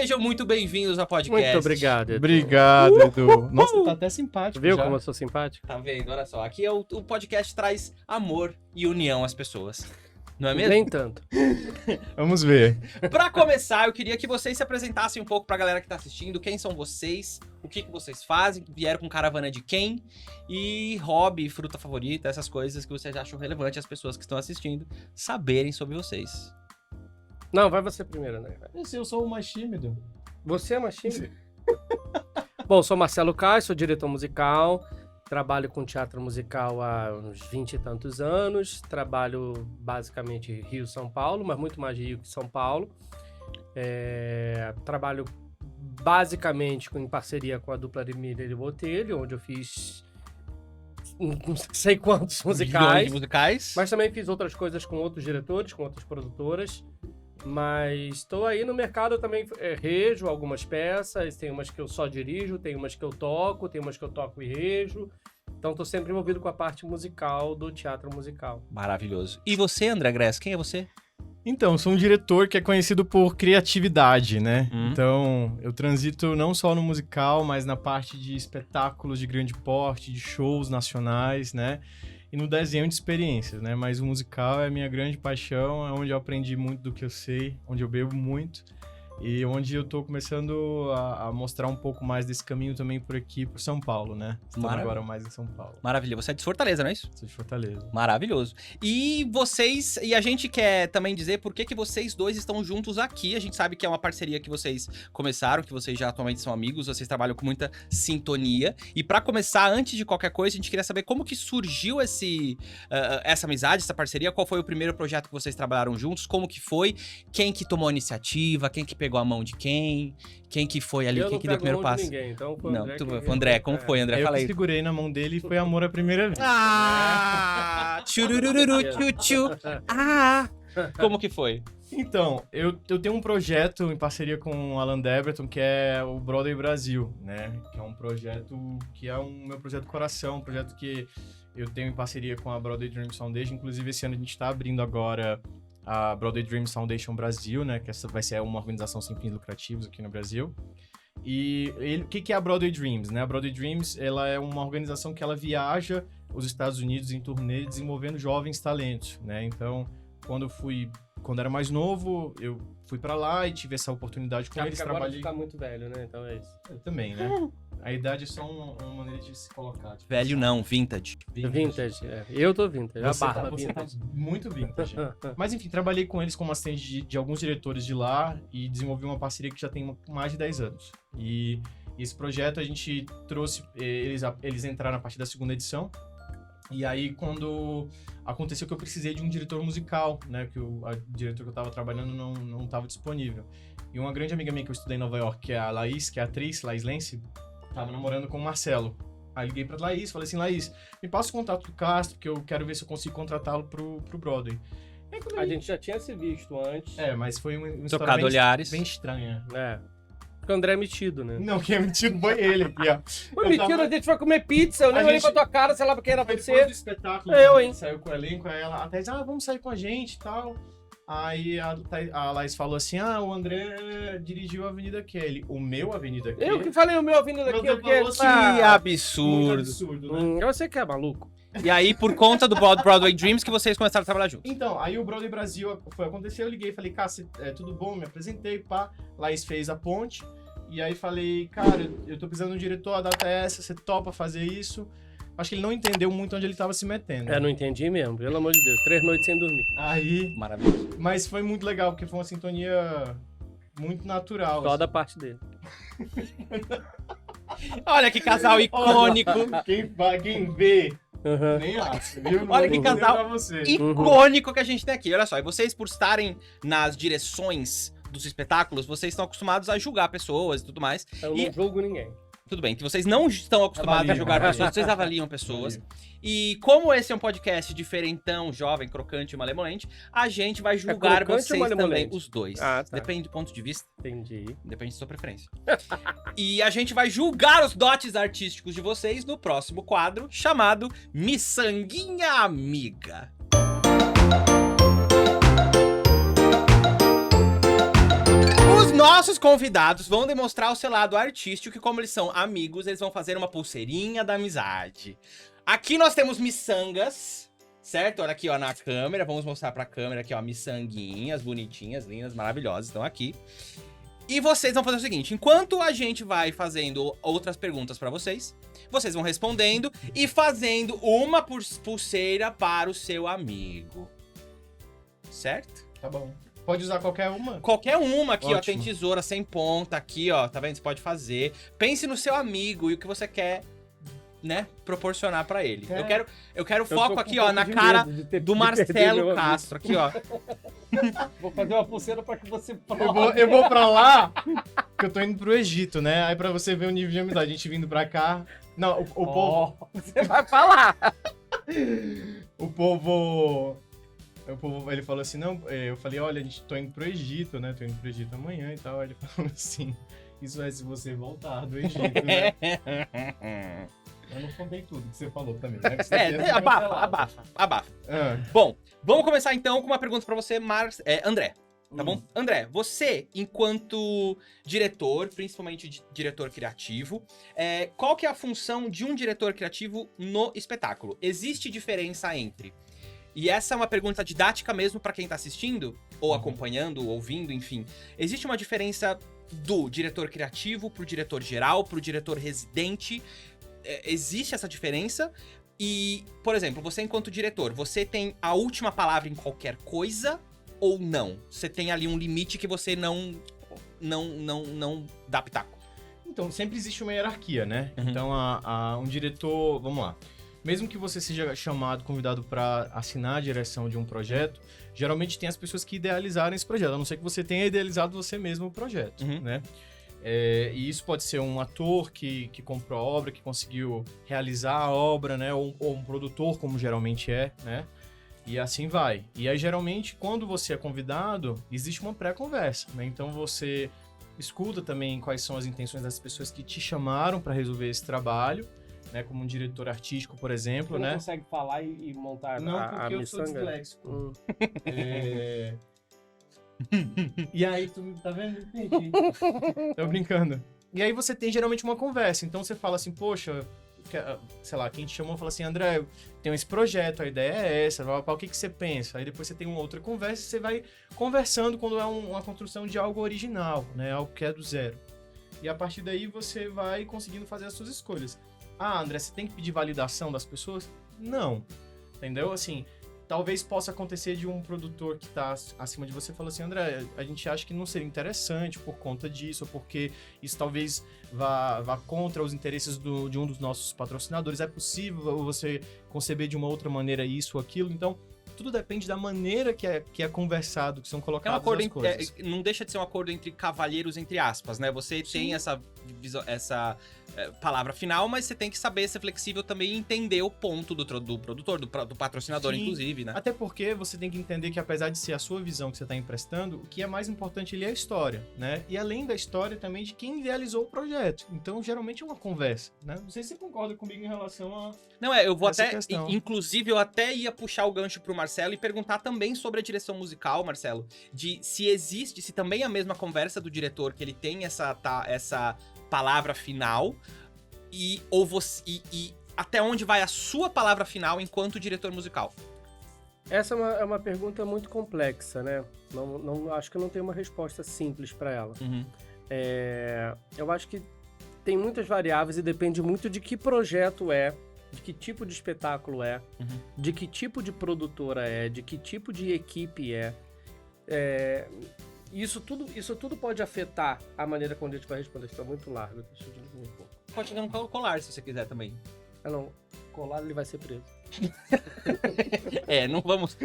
Sejam muito bem-vindos ao podcast. Muito obrigado, Edu. Obrigado, Edu. Nossa, tá até simpático. Viu já. como eu sou simpático? Tá vendo? Olha só. Aqui é o podcast traz amor e união às pessoas. Não é mesmo? Nem tanto. Vamos ver. Pra começar, eu queria que vocês se apresentassem um pouco pra galera que tá assistindo. Quem são vocês? O que vocês fazem? Vieram com caravana de quem? E hobby, fruta favorita, essas coisas que vocês acham relevante as pessoas que estão assistindo saberem sobre vocês. Não, vai você primeiro, né? Eu sou o mais tímido. Você é mais tímido? Bom, sou Marcelo Caio, sou diretor musical. Trabalho com teatro musical há uns 20 e tantos anos. Trabalho basicamente Rio, São Paulo, mas muito mais Rio que São Paulo. Trabalho basicamente em parceria com a dupla de Miller e Botelho, onde eu fiz não sei quantos Milhões musicais. de musicais. Mas também fiz outras coisas com outros diretores, com outras produtoras. Mas estou aí no mercado, eu também rejo algumas peças, tem umas que eu só dirijo, tem umas que eu toco, tem umas que eu toco e rejo. Então estou sempre envolvido com a parte musical do teatro musical. Maravilhoso. E você, André Gress, quem é você? Então, sou um diretor que é conhecido por criatividade, né? Hum. Então, eu transito não só no musical, mas na parte de espetáculos de grande porte, de shows nacionais, né? E no desenho de experiências, né? Mas o musical é a minha grande paixão, é onde eu aprendi muito do que eu sei, onde eu bebo muito e onde eu tô começando a mostrar um pouco mais desse caminho também por aqui, por São Paulo, né? Estamos Maravilha. agora mais em São Paulo. Maravilha. Você é de Fortaleza, não é isso? Sou de Fortaleza. Maravilhoso. E vocês, e a gente quer também dizer por que vocês dois estão juntos aqui. A gente sabe que é uma parceria que vocês começaram, que vocês já atualmente são amigos, vocês trabalham com muita sintonia. E pra começar, antes de qualquer coisa, a gente queria saber como que surgiu essa amizade, essa parceria, qual foi o primeiro projeto que vocês trabalharam juntos, como que foi, quem que tomou a iniciativa, quem que pegou a mão de quem que foi ali, quem que deu o primeiro passo. Ninguém, então foi o Não, André André, como foi, André? Eu Fala que aí. segurei na mão dele e foi amor à primeira vez. Ah! Tchurururu, tchu-tchu. Ah! Como que foi? Então, eu tenho um projeto em parceria com o Alan Debreton, que é o Broadway Brasil, né? Que é um projeto que é um meu projeto coração, um projeto que eu tenho em parceria com a Broadway Dreams Foundation. Inclusive, esse ano a gente está abrindo agora a Broadway Dreams Foundation Brasil, né? Que essa vai ser uma organização sem fins lucrativos aqui no Brasil. E o que é a Broadway Dreams, né? A Broadway Dreams, ela é uma organização que ela viaja os Estados Unidos em turnê desenvolvendo jovens talentos, né? Então, quando era mais novo, eu fui pra lá e tive essa oportunidade com eles. Agora Trabalhei... tá muito velho, né? Então é isso. Eu também, né? A idade é só uma maneira de se colocar. Tipo, Velho não, vintage. Vintage, é. Eu tô vintage. A barba você tá vintage. muito vintage. Mas enfim, trabalhei com eles como assistente de alguns diretores de lá e desenvolvi uma parceria que já tem mais de 10 anos. E esse projeto a gente trouxe, eles entraram a partir da segunda edição. E aí, quando aconteceu que eu precisei de um diretor musical, né? Que o diretor que eu tava trabalhando não tava disponível. E uma grande amiga minha que eu estudei em Nova York, que é a Laís, que é a atriz, Laís Lence, tava namorando com o Marcelo. Aí liguei pra Laís, falei assim, Laís, me passa o contato do Castro, porque eu quero ver se eu consigo contratá-lo pro Broadway. Aí, A gente já tinha se visto antes. mas foi uma história Trocado olhares. bem estranha. Porque o André é metido, né? Não, quem é metido foi ele aqui, ó. Foi metido, a gente foi comer pizza, eu nem A olhei gente- pra tua cara, sei lá quem era Depois você. do espetáculo, Eu, hein? saiu com o elenco, aí ela até disse, vamos sair com a gente e tal. Aí a Laís falou assim, o André dirigiu a Avenida Kelly. O meu Avenida Kelly? Eu que falei o meu Avenida Meu aqui, Deus, porque... falou assim, Que Muito absurdo. absurdo, né? Você que é maluco. E aí, por conta do Broadway Dreams, que vocês começaram a trabalhar juntos. Então, aí o Broadway Brasil foi acontecer, eu liguei e falei, cara, tudo bom? Me apresentei, pá. Laís fez a ponte. E aí falei, cara, eu tô precisando de um diretor, a data é essa, você topa fazer isso? Acho que ele não entendeu muito onde ele tava se metendo. Não entendi mesmo, pelo amor de Deus. 3 noites sem dormir. Aí, Maravilhoso. mas foi muito legal, porque foi uma sintonia muito natural. Só assim. da parte dele. Olha que casal icônico. Quem vê, Uhum. nem acha, viu? Olha que Não vou dizer casal pra você. Icônico que a gente tem aqui. Olha só, e vocês por estarem nas direções dos espetáculos, vocês estão acostumados a julgar pessoas e tudo mais. Eu E- não julgo ninguém. Tudo bem, que vocês não estão acostumados Avaliam. a julgar pessoas, vocês avaliam pessoas. E como esse é um podcast diferentão, jovem, crocante e malemolente, a gente vai julgar crocante ou vocês também, malemolente? os dois. Ah, tá. Depende do ponto de vista, Entendi. depende da sua preferência. E a gente vai julgar os dotes artísticos de vocês no próximo quadro, chamado Miçanguinha Amiga. Os nossos convidados vão demonstrar o seu lado artístico e como eles são amigos, eles vão fazer uma pulseirinha da amizade. Aqui nós temos miçangas, certo? Olha aqui, ó, na câmera. Vamos mostrar pra câmera aqui, ó, miçanguinhas bonitinhas, lindas, maravilhosas, estão aqui. E vocês vão fazer o seguinte, enquanto a gente vai fazendo outras perguntas pra vocês, vocês vão respondendo e fazendo uma pulseira para o seu amigo. Certo? Tá bom. Pode usar qualquer uma? Qualquer uma aqui, ó, Ótimo. tem tesoura sem ponta aqui, ó, tá vendo? Você pode fazer. Pense no seu amigo e o que você quer, né, proporcionar pra ele. Eu quero foco aqui, ó, na cara do Marcelo Castro, aqui, ó. Vou fazer uma pulseira pra que você Eu vou pra lá, porque eu tô indo pro Egito, né? Aí pra você ver o nível de amizade, a gente vindo pra cá... Não, o povo... Você vai falar! O povo, ele falou assim, não, eu falei, olha, a gente tô indo pro Egito, né? Tô indo pro Egito amanhã e tal. Aí ele falou assim, isso é se você voltar do Egito, né? Eu não contei tudo que você falou também, né? Abafa. Bom, vamos começar então com uma pergunta pra você, André. Tá bom? André, você, enquanto diretor, principalmente diretor criativo, qual que é a função de um diretor criativo no espetáculo? Existe diferença entre... E essa é uma pergunta didática mesmo pra quem tá assistindo, ou acompanhando, ou ouvindo, enfim. Existe uma diferença do diretor criativo pro diretor geral, pro diretor residente? Existe essa diferença? E, por exemplo, você enquanto diretor, você tem a última palavra em qualquer coisa ou não? Você tem ali um limite que você não dá pitaco? Então, sempre existe uma hierarquia, né? Uhum. Então, um diretor... Vamos lá. Mesmo que você seja chamado, convidado para assinar a direção de um projeto, geralmente tem as pessoas que idealizaram esse projeto, a não ser que você tenha idealizado você mesmo o projeto, né? E isso pode ser um ator que comprou a obra, que conseguiu realizar a obra, né? Ou um produtor, como geralmente é, né? E assim vai. E aí, geralmente, quando você é convidado, existe uma pré-conversa, né? Então, você escuta também quais são as intenções das pessoas que te chamaram para resolver esse trabalho, né? Como um diretor artístico, por exemplo, Você né? não consegue falar e montar Não, a porque eu sou miçanga? disléxico. E aí, tu tá vendo? Entendi. Tô brincando. E aí você tem geralmente uma conversa. Então você fala assim, poxa, sei lá, quem te chamou fala assim, André, eu tenho esse projeto, a ideia é essa, o que você pensa? Aí depois você tem uma outra conversa e você vai conversando quando é uma construção de algo original, né? Algo que é do zero. E a partir daí você vai conseguindo fazer as suas escolhas. Ah, André, você tem que pedir validação das pessoas? Não. Entendeu? Assim, talvez possa acontecer de um produtor que tá acima de você e fala assim, André, a gente acha que não seria interessante por conta disso, ou porque isso talvez vá contra os interesses de um dos nossos patrocinadores. É possível você conceber de uma outra maneira isso ou aquilo? Então, tudo depende da maneira que é conversado, que são colocadas as coisas. Não deixa de ser um acordo entre cavalheiros, entre aspas, né? Você tem essa palavra final, mas você tem que saber ser flexível também e entender o ponto do produtor, do patrocinador, Sim. inclusive, né? Até porque você tem que entender que, apesar de ser a sua visão que você está emprestando, o que é mais importante ali é a história, né? E além da história também de quem idealizou o projeto. Então, geralmente é uma conversa, né? Não sei se você concorda comigo em relação a... Não, eu vou essa até... questão. Inclusive, eu até ia puxar o gancho pro Marcelo e perguntar também sobre a direção musical, Marcelo, de se também é a mesma conversa do diretor, que ele tem essa palavra final, e até onde vai a sua palavra final enquanto diretor musical? Essa é uma pergunta muito complexa, né? Não, acho que não tem uma resposta simples para ela. Uhum. Eu acho que tem muitas variáveis e depende muito de que projeto é, de que tipo de espetáculo é, de que tipo de produtora é, de que tipo de equipe é. Isso tudo pode afetar a maneira como a gente vai responder. Isso tá muito largo. Deixa eu diminuir um pouco. Pode ter um colar, se você quiser também. Não. Colado ele vai ser preso. Não vamos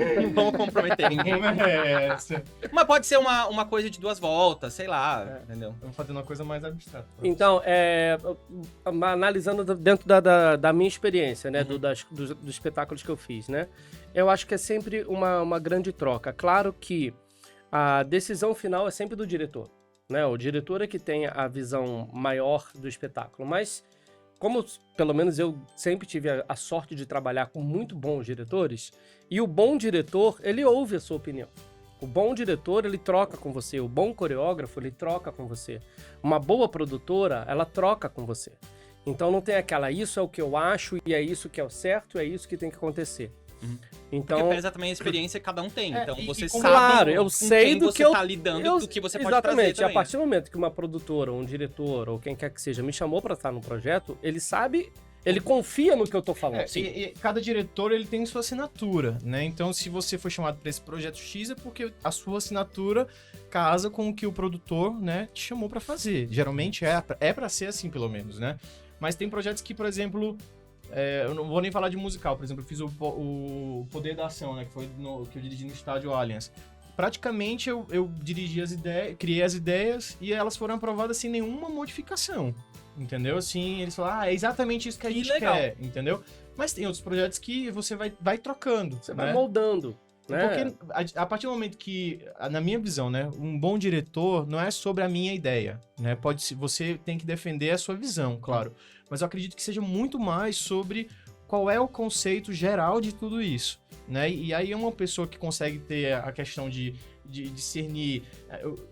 comprometer ninguém. é essa? Mas pode ser uma coisa de 2 voltas, sei lá, entendeu? Vamos fazer uma coisa mais abstrata. Então, analisando dentro da minha experiência, né, dos espetáculos que eu fiz, né, eu acho que é sempre uma grande troca. Claro que a decisão final é sempre do diretor, né? O diretor é que tem a visão maior do espetáculo, mas como pelo menos eu sempre tive a sorte de trabalhar com muito bons diretores, e o bom diretor, ele ouve a sua opinião. O bom diretor, ele troca com você. O bom coreógrafo, ele troca com você. Uma boa produtora, ela troca com você. Então não tem aquela, isso é o que eu acho e é isso que é o certo, é isso que tem que acontecer. Então, porque pesa também a experiência que cada um tem. Então você sabe claro, eu com sei quem do você que eu tá lidando, do que você pode trazer exatamente. também. A partir do momento que uma produtora, um diretor ou quem quer que seja me chamou para estar no projeto, ele sabe, ele confia no que eu tô falando. E cada diretor ele tem sua assinatura, né? Então, se você foi chamado para esse projeto X, é porque a sua assinatura casa com o que o produtor, né, te chamou para fazer. Geralmente é para ser assim, pelo menos, né? Mas tem projetos que, por exemplo, eu não vou nem falar de musical. Por exemplo, eu fiz o Poder da Ação, né? Que eu dirigi no Estádio Allianz. Praticamente eu dirigi as ideias, criei as ideias e elas foram aprovadas sem nenhuma modificação. Entendeu? Assim, eles falaram, é exatamente isso que a gente quer, entendeu? Mas tem outros projetos que você vai trocando. Você vai moldando. Né? Porque a partir do momento que, na minha visão, né, um bom diretor não é sobre a minha ideia, né? Você tem que defender a sua visão, claro. Mas eu acredito que seja muito mais sobre qual é o conceito geral de tudo isso, né? E aí uma pessoa que consegue ter a questão de discernir,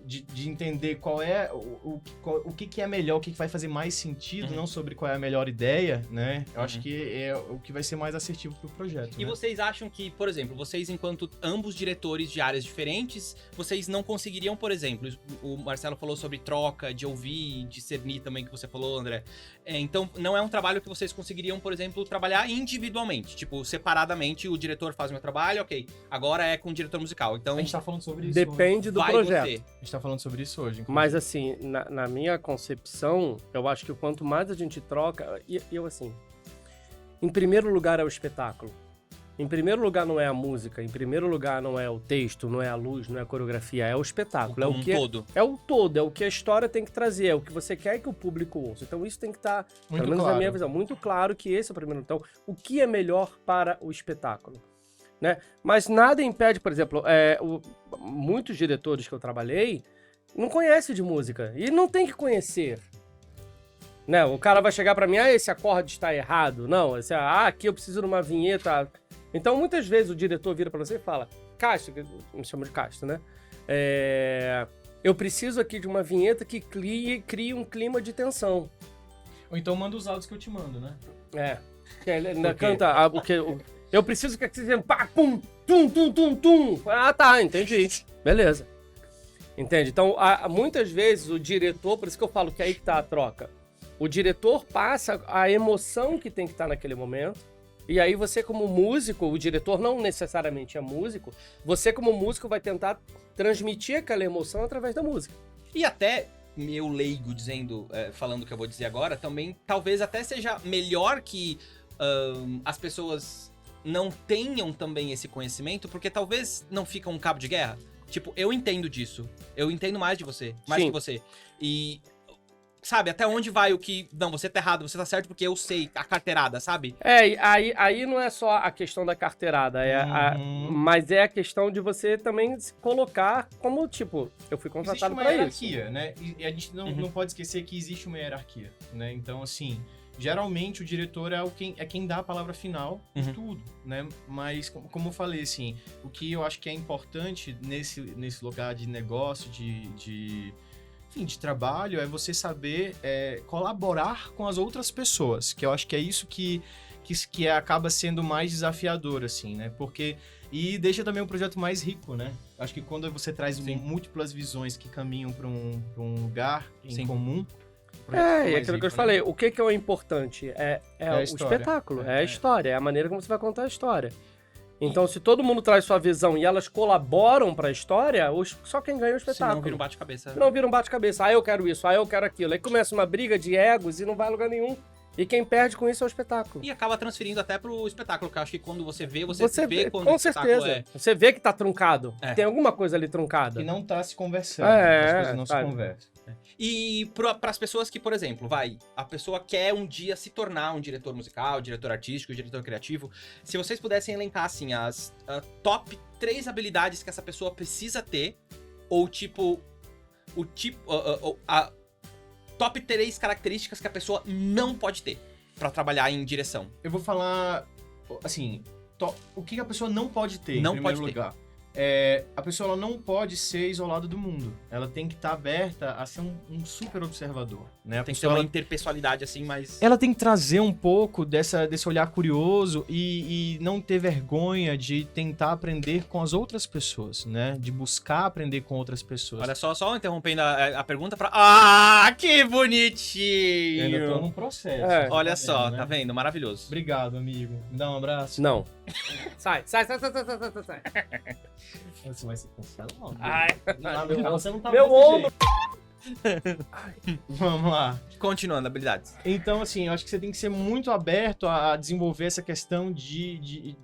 de entender qual é o que é melhor, o que vai fazer mais sentido, não sobre qual é a melhor ideia, né? Eu acho que é o que vai ser mais assertivo pro projeto. E vocês acham que, por exemplo, vocês enquanto ambos diretores de áreas diferentes, vocês não conseguiriam, por exemplo, o Marcelo falou sobre troca, de ouvir, discernir também, que você falou, André. Então, não é um trabalho que vocês conseguiriam, por exemplo, trabalhar individualmente, tipo, separadamente, o diretor faz o meu trabalho, ok, agora é com o diretor musical. Então, a gente tá falando sobre isso. Depende do projeto. Você. A gente tá falando sobre isso hoje. Inclusive. Mas assim, na minha concepção, eu acho que quanto mais a gente troca, eu assim, em primeiro lugar é o espetáculo. Em primeiro lugar não é a música, em primeiro lugar não é o texto, não é a luz, não é a coreografia, é o espetáculo. Todo. É o todo, é o que a história tem que trazer, é o que você quer que o público ouça. Então isso tem que estar, pelo menos na minha visão, muito claro que esse é o primeiro. Então, o que é melhor para o espetáculo? Né? Mas nada impede, por exemplo, muitos diretores que eu trabalhei não conhecem de música e não tem que conhecer. Né? O cara vai chegar pra mim, esse acorde está errado. Não, aqui eu preciso de uma vinheta. Então, muitas vezes o diretor vira pra você e fala, Castro, me chama de Castro, né? Eu preciso aqui de uma vinheta que crie um clima de tensão. Ou então manda os áudios que eu te mando, né? Ele ainda canta eu preciso que você pá, pum, tum, tum, tum, tum. Ah, tá, entendi. Beleza. Entende? Então, muitas vezes o diretor, por isso que eu falo que aí que tá a troca. O diretor passa a emoção que tem que estar naquele momento. E aí você como músico, o diretor não necessariamente é músico, você como músico vai tentar transmitir aquela emoção através da música. E até, meu leigo falando o que eu vou dizer agora, também talvez até seja melhor que as pessoas não tenham também esse conhecimento, porque talvez não fica um cabo de guerra. Tipo, eu entendo disso. Eu entendo mais de você. Mais Sim. que você. E, sabe, até onde vai o que... Não, você tá errado, você tá certo porque eu sei a carteirada, sabe? Aí não é só a questão da carteirada, mas é a questão de você também se colocar como, tipo, eu fui contratado pra isso. Existe uma hierarquia, né? E a gente não pode esquecer que existe uma hierarquia, né? Então, assim... Geralmente o diretor é quem dá a palavra final de tudo, né? Mas, como eu falei, assim, o que eu acho que é importante nesse lugar de negócio, de trabalho, é você saber colaborar com as outras pessoas, que eu acho que é isso que acaba sendo mais desafiador, assim, né? E deixa também o projeto mais rico, né? Acho que quando você traz múltiplas visões que caminham para um lugar em comum... É aquilo que eu te falei, o que é o importante? É o espetáculo, é a história, é a maneira como você vai contar a história. Então, se todo mundo traz sua visão e elas colaboram pra história, só quem ganha é o espetáculo. Senão vira um bate-cabeça. Não vira um bate-cabeça, eu quero isso, eu quero aquilo. Aí começa uma briga de egos e não vai a lugar nenhum. E quem perde com isso é o espetáculo. E acaba transferindo até pro espetáculo, que eu acho que quando você vê, você vê quando com o espetáculo certeza. Você vê que tá truncado. Tem alguma coisa ali truncada. Que não tá se conversando. As coisas não se conversam. E para as pessoas que, por exemplo, a pessoa quer um dia se tornar um diretor musical, diretor artístico, diretor criativo, se vocês pudessem elencar, assim, as top 3 habilidades que essa pessoa precisa ter, ou a top 3 características que a pessoa não pode ter para trabalhar em direção. Eu vou falar, assim, o que a pessoa não pode ter, Não em primeiro pode ter. lugar. a pessoa ela não pode ser isolada do mundo. Ela tem que estar aberta a ser um super observador, né? A Tem que ter pessoa, uma interpessoalidade, assim, mas... ela tem que trazer um pouco desse olhar curioso e não ter vergonha de tentar aprender com as outras pessoas, né? De buscar aprender com outras pessoas. Olha só interrompendo a pergunta pra... Ah, que bonitinho! Eu ainda tô num processo. É. Olha tá só, vendo, né? tá vendo? Maravilhoso. Obrigado, amigo. Me dá um abraço. Não. Sai. Você vai ser cancelado. Ai, Você não tá Meu desse ombro! jeito. Vamos lá. continuando, habilidades. Então, assim, eu acho que você tem que ser muito aberto a desenvolver essa questão de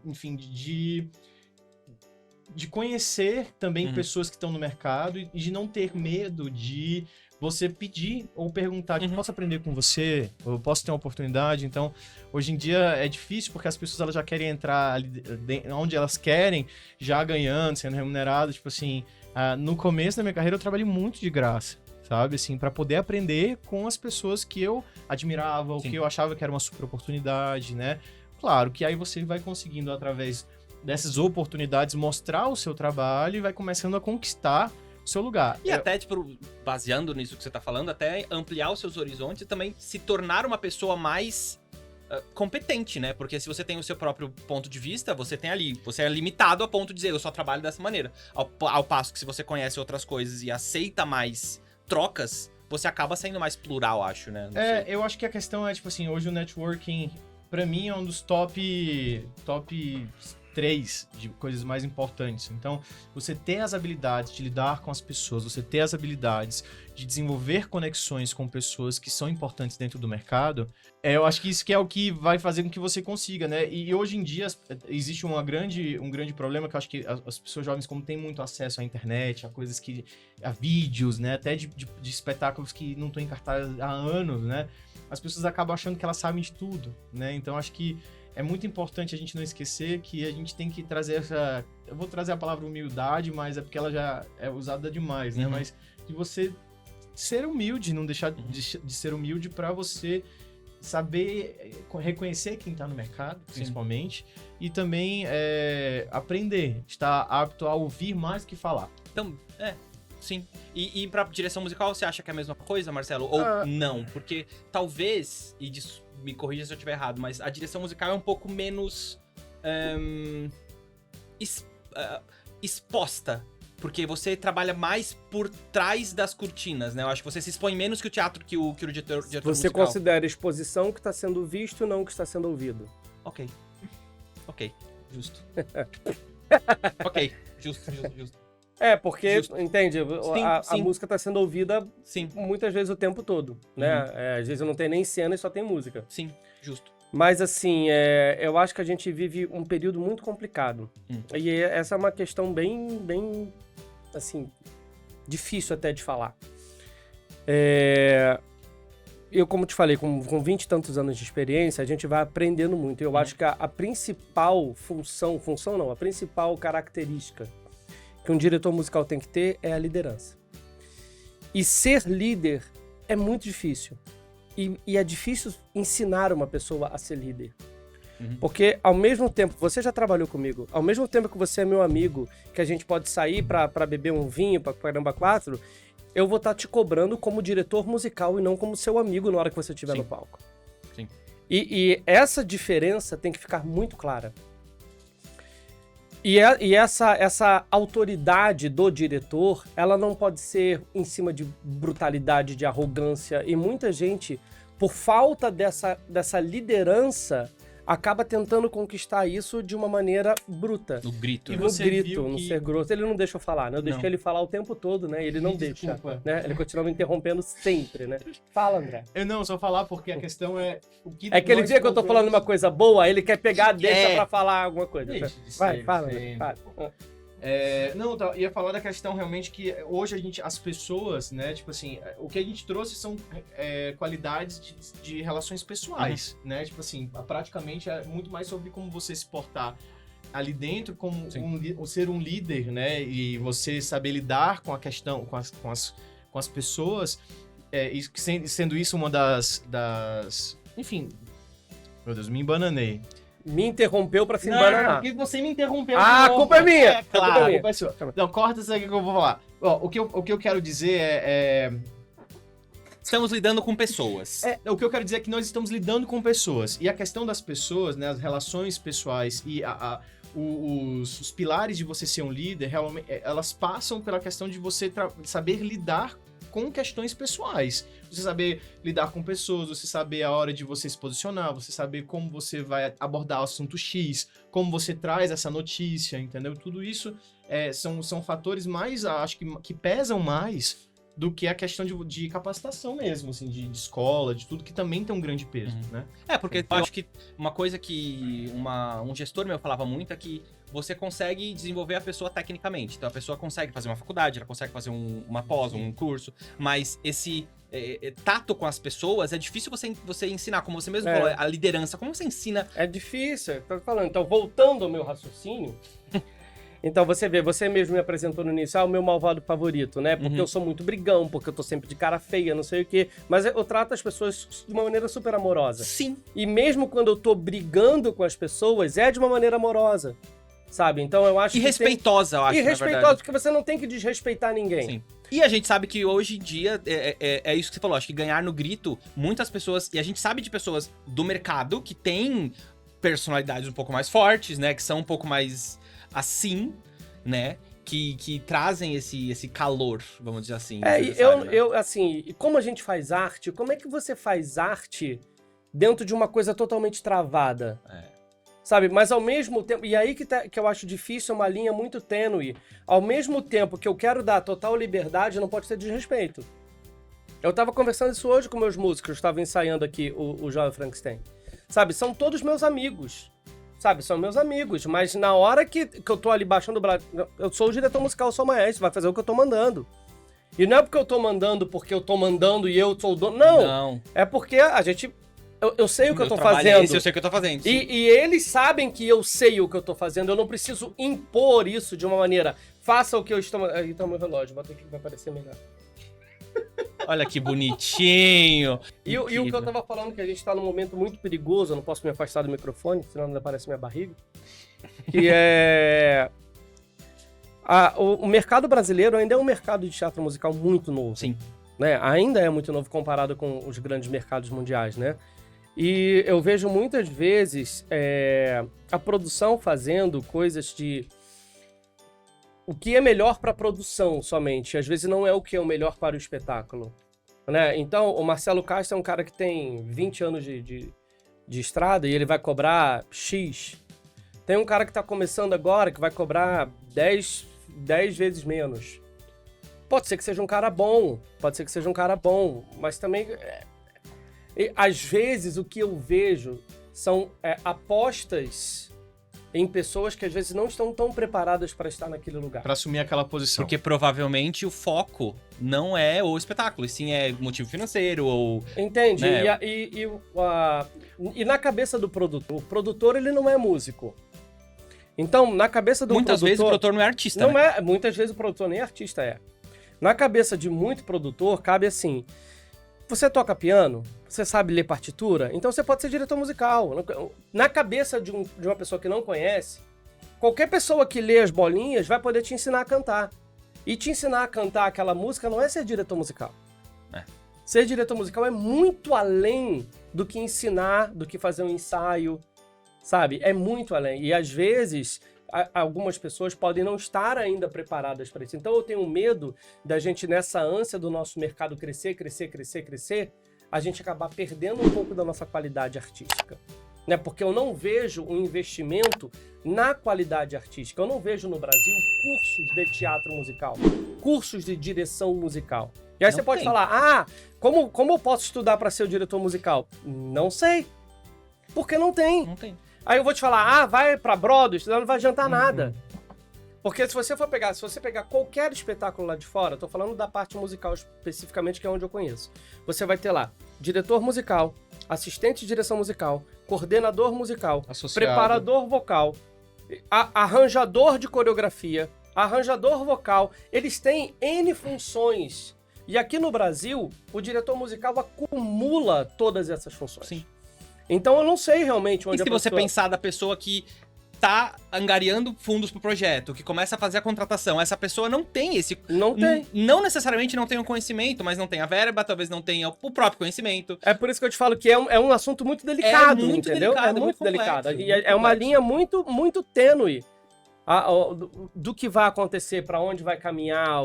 conhecer também pessoas que estão no mercado e de não ter medo de você pedir ou perguntar, tipo, posso aprender com você? Eu posso ter uma oportunidade? Então, hoje em dia é difícil porque as pessoas elas já querem entrar ali onde elas querem, já ganhando, sendo remuneradas. Tipo assim, no começo da minha carreira eu trabalhei muito de graça, sabe? Assim, para poder aprender com as pessoas que eu admirava, ou que eu achava que era uma super oportunidade, né? Claro que aí você vai conseguindo, através dessas oportunidades, mostrar o seu trabalho e vai começando a conquistar o seu lugar. E até, tipo, baseando nisso que você tá falando, até ampliar os seus horizontes e também se tornar uma pessoa mais competente, né? Porque se você tem o seu próprio ponto de vista, você tem ali, você é limitado a ponto de dizer, eu só trabalho dessa maneira. Ao passo que se você conhece outras coisas e aceita mais trocas, você acaba sendo mais plural, acho, né? Não sei. Eu acho que a questão é, tipo assim, hoje o networking, pra mim, é um dos top 3 de coisas mais importantes. Então, você ter as habilidades de lidar com as pessoas, você ter as habilidades de desenvolver conexões com pessoas que são importantes dentro do mercado, eu acho que isso que é o que vai fazer com que você consiga, né? E hoje em dia existe um grande problema que eu acho que as pessoas jovens, como têm muito acesso à internet, a coisas a vídeos, né? Até de espetáculos que não estão em cartaz há anos, né? As pessoas acabam achando que elas sabem de tudo, né? Então, acho que é muito importante a gente não esquecer que a gente tem que trazer essa... Eu vou trazer a palavra humildade, mas é porque ela já é usada demais, né? Mas de você ser humilde, não deixar de ser humilde para você saber reconhecer quem tá no mercado, principalmente, e também aprender, estar apto a ouvir mais que falar. Então, sim. E pra direção musical, você acha que é a mesma coisa, Marcelo? Ou não? Porque talvez, e me corrija se eu estiver errado, mas a direção musical é um pouco menos exposta. Porque você trabalha mais por trás das cortinas, né? Eu acho que você se expõe menos que o teatro, que o diretor Você musical. considera exposição que está sendo visto, não que está sendo ouvido. Ok, justo. Ok, justo. Porque, Justo. entende? A Sim. música está sendo ouvida Sim, muitas vezes o tempo todo, né? Às vezes não tem nem cena e só tem música. sim, justo. Mas, assim, eu acho que a gente vive um período muito complicado. E essa é uma questão bem, assim, difícil até de falar. Eu, como te falei, com 20 e tantos anos de experiência, a gente vai aprendendo muito. Eu acho que a principal a principal característica que um diretor musical tem que ter é a liderança. E ser líder é muito difícil. E é difícil ensinar uma pessoa a ser líder. Porque, ao mesmo tempo, você já trabalhou comigo, ao mesmo tempo que você é meu amigo, que a gente pode sair pra beber um vinho, pra caramba 4, eu vou estar te cobrando como diretor musical e não como seu amigo na hora que você estiver no palco. Sim. E essa diferença tem que ficar muito clara. E essa autoridade do diretor, ela não pode ser em cima de brutalidade, de arrogância. E muita gente, por falta dessa liderança, acaba tentando conquistar isso de uma maneira bruta. No grito. E né? No você grito, viu no que- ser grosso. Ele não deixa eu falar, né? Eu deixei ele falar o tempo todo, né? Ele não deixa, Desculpa. né? Ele continua me interrompendo sempre, né? Fala, André. Eu não, só falar porque a questão é... É que ele vê que eu tô falando uma coisa boa, ele quer pegar, deixa É. pra falar alguma coisa. Deixa de Vai, ser, fala, sempre. André. Fala. Não, ia falar da questão realmente que hoje as pessoas, né, tipo assim, o que a gente trouxe são qualidades de relações pessoais, né, tipo assim, praticamente é muito mais sobre como você se portar ali dentro, como ser um líder, né, e você saber lidar com a questão, com as pessoas, e sendo isso uma das... Enfim, meu Deus, me embananei. me interrompeu pra se Não, embananar. porque você me interrompeu. Ah, de a novo. culpa é minha. É, claro, culpa é a minha. culpa é sua. Não, corta isso aqui que eu vou falar. Ó, o que eu quero dizer é... Estamos lidando com pessoas. O que eu quero dizer é que nós estamos lidando com pessoas. E a questão das pessoas, né, as relações pessoais e os pilares de você ser um líder, realmente, elas passam pela questão de você saber lidar com questões pessoais. Você saber lidar com pessoas, você saber a hora de você se posicionar, você saber como você vai abordar o assunto X, como você traz essa notícia, entendeu? Tudo isso são fatores mais, acho que pesam mais do que a questão de capacitação mesmo, assim, de escola, de tudo, que também tem um grande peso, né? Porque eu acho que uma coisa que um gestor meu falava muito é que você consegue desenvolver a pessoa tecnicamente. Então a pessoa consegue fazer uma faculdade, ela consegue fazer uma pós, um curso, mas esse tato com as pessoas é difícil você ensinar, como você mesmo falou, a liderança, como você ensina? É difícil, eu tô falando. Então, voltando ao meu raciocínio... Então, você vê, você mesmo me apresentou no início, o meu malvado favorito, né? Porque eu sou muito brigão, porque eu tô sempre de cara feia, não sei o quê. Mas eu trato as pessoas de uma maneira super amorosa. Sim. E mesmo quando eu tô brigando com as pessoas, é de uma maneira amorosa, sabe? Então, eu acho E respeitosa, eu acho, E na respeitosa, verdade. porque você não tem que desrespeitar ninguém. Sim. E a gente sabe que hoje em dia, é isso que você falou, acho que ganhar no grito, muitas pessoas, e a gente sabe de pessoas do mercado que têm personalidades um pouco mais fortes, né? Que são um pouco mais assim, né? Que trazem esse calor, vamos dizer assim. Assim, como a gente faz arte, como é que você faz arte dentro de uma coisa totalmente travada? Sabe? Mas ao mesmo tempo... E aí que eu acho difícil, é uma linha muito tênue. Ao mesmo tempo que eu quero dar total liberdade, não pode ter desrespeito. Eu tava conversando isso hoje com meus músicos, eu estava ensaiando aqui o Jovem Frankenstein. Sabe? São todos meus amigos. Sabe? São meus amigos. Mas na hora que eu tô ali baixando o braço... Eu sou o diretor musical, eu sou o maestro, vai fazer o que eu tô mandando. E não é porque eu tô mandando e eu sou o dono. Não. É porque a gente... Eu sei o que eu tô fazendo. Eu sei o que eu tô fazendo. E eles sabem que eu sei o que eu tô fazendo. Eu não preciso impor isso de uma maneira. Faça o que eu estou... Aí tá o meu relógio. Bota aqui que vai parecer melhor. Olha que bonitinho. E o que eu tava falando, que a gente tá num momento muito perigoso. Eu não posso me afastar do microfone, senão ainda aparece minha barriga. Que é... O mercado brasileiro ainda é um mercado de teatro musical muito novo. Sim. Né? Ainda é muito novo comparado com os grandes mercados mundiais, né? E eu vejo muitas vezes a produção fazendo coisas de... O que é melhor para a produção somente, às vezes não é o que é o melhor para o espetáculo. Né? Então, o Marcelo Castro é um cara que tem 20 anos de estrada e ele vai cobrar X. Tem um cara que está começando agora que vai cobrar 10 vezes menos. Pode ser que seja um cara bom, mas também... às vezes, o que eu vejo são apostas em pessoas que às vezes não estão tão preparadas para estar naquele lugar. Para assumir aquela posição. Porque provavelmente o foco não é o espetáculo, e sim é motivo financeiro ou... Entende? Né? E na cabeça do produtor, o produtor ele não é músico. Então, na cabeça do Muitas vezes o produtor não é artista, né? Muitas vezes o produtor nem artista é. Na cabeça de muito produtor, cabe assim... Você toca piano? Você sabe ler partitura? Então você pode ser diretor musical. Na cabeça de uma pessoa que não conhece, qualquer pessoa que lê as bolinhas vai poder te ensinar a cantar. E te ensinar a cantar aquela música não é ser diretor musical. Ser diretor musical é muito além do que ensinar, do que fazer um ensaio, sabe? É muito além. E às vezes... algumas pessoas podem não estar ainda preparadas para isso. Então eu tenho medo da gente, nessa ânsia do nosso mercado crescer, a gente acabar perdendo um pouco da nossa qualidade artística. Né? Porque eu não vejo um investimento na qualidade artística. Eu não vejo no Brasil cursos de teatro musical, cursos de direção musical. E aí você pode falar, como eu posso estudar para ser o diretor musical? Não sei. Porque não tem. Não tem. Aí eu vou te falar, vai pra Broadway, não vai adiantar nada. Porque se você pegar qualquer espetáculo lá de fora, tô falando da parte musical especificamente, que é onde eu conheço. Você vai ter lá diretor musical, assistente de direção musical, coordenador musical, associado, preparador vocal, arranjador de coreografia, arranjador vocal. Eles têm N funções. E aqui no Brasil, o diretor musical acumula todas essas funções. Sim. Então eu não sei realmente onde E se a você pessoa... pensar da pessoa que tá angariando fundos pro projeto, que começa a fazer a contratação, essa pessoa não tem esse... Não tem. Não necessariamente não tem o conhecimento, mas não tem a verba, talvez não tenha o próprio conhecimento. É por isso que eu te falo que é um assunto muito delicado, muito entendeu? delicado, É muito muito delicado. complexo, E é uma linha muito, muito tênue do que vai acontecer, pra onde vai caminhar,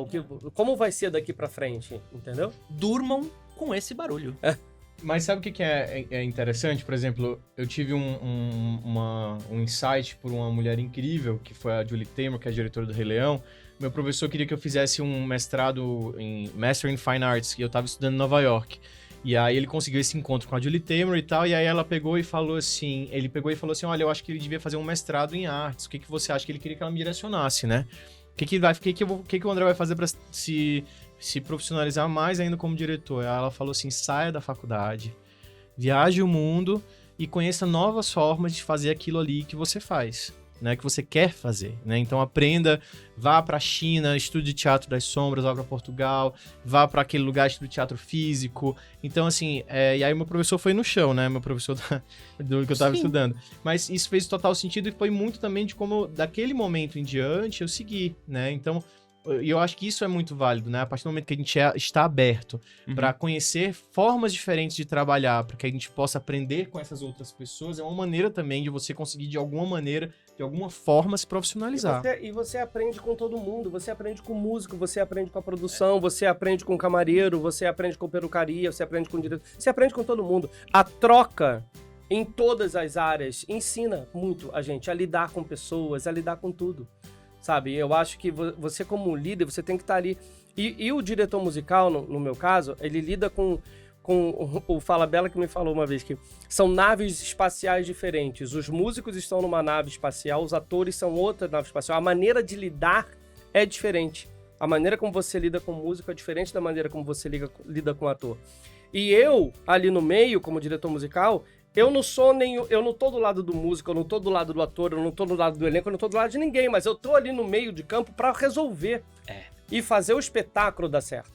como vai ser daqui pra frente, entendeu? Durmam com esse barulho. Mas sabe o que é interessante? Por exemplo, eu tive um insight por uma mulher incrível, que foi a Julie Taymor, que é a diretora do Rei Leão. Meu professor queria que eu fizesse um mestrado em Master in Fine Arts, e eu tava estudando em Nova York. E aí ele conseguiu esse encontro com a Julie Taymor e tal, e aí ela pegou e falou assim, olha, eu acho que ele devia fazer um mestrado em artes, o que você acha? Que ele queria que ela me direcionasse, né? O que o André vai fazer pra se profissionalizar mais ainda como diretor? Aí ela falou assim, saia da faculdade, viaje o mundo e conheça novas formas de fazer aquilo ali que você faz, né, que você quer fazer, né? Então aprenda, vá pra China, estude teatro das sombras, vá pra Portugal, vá pra aquele lugar, estude teatro físico. Então assim, e aí meu professor foi no chão, né, meu professor do que eu tava estudando. Mas isso fez total sentido e foi muito também de como daquele momento em diante eu segui, né? Então, e eu acho que isso é muito válido, né? A partir do momento que a gente está aberto para conhecer formas diferentes de trabalhar, para que a gente possa aprender com essas outras pessoas, é uma maneira também de você conseguir, de alguma maneira, de alguma forma, se profissionalizar. E você aprende com todo mundo, você aprende com músico, você aprende com a produção, você aprende com o camareiro, você aprende com perucaria, você aprende com o diretor, você aprende com todo mundo. A troca em todas as áreas ensina muito a gente a lidar com pessoas, a lidar com tudo. Sabe, eu acho que você como líder, você tem que estar ali. E o diretor musical, no meu caso, ele lida com o Fala Bela que me falou uma vez que são naves espaciais diferentes. Os músicos estão numa nave espacial, os atores são outra nave espacial. A maneira de lidar é diferente. A maneira como você lida com o músico é diferente da maneira como você lida com o ator. E eu, ali no meio, como diretor musical, eu não tô do lado do músico, eu não tô do lado do ator, eu não tô do lado do elenco, eu não tô do lado de ninguém, mas eu tô ali no meio de campo pra resolver e fazer o espetáculo dar certo.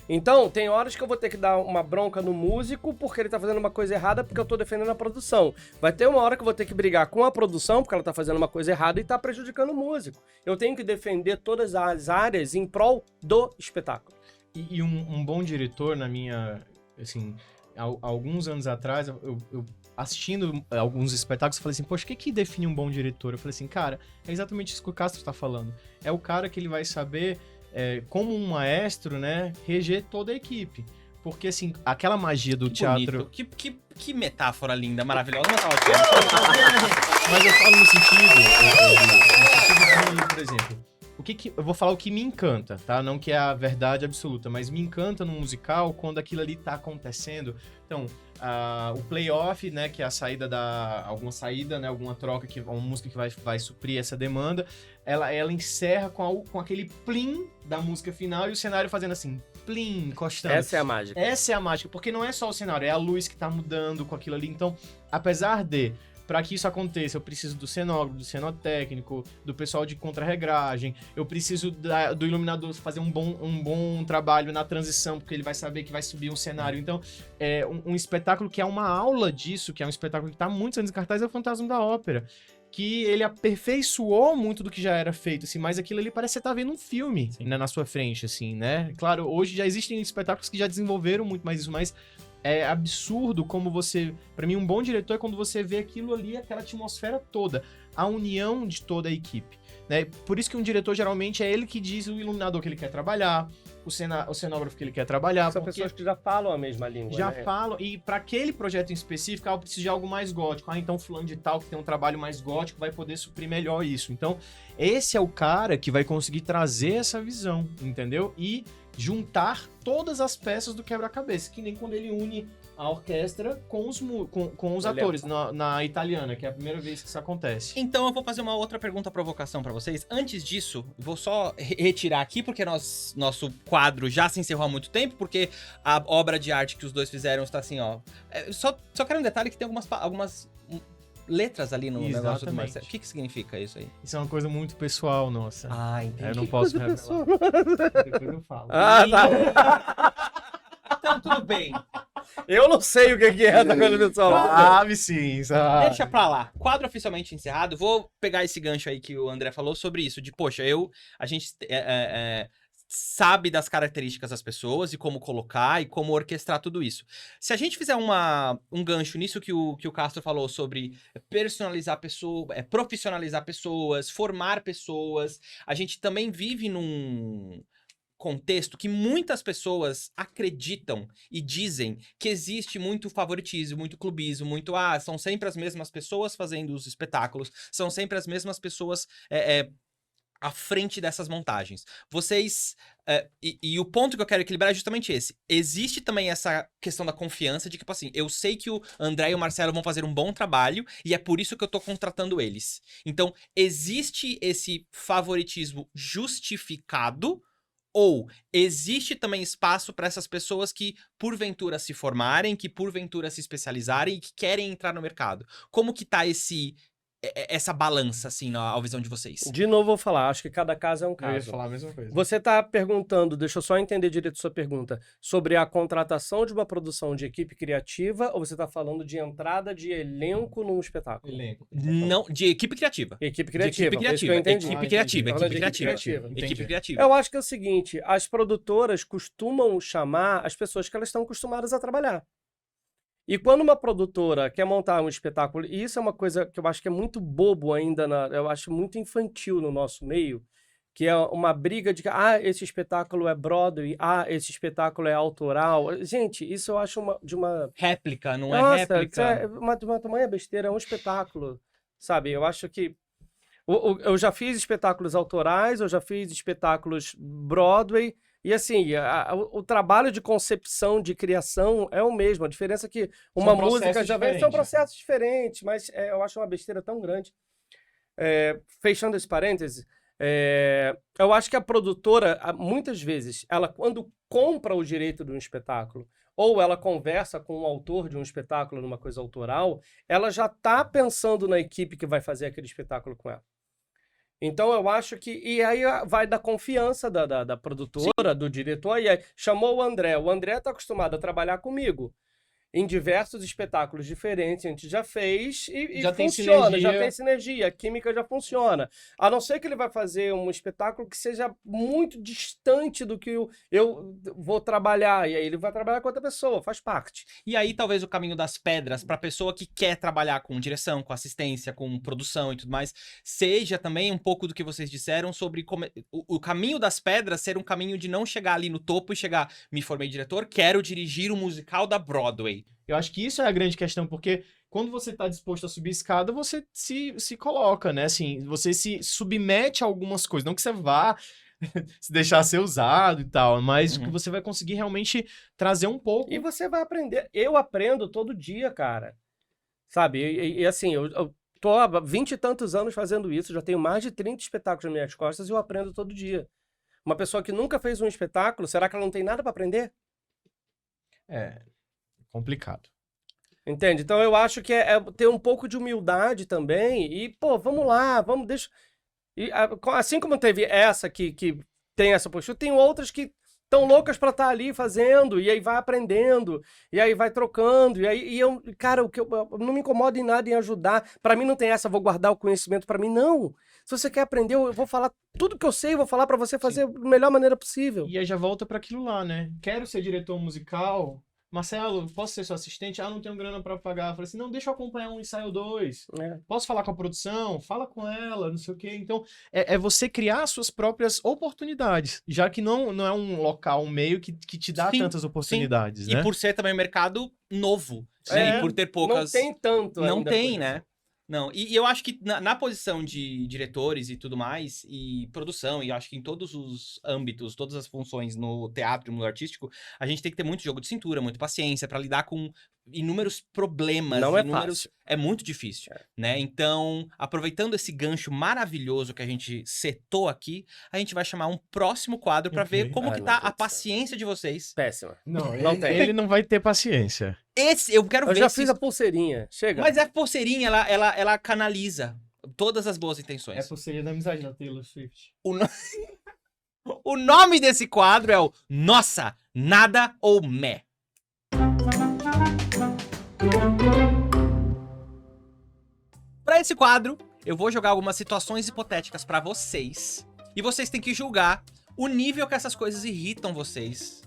Então, tem horas que eu vou ter que dar uma bronca no músico porque ele tá fazendo uma coisa errada porque eu tô defendendo a produção. Vai ter uma hora que eu vou ter que brigar com a produção porque ela tá fazendo uma coisa errada e tá prejudicando o músico. Eu tenho que defender todas as áreas em prol do espetáculo. E um bom diretor, na minha, assim... Alguns anos atrás, eu assistindo alguns espetáculos, eu falei assim, poxa, o que define um bom diretor? Eu falei assim, cara, é exatamente isso que o Castro tá falando. É o cara que ele vai saber, como um maestro, né, reger toda a equipe. Porque, assim, aquela magia do teatro... Que metáfora linda, maravilhosa. Mas eu falo no sentido de, por exemplo... eu vou falar o que me encanta, tá? Não que é a verdade absoluta, mas me encanta no musical quando aquilo ali tá acontecendo. Então, o playoff, né, que é a saída alguma saída, né, alguma troca, uma música que vai suprir essa demanda, ela encerra com aquele plim da música final e o cenário fazendo assim, plim, encostando. Essa é a mágica. Essa é a mágica, porque não é só o cenário, é a luz que tá mudando com aquilo ali. Então, apesar de... Para que isso aconteça, eu preciso do cenógrafo, do cenotécnico, do pessoal de contrarregragem, eu preciso do iluminador fazer um bom trabalho na transição, porque ele vai saber que vai subir um cenário. Então, é um espetáculo que é uma aula disso, que é um espetáculo que está há muitos anos em cartaz, é o Fantasma da Ópera. Que ele aperfeiçoou muito do que já era feito, assim, mas aquilo ali parece que você tá vendo um filme, né, na sua frente, assim, né? Claro, hoje já existem espetáculos que já desenvolveram muito mais isso, mas... É absurdo como você... Pra mim, um bom diretor é quando você vê aquilo ali, aquela atmosfera toda. A união de toda a equipe. Né? Por isso que um diretor, geralmente, é ele que diz o iluminador que ele quer trabalhar, o cenógrafo que ele quer trabalhar. São pessoas que já falam a mesma língua, já né? falam. E para aquele projeto em específico, eu preciso de algo mais gótico. Então fulano de tal que tem um trabalho mais gótico vai poder suprir melhor isso. Então, esse é o cara que vai conseguir trazer essa visão, entendeu? E juntar todas as peças do quebra-cabeça, que nem quando ele une a orquestra com os atores na italiana, que é a primeira vez que isso acontece. Então eu vou fazer uma outra pergunta provocação pra vocês. Antes disso, vou só retirar aqui, porque nosso quadro já se encerrou há muito tempo, porque a obra de arte que os dois fizeram está assim, ó... Só quero um detalhe que tem algumas letras ali no negócio do Marcelo. O que significa isso aí? Isso é uma coisa muito pessoal, nossa. Ah, entendi. Eu não posso revelar. Depois eu falo. Ah, tá. Então, tudo bem. Eu não sei o que é essa coisa pessoal. Sabe sim, sabe. Deixa pra lá. Quadro oficialmente encerrado. Vou pegar esse gancho aí que o André falou sobre isso. De, poxa, a gente sabe das características das pessoas e como colocar e como orquestrar tudo isso. Se a gente fizer um gancho nisso que o Castro falou sobre personalizar pessoas, profissionalizar pessoas, formar pessoas, a gente também vive num contexto que muitas pessoas acreditam e dizem que existe muito favoritismo, muito clubismo, são sempre as mesmas pessoas fazendo os espetáculos, são sempre as mesmas pessoas à frente dessas montagens. Vocês... e o ponto que eu quero equilibrar é justamente esse. Existe também essa questão da confiança de que, tipo assim, eu sei que o André e o Marcelo vão fazer um bom trabalho e é por isso que eu tô contratando eles. Então, existe esse favoritismo justificado ou existe também espaço para essas pessoas que, porventura, se formarem, que, porventura, se especializarem e que querem entrar no mercado? Como que tá essa balança, assim, na visão de vocês? De novo, vou falar. Acho que cada caso é um Eu ia caso. falar a mesma coisa. Você está perguntando, deixa eu só entender direito a sua pergunta, sobre a contratação de uma produção de equipe criativa ou você está falando de entrada de elenco num espetáculo? Elenco. Não, de equipe criativa. Equipe De criativa. equipe foi isso que eu criativa. entendi. Equipe Ah, criativa. entendi. Equipe criativa. Entendi. Equipe criativa. Eu acho que é o seguinte, as produtoras costumam chamar as pessoas que elas estão acostumadas a trabalhar. E quando uma produtora quer montar um espetáculo, e isso é uma coisa que eu acho que é muito bobo ainda, eu acho muito infantil no nosso meio, que é uma briga de que, esse espetáculo é Broadway, esse espetáculo é autoral. Gente, isso eu acho de uma... Réplica, não Nossa, é réplica. é uma tamanha besteira, é um espetáculo, sabe? Eu acho que... Eu já fiz espetáculos autorais, eu já fiz espetáculos Broadway, e assim, o trabalho de concepção, de criação é o mesmo. A diferença é que uma música já vem... São processos diferentes, mas eu acho uma besteira tão grande. Fechando esse parêntese, eu acho que a produtora, muitas vezes, ela quando compra o direito de um espetáculo, ou ela conversa com o autor de um espetáculo numa coisa autoral, ela já está pensando na equipe que vai fazer aquele espetáculo com ela. Então eu acho que... E aí vai da confiança da produtora, sim, do diretor. E aí, chamou o André está acostumado a trabalhar comigo em diversos espetáculos diferentes, a gente já fez e já funciona, já tem sinergia, a química já funciona. A não ser que ele vai fazer um espetáculo que seja muito distante do que eu vou trabalhar, e aí ele vai trabalhar com outra pessoa, faz parte. E aí talvez o caminho das pedras para a pessoa que quer trabalhar com direção, com assistência, com produção e tudo mais, seja também um pouco do que vocês disseram sobre o caminho das pedras ser um caminho de não chegar ali no topo e chegar, me formei diretor, quero dirigir um musical da Broadway. Eu acho que isso é a grande questão, porque quando você está disposto a subir escada, você se coloca, né? Assim, você se submete a algumas coisas. Não que você vá se deixar ser usado e tal, mas que você vai conseguir realmente trazer um pouco. E você vai aprender. Eu aprendo todo dia, cara. Sabe? E assim, eu tô há 20 e tantos anos fazendo isso, já tenho mais de 30 espetáculos nas minhas costas e eu aprendo todo dia. Uma pessoa que nunca fez um espetáculo, será que ela não tem nada para aprender? Complicado. Entende? Então eu acho que é ter um pouco de humildade também e, pô, vamos lá, deixa... E, assim como teve essa que tem essa postura, tem outras que estão loucas para estar ali fazendo, e aí vai aprendendo, e aí vai trocando, cara, eu não me incomodo em nada em ajudar. Para mim não tem essa, vou guardar o conhecimento para mim, não. Se você quer aprender, eu vou falar tudo que eu sei, eu vou falar para você fazer da melhor maneira possível. E aí já volta para aquilo lá, né? Quero ser diretor musical... Marcelo, posso ser seu assistente? Não tenho grana pra pagar. Eu falei assim, não, deixa eu acompanhar um ensaio 2. Posso falar com a produção? Fala com ela, não sei o quê. Então, é você criar suas próprias oportunidades, já que não é um local, um meio que te dá tantas oportunidades, né? E por ser também um mercado novo, né? E por ter poucas... Não tem tanto ainda. Não tem, né? Não, e eu acho que na posição de diretores e tudo mais, e produção, e eu acho que em todos os âmbitos, todas as funções no teatro e no mundo artístico, a gente tem que ter muito jogo de cintura, muita paciência pra lidar com inúmeros problemas. Não é fácil. É muito difícil, né? Então, aproveitando esse gancho maravilhoso que a gente setou aqui, a gente vai chamar um próximo quadro pra ver como que tá a paciência de vocês. Péssima. Não ele não vai ter paciência. Eu quero ver. Eu já fiz a pulseirinha, chega. Mas a pulseirinha, ela canaliza todas as boas intenções. É a pulseirinha da amizade da Taylor Swift. O nome desse quadro é o Nossa, Nada ou Mé. Nesse quadro, eu vou jogar algumas situações hipotéticas pra vocês. E vocês têm que julgar o nível que essas coisas irritam vocês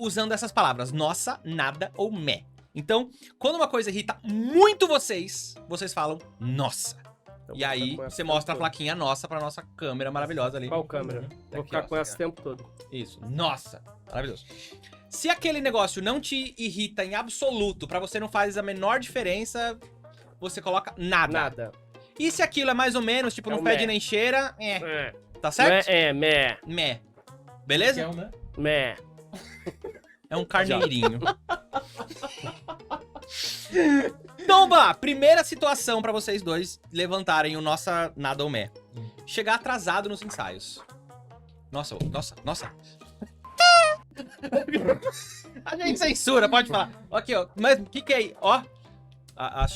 usando essas palavras. Nossa, nada ou meh. Então, quando uma coisa irrita muito vocês falam nossa. Eu E vou aí, ficar com essa você o mostra a tempo plaquinha nossa pra nossa câmera maravilhosa ali. todo. Qual câmera? Vou Aqui, ficar ó. com essa o tempo todo. Isso. Nossa. Maravilhoso. Se aquele negócio não te irrita em absoluto, pra você não faz a menor diferença, você coloca nada. Nada. E se aquilo é mais ou menos, tipo, É não o fede meh. nem cheira, É. tá certo? Meh. Meh. Beleza? né? Meh. É um carneirinho. Então, vá, primeira situação pra vocês dois levantarem o nossa nada ou meh. Chegar atrasado nos ensaios. Nossa. A gente censura, pode falar. Aqui, ó. Mas o que é? Ó.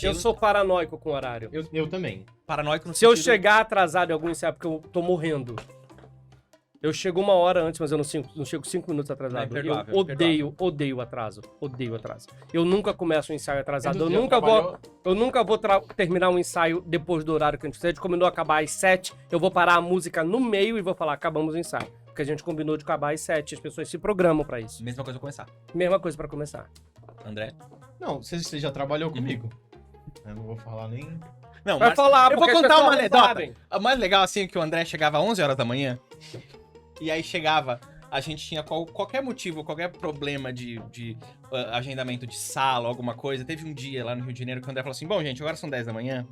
Eu sou paranoico com o horário. Eu também. paranoico no Se eu sentido- chegar atrasado em algum ensaio, porque eu tô morrendo. Eu chego 1 hora antes, mas eu não chego 5 minutos atrasado. É imperdoável, Eu odeio atraso. Odeio atraso. Eu nunca começo um ensaio atrasado. Eu Já nunca trabalhou- vou terminar um ensaio depois do horário que a gente combinou acabar às 7. Eu vou parar a música no meio e vou falar, acabamos o ensaio. Porque a gente combinou de acabar às 7. As pessoas se programam pra isso. Mesma coisa pra começar. Mesma coisa pra começar. André? Não, você já trabalhou comigo. Eu não vou falar nem... Não, Vai mas falar, eu vou porque as contar uma pessoas não anedota. sabem. O mais legal, assim, é que o André chegava às 11 horas da manhã. E aí chegava, a gente tinha qualquer motivo, qualquer problema de agendamento de sala, alguma coisa. Teve um dia lá no Rio de Janeiro que o André falou assim, bom, gente, agora são 10 da manhã,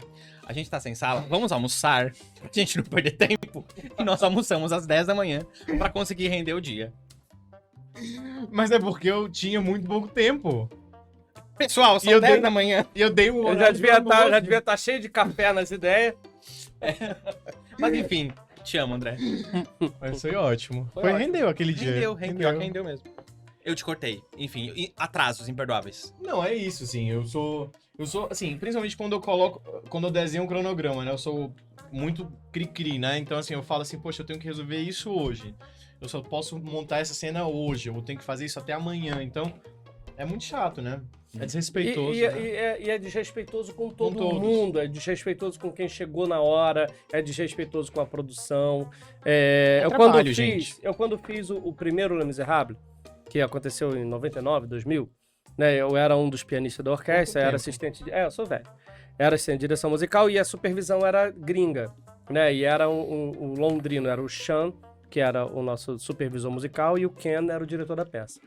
a gente tá sem sala, vamos almoçar, pra gente não perder tempo. E nós almoçamos às 10 da manhã pra conseguir render o dia. Mas é porque eu tinha muito pouco tempo. Pessoal, são E eu 10 dei- da manhã. E eu dei um Eu já horário devia do almoço. estar cheio de café nas ideias. Mas enfim, te amo, André. Mas foi ótimo. Foi Foi, ótimo. rendeu aquele dia. Rendeu mesmo. Eu te cortei. Enfim, atrasos imperdoáveis. Não, é isso, assim. Eu sou, assim, principalmente quando eu desenho um cronograma, né? Eu sou muito cri-cri, né? Então, assim, eu falo assim, poxa, eu tenho que resolver isso hoje. Eu só posso montar essa cena hoje. Eu tenho que fazer isso até amanhã. Então, é muito chato, né? É desrespeitoso. E né? é desrespeitoso com todo todos. mundo, é desrespeitoso com quem chegou na hora, é desrespeitoso com a produção. trabalho, gente. Eu quando fiz o primeiro Le Miserable, que aconteceu em 99, 2000, né, eu era um dos pianistas da orquestra, Quanto era tempo? assistente de... eu sou velho. Era assistente de direção musical e a supervisão era gringa, né, e era um londrino, era o Sean, que era o nosso supervisor musical, e o Ken era o diretor da peça.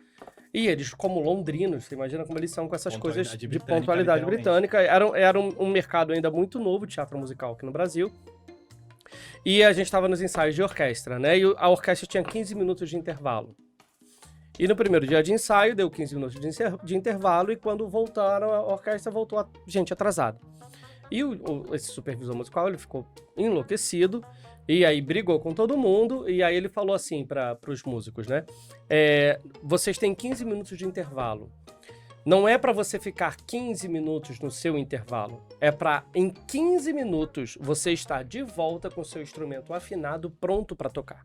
E eles, como londrinos, você imagina como eles são com essas coisas Pontualidade de britânica, pontualidade literalmente. britânica. Era um mercado ainda muito novo de teatro musical aqui no Brasil. E a gente estava nos ensaios de orquestra, né? E a orquestra tinha 15 minutos de intervalo. E no primeiro dia de ensaio, deu 15 minutos de intervalo, e quando voltaram, a orquestra voltou a gente atrasada. E esse supervisor musical, ele ficou enlouquecido, e aí brigou com todo mundo, e aí ele falou assim para os músicos, né? Vocês têm 15 minutos de intervalo. Não é para você ficar 15 minutos no seu intervalo. É para, em 15 minutos, você estar de volta com o seu instrumento afinado, pronto para tocar.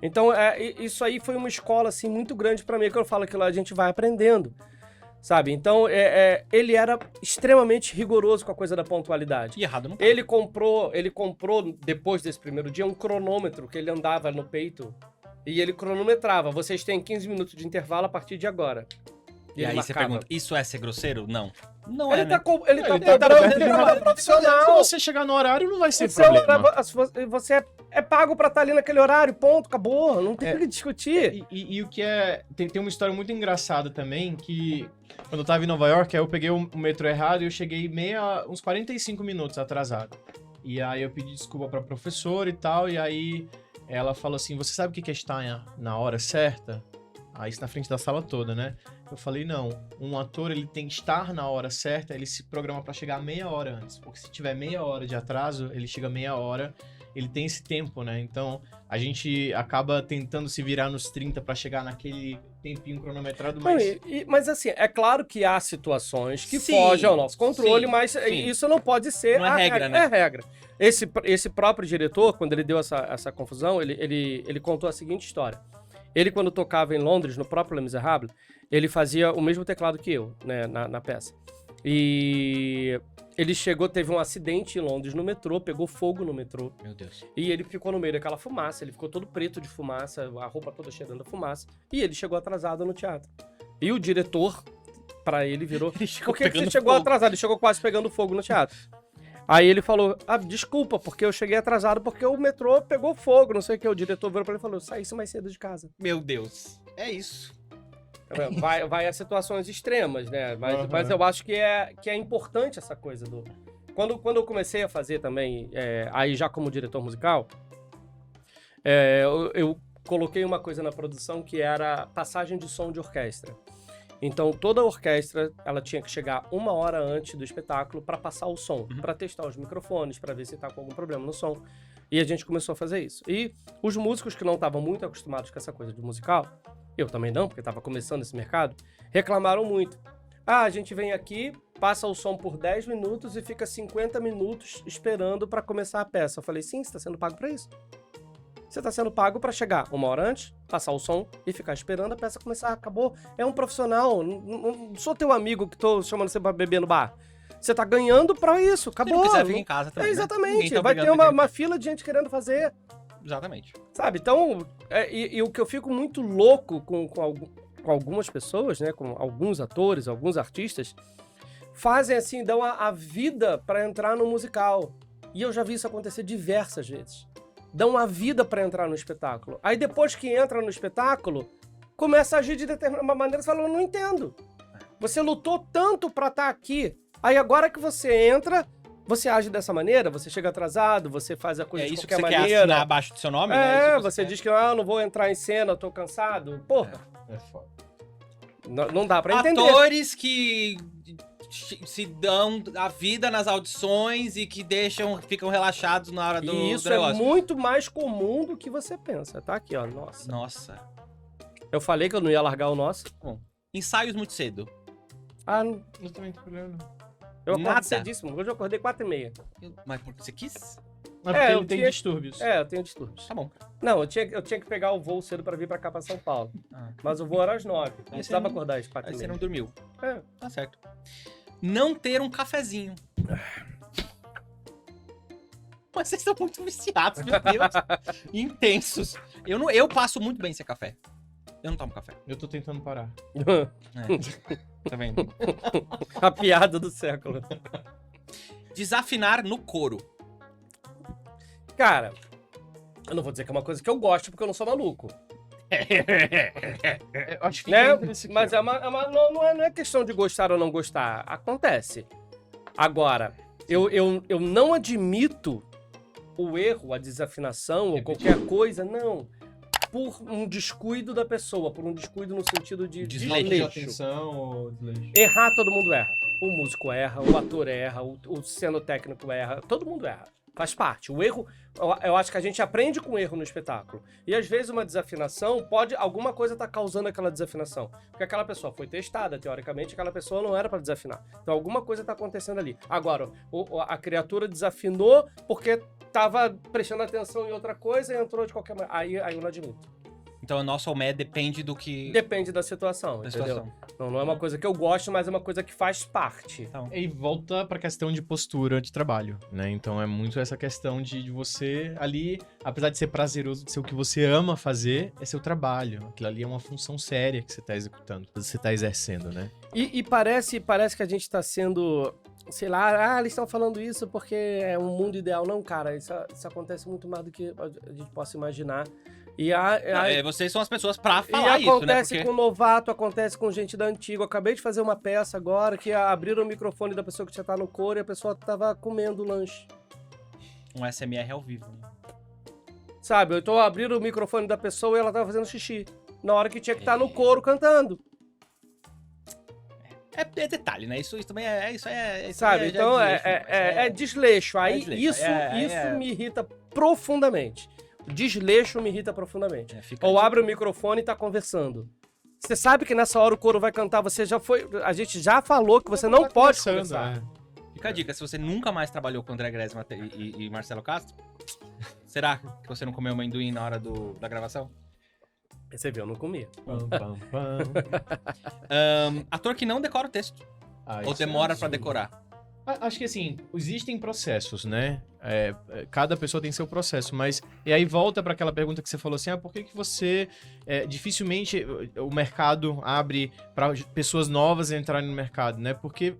Então, isso aí foi uma escola, assim, muito grande para mim, que eu falo que lá a gente vai aprendendo, sabe? Então, ele era extremamente rigoroso com a coisa da pontualidade. E errado não tá. Ele comprou, depois desse primeiro dia, um cronômetro que ele andava no peito e ele cronometrava. Vocês têm 15 minutos de intervalo a partir de agora. E aí você marcava. pergunta, isso é ser grosseiro? Não. Não Ele é, tá, né? ele tá Ele tá cobrando cobrando de de forma Se profissional. você chegar no horário, não vai ser Você, problema. você é pago pra estar ali naquele horário, ponto, acabou. Não tem o que discutir. E o que é... Tem uma história muito engraçada também, que quando eu tava em Nova York, aí eu peguei o metrô errado e eu cheguei uns 45 minutos atrasado. E aí eu pedi desculpa pra professora e tal, e aí ela falou assim, você sabe o que é estar na hora certa? Aí isso na frente da sala toda, né? Eu falei, não, um ator, ele tem que estar na hora certa, ele se programa pra chegar meia hora antes, porque se tiver meia hora de atraso, ele chega meia hora, ele tem esse tempo, né? Então, a gente acaba tentando se virar nos 30 pra chegar naquele tempinho cronometrado, Não, mas... mas assim, é claro que há situações que Sim, fogem ao nosso controle, sim, mas sim. isso não pode ser Não é a regra, né? É regra. Esse próprio diretor, quando ele deu essa confusão, ele contou a seguinte história. Ele, quando tocava em Londres, no próprio Les Misérables, ele fazia o mesmo teclado que eu, né, na peça. E Ele chegou, teve um acidente em Londres no metrô, pegou fogo no metrô. Meu Deus. E ele ficou no meio daquela fumaça, ele ficou todo preto de fumaça, a roupa toda cheirando a fumaça. E ele chegou atrasado no teatro. E o diretor, pra ele, virou... Por que você chegou atrasado? Ele chegou quase pegando fogo no teatro. Aí ele falou, desculpa, porque eu cheguei atrasado porque o metrô pegou fogo, não sei o que. O diretor virou pra ele e falou, saísse mais cedo de casa. Meu Deus. É isso. Vai a situações extremas, né? Mas eu acho que é importante essa coisa do... Quando eu comecei a fazer também, aí já como diretor musical, eu coloquei uma coisa na produção que era passagem de som de orquestra. Então, toda a orquestra, ela tinha que chegar 1 hora antes do espetáculo para passar o som, para testar os microfones, para ver se tá com algum problema no som. E a gente começou a fazer isso. E os músicos que não estavam muito acostumados com essa coisa de musical, eu também não, porque estava começando esse mercado, reclamaram muito. A gente vem aqui, passa o som por 10 minutos e fica 50 minutos esperando para começar a peça. Eu falei, sim, você está sendo pago para isso. Você está sendo pago para chegar 1 hora antes, passar o som e ficar esperando a peça começar. Acabou. É um profissional. Não sou teu amigo que tô chamando você para beber no bar. Você tá ganhando para isso. Acabou. Se não quiser, fica em casa também. Exatamente. Tá vai ter uma fila de gente querendo fazer. Exatamente. Sabe? Então, e o que eu fico muito louco com algumas pessoas, né? Com alguns atores, alguns artistas, fazem assim, dão a vida para entrar no musical. E eu já vi isso acontecer diversas vezes. Dão a vida para entrar no espetáculo. Aí depois que entra no espetáculo, começa a agir de determinada maneira e fala, eu não entendo. Você lutou tanto para estar aqui. Aí agora que você entra, você age dessa maneira, você chega atrasado, você faz a coisa de qualquer maneira. É isso que você quer assinar abaixo do seu nome, né? Você diz que não vou entrar em cena, eu tô cansado. Porra. É foda. Não dá pra entender. Atores que se dão a vida nas audições e que ficam relaxados na hora do negócio. E isso é muito mais comum do que você pensa. Tá aqui, ó. Nossa. Eu falei que eu não ia largar o nosso. Bom, ensaios muito cedo. Eu também tô olhando. Eu acordo Nada. cedíssimo. Hoje eu acordei 4h30. Mas porque você quis? Mas porque ele tem distúrbios. Eu tenho distúrbios. Tá bom. Não, eu tinha que pegar o voo cedo pra vir pra cá, pra São Paulo. Mas o voo era às 9. Não precisava acordar às 4h30. Aí você não dormiu. Tá certo. Não ter um cafezinho. Mas vocês são muito viciados, meu Deus. Intensos. Eu passo muito bem sem café. Eu não tomo café. Eu tô tentando parar. Tá vendo? A piada do século. Desafinar no coro. Cara, eu não vou dizer que é uma coisa que eu gosto, porque eu não sou maluco. Eu acho que Né? Mas não é questão de gostar ou não gostar. Acontece. Agora, eu não admito o erro, a desafinação ou qualquer coisa, não. Por um descuido da pessoa, por um descuido no sentido de Desleixo de desleixo. atenção ou desleixo. Errar, todo mundo erra. O músico erra, o ator erra, o seno técnico erra, todo mundo erra. Faz parte. O erro, eu acho que a gente aprende com o erro no espetáculo. E às vezes uma desafinação alguma coisa tá causando aquela desafinação. Porque aquela pessoa foi testada, teoricamente, aquela pessoa não era para desafinar. Então alguma coisa tá acontecendo ali. Agora, a criatura desafinou porque tava prestando atenção em outra coisa e entrou de qualquer maneira. Aí eu não admito. Então o nosso Omé depende do que... Depende da situação, entendeu? Não é uma coisa que eu gosto, mas é uma coisa que faz parte. Então, E volta pra questão de postura de trabalho, né? Então é muito essa questão de você ali, apesar de ser prazeroso, de ser o que você ama fazer, é seu trabalho. Aquilo ali é uma função séria que você tá executando, que você tá exercendo, né? E parece que a gente tá sendo... Sei lá, eles estão falando isso porque é um mundo ideal. Não, cara, isso acontece muito mais do que a gente possa imaginar. vocês são as pessoas pra falar e isso, né? acontece com novato, acontece com gente da antiga. Eu acabei de fazer uma peça agora que abriram o microfone da pessoa que já tá no coro e a pessoa tava comendo lanche. Um SMR ao vivo. Sabe, eu tô abrindo o microfone da pessoa e ela tava fazendo xixi. Na hora que tinha que estar no coro cantando. É detalhe, né? Isso também isso Sabe, então é desleixo. Aí desleixo. Isso me irrita profundamente. Desleixo me irrita profundamente. Fica Ou abre o microfone e tá conversando. Você sabe que nessa hora o coro vai cantar, a gente já falou que você não pode conversar. Fica a dica, se você nunca mais trabalhou com André Gressman e Marcelo Castro, será que você não comeu amendoim na hora da gravação? Você viu, eu não comia. Ator que não decora o texto. Ou demora pra decorar. Acho que assim, existem processos, né? Cada pessoa tem seu processo, mas... E aí volta para aquela pergunta que você falou assim, por que você... dificilmente o mercado abre para pessoas novas entrarem no mercado, né? Porque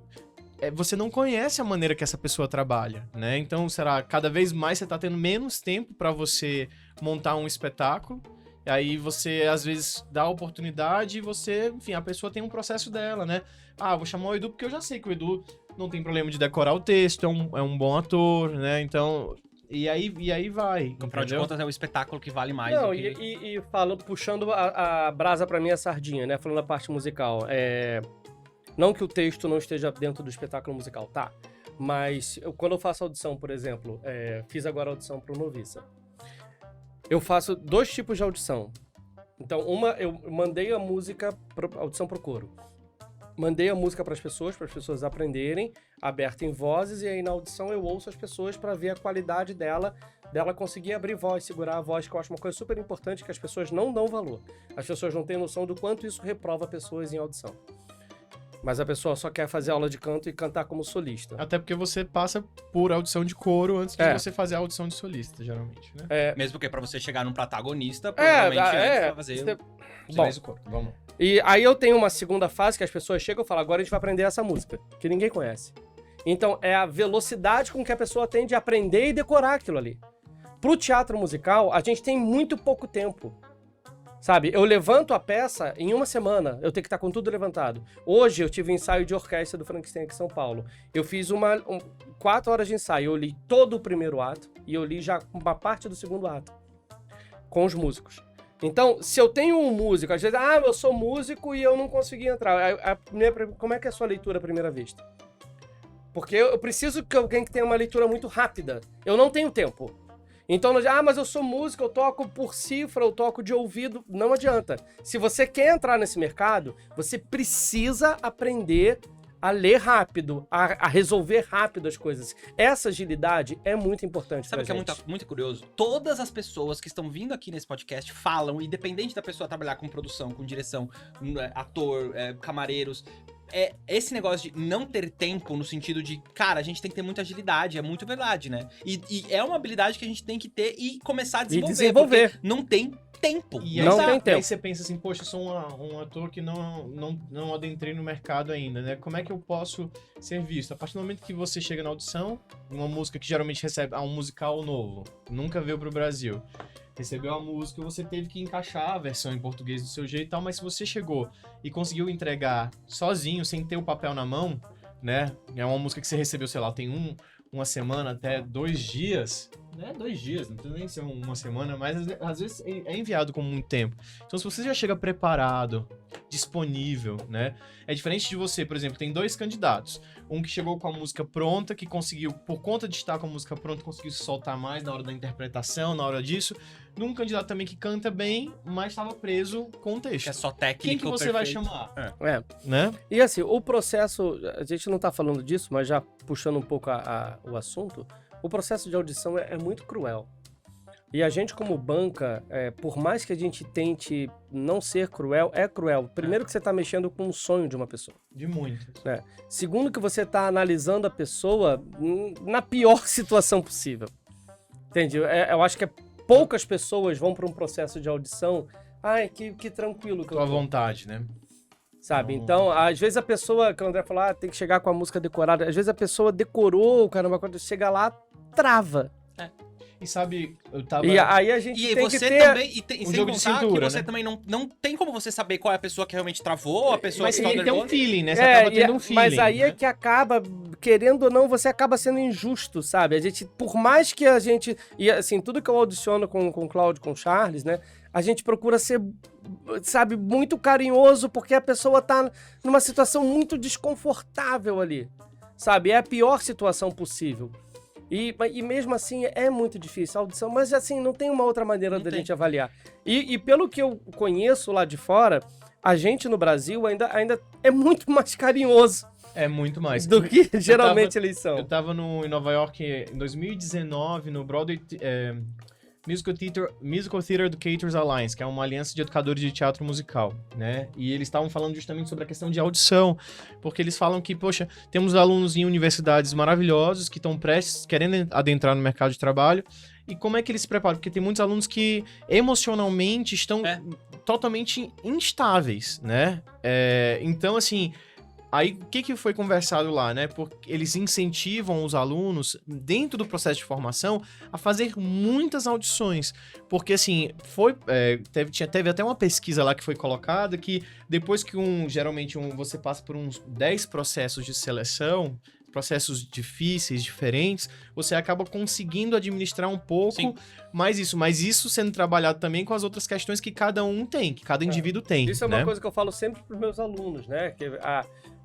você não conhece a maneira que essa pessoa trabalha, né? Então, cada vez mais você tá tendo menos tempo para você montar um espetáculo. E aí você, às vezes, dá a oportunidade e você... Enfim, a pessoa tem um processo dela, né? Vou chamar o Edu porque eu já sei que o Edu não tem problema de decorar o texto, é um bom ator, né? Então... E aí vai. Afinal de contas, é o espetáculo que vale mais. Não, do que... puxando a brasa pra minha sardinha, né? Falando da parte musical. Não que o texto não esteja dentro do espetáculo musical, tá? Mas quando eu faço audição, por exemplo, fiz agora audição pro Noviça. Eu faço 2 tipos de audição. Então, eu mandei a música, audição pro coro. Mandei a música para as pessoas aprenderem, aberta em vozes, e aí na audição eu ouço as pessoas para ver a qualidade dela conseguir abrir voz, segurar a voz, que eu acho uma coisa super importante que as pessoas não dão valor. As pessoas não têm noção do quanto isso reprova pessoas em audição. Mas a pessoa só quer fazer aula de canto e cantar como solista. Até porque você passa por audição de coro antes de você fazer a audição de solista, geralmente, né? Mesmo que pra você chegar num protagonista, provavelmente antes vai fazer o coro. Vamos. E aí eu tenho uma segunda fase que as pessoas chegam e falam, agora a gente vai aprender essa música, que ninguém conhece. Então é a velocidade com que a pessoa tem de aprender e decorar aquilo ali. Pro teatro musical, a gente tem muito pouco tempo. Sabe, eu levanto a peça em uma semana, eu tenho que estar com tudo levantado. Hoje eu tive ensaio de orquestra do Frankenstein aqui em São Paulo. Eu fiz 4 horas de ensaio, eu li todo o primeiro ato e eu li já uma parte do segundo ato, com os músicos. Então, se eu tenho um músico, às vezes, eu sou músico e eu não consegui entrar. Como é que é a sua leitura à primeira vista? Porque eu preciso que alguém que tenha uma leitura muito rápida. Eu não tenho tempo. Então, mas eu sou músico, eu toco por cifra, eu toco de ouvido. Não adianta. Se você quer entrar nesse mercado, você precisa aprender a ler rápido, a resolver rápido as coisas. Essa agilidade é muito importante. Sabe o que é muito curioso? Todas as pessoas que estão vindo aqui nesse podcast falam, independente da pessoa trabalhar com produção, com direção, ator, camareiros... esse negócio de não ter tempo no sentido de, cara, a gente tem que ter muita agilidade, é muito verdade, né? E é uma habilidade que a gente tem que ter e começar a desenvolver. Porque não tem tempo. E aí, não tem tempo. Aí você pensa assim, poxa, eu sou um ator que não adentrei no mercado ainda, né? Como é que eu posso ser visto? A partir do momento que você chega na audição, uma música que geralmente recebe um musical novo, nunca veio pro Brasil. Recebeu a música, você teve que encaixar a versão em português do seu jeito e tal, mas se você chegou e conseguiu entregar sozinho, sem ter o papel na mão, né? É uma música que você recebeu, sei lá, tem uma semana até 2 dias, né? 2 dias, não precisa nem ser uma semana, mas às vezes é enviado com muito tempo. Então, se você já chega preparado, disponível, né? É diferente de você, por exemplo, tem 2 candidatos. Um que chegou com a música pronta, que conseguiu, por conta de estar com a música pronta, conseguiu se soltar mais na hora da interpretação, na hora disso. Num candidato também que canta bem, mas estava preso com o texto. É só técnica. Quem que você vai chamar? Né? E assim, o processo, a gente não tá falando disso, mas já puxando um pouco o assunto, o processo de audição é muito cruel. E a gente, como banca, por mais que a gente tente não ser cruel, é cruel. Primeiro que você está mexendo com o sonho de uma pessoa. De muitos. Segundo que você está analisando a pessoa na pior situação possível. Entende? Eu acho que poucas pessoas vão para um processo de audição. Ai, que tranquilo que eu tô. À vontade, né? Sabe? Então, às vezes a pessoa, que o André falou, tem que chegar com a música decorada. Às vezes a pessoa decorou, caramba, quando chega lá, trava. E sabe, eu tava... E aí a gente e tem você que ter... também, e sem jogo de contar cintura, que você né? também não tem como você saber qual é a pessoa que realmente travou, a pessoa Mas que tá tem um nervosa. feeling, né? Você acaba tendo um feeling. Mas aí né? é que acaba, querendo ou não, você acaba sendo injusto, sabe? A gente, por mais que a gente... E assim, tudo que eu audiciono com o Cláudio, com o Charles, né? A gente procura ser, sabe, muito carinhoso, porque a pessoa tá numa situação muito desconfortável ali, sabe? É a pior situação possível. E mesmo assim é muito difícil a audição, mas assim, não tem uma outra maneira da gente avaliar. E pelo que eu conheço lá de fora, a gente no Brasil ainda é muito mais carinhoso. É muito mais. Do que geralmente eles são. Eu tava em Nova York em 2019, no Broadway Musical Theater Educators Alliance, que é uma aliança de educadores de teatro musical, né? E eles estavam falando justamente sobre a questão de audição, porque eles falam que, poxa, temos alunos em universidades maravilhosos que estão prestes, querendo adentrar no mercado de trabalho, e como é que eles se preparam? Porque tem muitos alunos que emocionalmente estão totalmente instáveis, né? Então, assim... Aí, o que foi conversado lá, né? Porque eles incentivam os alunos, dentro do processo de formação, a fazer muitas audições. Porque, assim, teve até uma pesquisa lá que foi colocada que depois que você passa por uns 10 processos de seleção, processos difíceis, diferentes, você acaba conseguindo administrar um pouco mais isso. Mas isso sendo trabalhado também com as outras questões que cada um tem, que cada indivíduo tem. Isso é uma coisa que eu falo sempre para os meus alunos, né?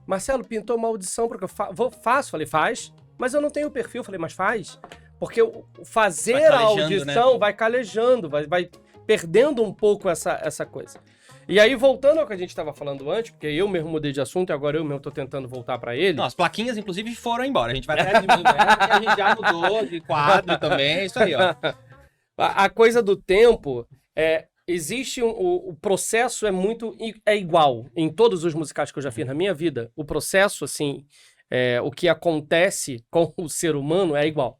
Marcelo, pintou uma audição porque eu faço. Falei, faz. Mas eu não tenho perfil. Falei, mas faz. Porque fazer a audição, né? Vai calejando, vai perdendo um pouco essa coisa. E aí, voltando ao que a gente estava falando antes, porque eu mesmo mudei de assunto e agora eu mesmo tô tentando voltar para ele. Não, as plaquinhas, inclusive, foram embora. A gente vai atrás de mim, né? Porque a gente já mudou de quadro também. Isso aí, ó. A coisa do tempo existe o processo é igual em todos os musicais que eu já fiz na minha vida. O processo, assim, o que acontece com o ser humano é igual.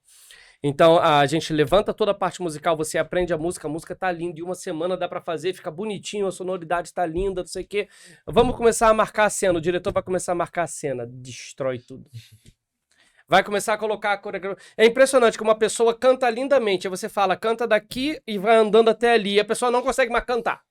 Então, a gente levanta toda a parte musical, você aprende a música tá linda, em uma semana dá pra fazer, fica bonitinho, a sonoridade tá linda, não sei o quê. Vamos começar a marcar a cena, o diretor vai começar a marcar a cena, destrói tudo. Vai começar a colocar a coreografia. É impressionante que uma pessoa canta lindamente. Aí você fala, canta daqui e vai andando até ali. E a pessoa não consegue mais cantar.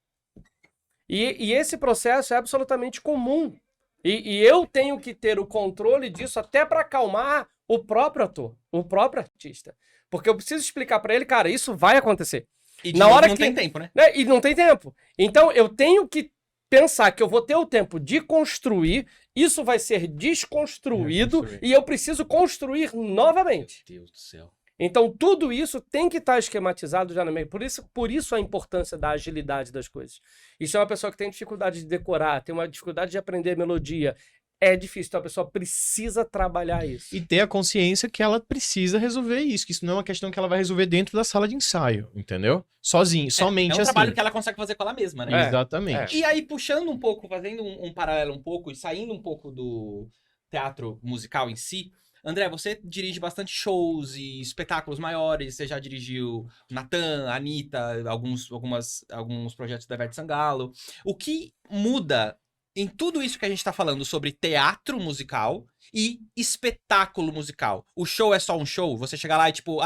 E esse processo é absolutamente comum. E eu tenho que ter o controle disso até para acalmar o próprio ator, o próprio artista. Porque eu preciso explicar para ele, cara, isso vai acontecer. E na hora não tem tempo, né? E não tem tempo. Então eu tenho que pensar que eu vou ter o tempo de construir, isso vai ser desconstruído e eu preciso construir novamente. Meu Deus do céu. Então tudo isso tem que estar esquematizado já no meio. Por isso a importância da agilidade das coisas. Isso é uma pessoa que tem dificuldade de decorar, tem uma dificuldade de aprender melodia. É difícil, então a pessoa precisa trabalhar isso. E ter a consciência que ela precisa resolver isso, que isso não é uma questão que ela vai resolver dentro da sala de ensaio, entendeu? Sozinho, somente assim. É um trabalho que ela consegue fazer com ela mesma, né? Exatamente. E aí, puxando um pouco, fazendo um paralelo um pouco e saindo um pouco do teatro musical em si, André, você dirige bastante shows e espetáculos maiores, você já dirigiu Natan, Anitta, alguns projetos da Ivete Sangalo. O que muda em tudo isso que a gente tá falando sobre teatro musical e espetáculo musical? O show é só um show? Você chega lá e tipo,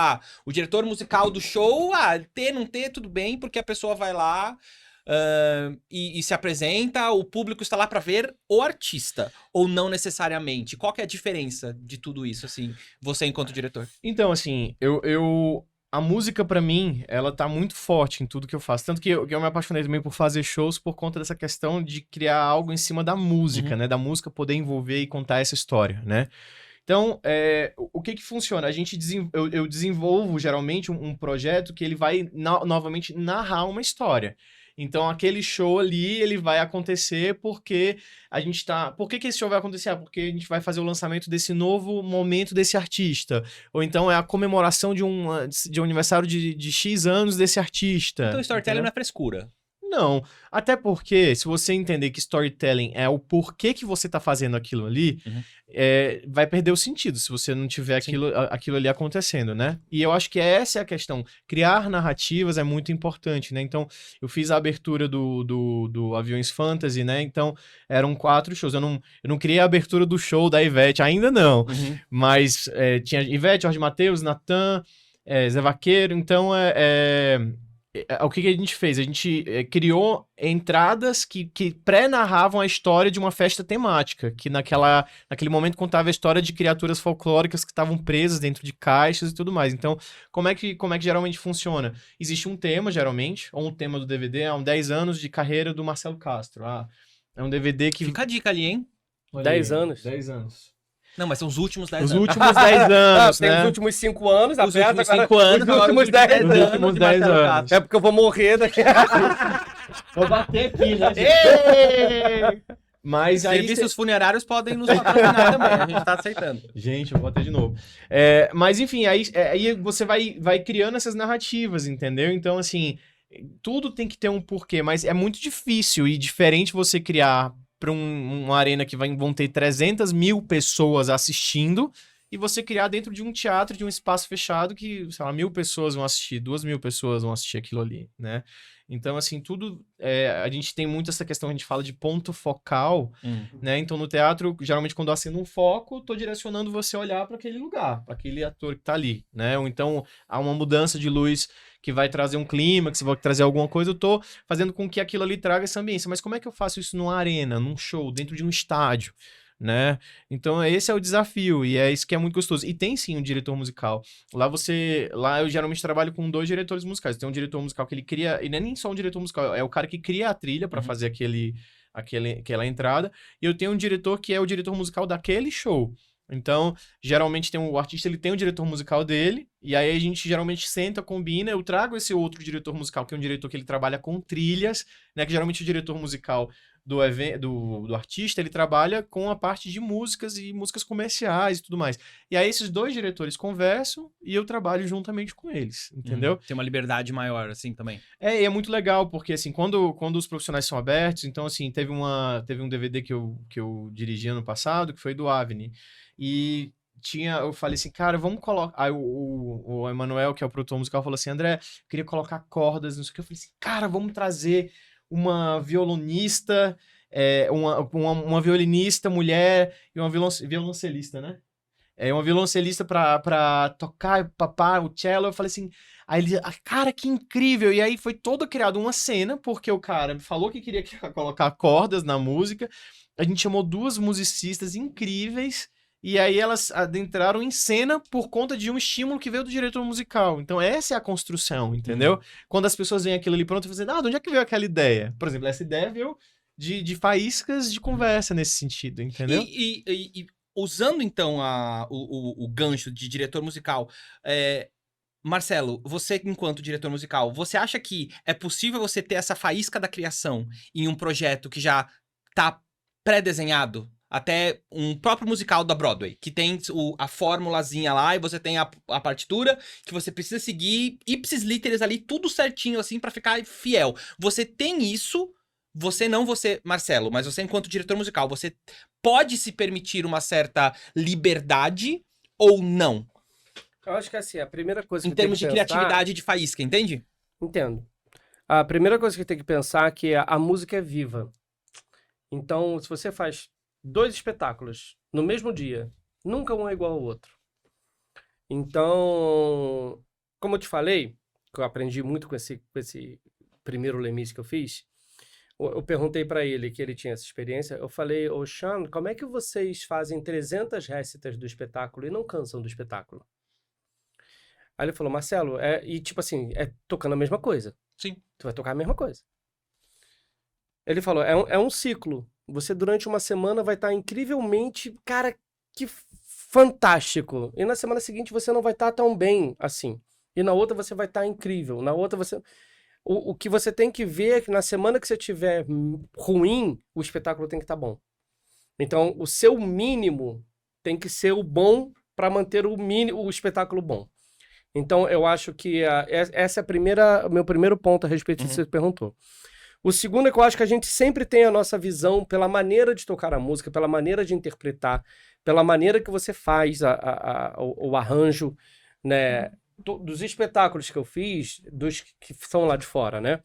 o diretor musical do show, ter, não ter, tudo bem, porque a pessoa vai lá e se apresenta, o público está lá pra ver o artista, ou não necessariamente? Qual que é a diferença de tudo isso, assim, você enquanto diretor? Então, assim, a música, pra mim, ela tá muito forte em tudo que eu faço. Tanto que eu me apaixonei também por fazer shows por conta dessa questão de criar algo em cima da música, né? Da música poder envolver e contar essa história, né? Então, o que funciona? Eu desenvolvo, geralmente, um projeto que ele vai, novamente, narrar uma história. Então, aquele show ali, ele vai acontecer porque a gente tá... Por que esse show vai acontecer? Porque a gente vai fazer o lançamento desse novo momento desse artista. Ou então é a comemoração de um aniversário de X anos desse artista. Então, o storytelling não é frescura. Não, até porque se você entender que storytelling é o porquê que você tá fazendo aquilo ali, vai perder o sentido se você não tiver aquilo ali acontecendo, né? E eu acho que essa é a questão. Criar narrativas é muito importante, né? Então, eu fiz a abertura do Aviões Fantasy, né? Então, eram 4 shows. Eu não criei a abertura do show da Ivete, ainda não. Mas tinha Ivete, Jorge Mateus, Natan, Zé Vaqueiro. Então, o que a gente fez? A gente criou entradas que pré-narravam a história de uma festa temática, que naquele momento contava a história de criaturas folclóricas que estavam presas dentro de caixas e tudo mais. Então, como é que geralmente funciona? Existe um tema, geralmente, ou um tema do DVD, 10 anos de carreira do Marcelo Castro. É um DVD que... Fica a dica ali, hein? 10 anos. 10 anos. Não, mas são os últimos 10 anos. Os últimos 10 anos, né? Tem os últimos 5 anos, os últimos 5 anos, os últimos 10 anos. Os últimos 10 anos. É porque eu vou morrer daqui. Vou bater aqui, né? Mas aí Serviços funerários podem nos patrocinar também, a gente tá aceitando. Gente, eu vou até de novo. Mas enfim, aí você vai criando essas narrativas, entendeu? Então, assim, tudo tem que ter um porquê, mas é muito difícil e diferente você criar para uma arena que vão ter 300 mil pessoas assistindo e você criar dentro de um teatro, de um espaço fechado que, sei lá, 1.000 pessoas vão assistir, 2.000 pessoas vão assistir aquilo ali, né? Então, assim, tudo... a gente tem muito essa questão, a gente fala de ponto focal, né? Então, no teatro, geralmente, quando eu acendo um foco, eu tô direcionando você a olhar para aquele lugar, para aquele ator que tá ali, né? Ou então, há uma mudança de luz que vai trazer um clima, que vai trazer alguma coisa, eu tô fazendo com que aquilo ali traga essa ambiência. Mas como é que eu faço isso numa arena, num show, dentro de um estádio? Né? Então esse é o desafio e é isso que é muito gostoso. E tem sim um diretor musical. Lá eu geralmente trabalho com 2 diretores musicais. Tem um diretor musical que ele cria, e não é nem só um diretor musical, é o cara que cria a trilha para fazer aquela entrada. E eu tenho um diretor que é o diretor musical daquele show. Então, geralmente o artista ele tem o diretor musical dele, e aí a gente geralmente senta, combina, eu trago esse outro diretor musical, que é um diretor que ele trabalha com trilhas, né? Que geralmente o diretor musical do artista, ele trabalha com a parte de músicas e músicas comerciais e tudo mais. E aí esses 2 diretores conversam e eu trabalho juntamente com eles, entendeu? Tem uma liberdade maior, assim, também. E é muito legal, porque assim, quando os profissionais são abertos, então assim, teve um DVD que eu dirigi ano passado, que foi do Avni, e eu falei assim, cara, vamos colocar... Aí o Emanuel, que é o produtor musical, falou assim, André, eu queria colocar cordas, não sei o que. Eu falei assim, cara, vamos trazer uma violonista, uma violinista mulher e uma violoncelista, né? Uma violoncelista pra tocar o cello. Eu falei assim... Aí ele, cara, que incrível! E aí foi toda criada uma cena, porque o cara falou que queria colocar cordas na música. A gente chamou 2 musicistas incríveis, e aí elas adentraram em cena por conta de um estímulo que veio do diretor musical. Então essa é a construção, entendeu? Quando as pessoas veem aquilo ali pronto, eu falo assim, de onde é que veio aquela ideia? Por exemplo, essa ideia veio de faíscas de conversa nesse sentido, entendeu? E usando, então, o gancho de diretor musical, Marcelo, você, enquanto diretor musical, você acha que é possível você ter essa faísca da criação em um projeto que já tá pré-desenhado? Até um próprio musical da Broadway, que tem a formulazinha lá e você tem a partitura que você precisa seguir ipsis literis ali, tudo certinho assim pra ficar fiel. Você tem isso, Marcelo, mas você enquanto diretor musical, você pode se permitir uma certa liberdade ou não? Eu acho que assim, a primeira coisa que Em termos de tem que pensar... criatividade de faísca, entende? Entendo. A primeira coisa que tem que pensar é que a música é viva. Então, se você faz 2 espetáculos no mesmo dia, nunca um é igual ao outro. Então, como eu te falei, que eu aprendi muito com esse primeiro Lemis que eu fiz, eu perguntei para ele que ele tinha essa experiência, eu falei, ô Sean, como é que vocês fazem 300 récitas do espetáculo e não cansam do espetáculo? Aí ele falou, Marcelo, tipo assim, tocando a mesma coisa. Sim. Tu vai tocar a mesma coisa. Ele falou, é um ciclo. Você, durante uma semana, vai estar incrivelmente... Cara, que fantástico. E na semana seguinte, você não vai estar tão bem assim. E na outra, você vai estar incrível. Na outra, você... O que você tem que ver é que na semana que você tiver ruim, o espetáculo tem que estar bom. Então, o seu mínimo tem que ser o bom para manter o espetáculo bom. Então, eu acho que essa é o meu primeiro ponto a respeito disso que você perguntou. O segundo é que eu acho que a gente sempre tem a nossa visão pela maneira de tocar a música, pela maneira de interpretar, pela maneira que você faz o arranjo, né? Dos espetáculos que eu fiz, dos que são lá de fora, né?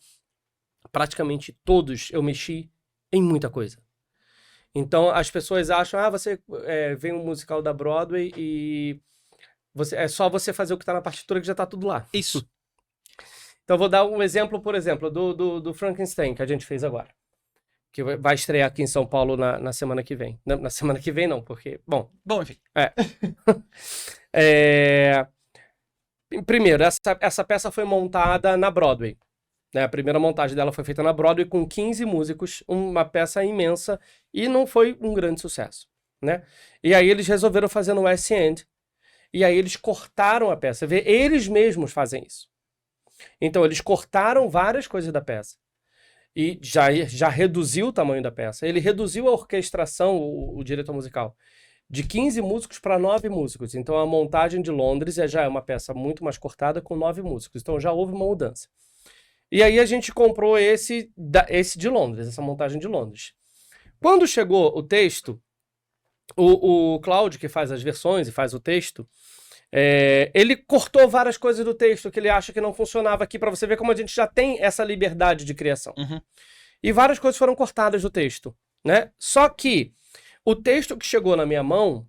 Praticamente todos eu mexi em muita coisa. Então, as pessoas acham, você vem um musical da Broadway e é só você fazer o que está na partitura que já está tudo lá. Isso. Então, vou dar um exemplo, por exemplo, do Frankenstein, que a gente fez agora. Que vai estrear aqui em São Paulo na semana que vem. Na semana que vem, não, porque... Bom, enfim. Primeiro, essa peça foi montada na Broadway. Né? A primeira montagem dela foi feita na Broadway com 15 músicos, uma peça imensa, e não foi um grande sucesso. Né? E aí eles resolveram fazer no West End, e aí eles cortaram a peça. Eles mesmos fazem isso. Então, eles cortaram várias coisas da peça. e já reduziu o tamanho da peça. Ele reduziu a orquestração, o diretor musical, de 15 músicos para 9 músicos. Então a montagem de Londres já é uma peça muito mais cortada com 9 músicos. Então já houve uma mudança. E aí a gente comprou esse de Londres, essa montagem de Londres. Quando chegou o texto, o Cláudio, que faz as versões e faz o texto, ele cortou várias coisas do texto que ele acha que não funcionava aqui, para você ver como a gente já tem essa liberdade de criação. Uhum. E várias coisas foram cortadas do texto, né? Só que o texto que chegou na minha mão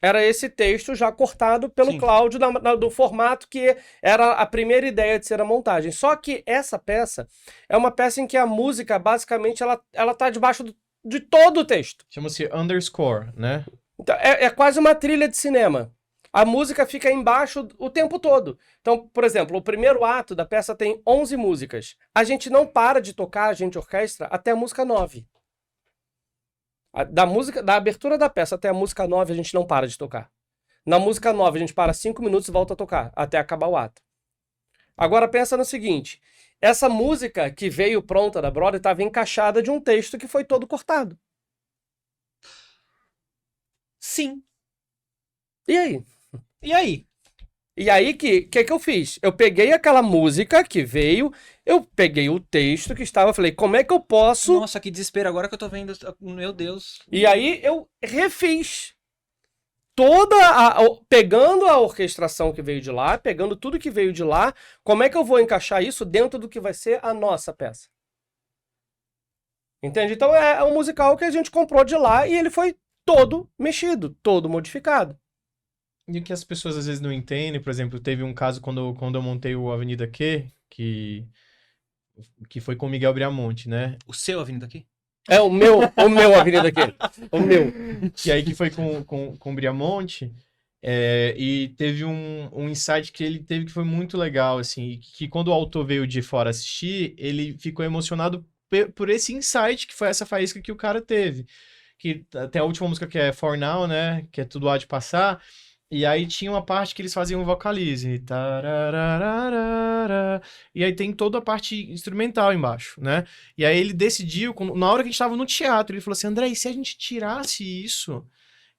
era esse texto já cortado pelo Sim. Cláudio do formato que era a primeira ideia de ser a montagem. Só que essa peça é uma peça em que a música, basicamente, ela tá debaixo de todo o texto. Chama-se underscore, né? Então, é quase uma trilha de cinema. A música fica embaixo o tempo todo. Então, por exemplo, o primeiro ato da peça tem 11 músicas. A gente não para de tocar, a gente orquestra, até a música 9. Da abertura da peça até a música 9, a gente não para de tocar. Na música 9, a gente para 5 minutos e volta a tocar, até acabar o ato. Agora pensa no seguinte, essa música que veio pronta da Broadway estava encaixada de um texto que foi todo cortado. Sim. E aí? E aí? E aí, que eu fiz? Eu peguei aquela música que veio, eu peguei o texto que estava, falei, como é que eu posso... Nossa, que desespero agora que eu tô vendo. Meu Deus. E aí eu refiz pegando a orquestração que veio de lá, pegando tudo que veio de lá, como é que eu vou encaixar isso dentro do que vai ser a nossa peça? Entende? Então é um musical que a gente comprou de lá e ele foi todo mexido, todo modificado. E o que as pessoas às vezes não entendem, por exemplo, teve um caso quando eu montei o Avenida Q, que foi com o Miguel Briamonte, né? O seu Avenida aqui? É o meu Avenida aqui. O meu. E aí que foi com o Briamonte, e teve um insight que ele teve que foi muito legal, assim, e que quando o autor veio de fora assistir, ele ficou emocionado por esse insight, que foi essa faísca que o cara teve. Que até a última música que é For Now, né? Que é Tudo Há de Passar. E aí tinha uma parte que eles faziam um vocalize. Tarararara, e aí tem toda a parte instrumental embaixo, né? E aí ele decidiu, na hora que a gente tava no teatro, ele falou assim, André, e se a gente tirasse isso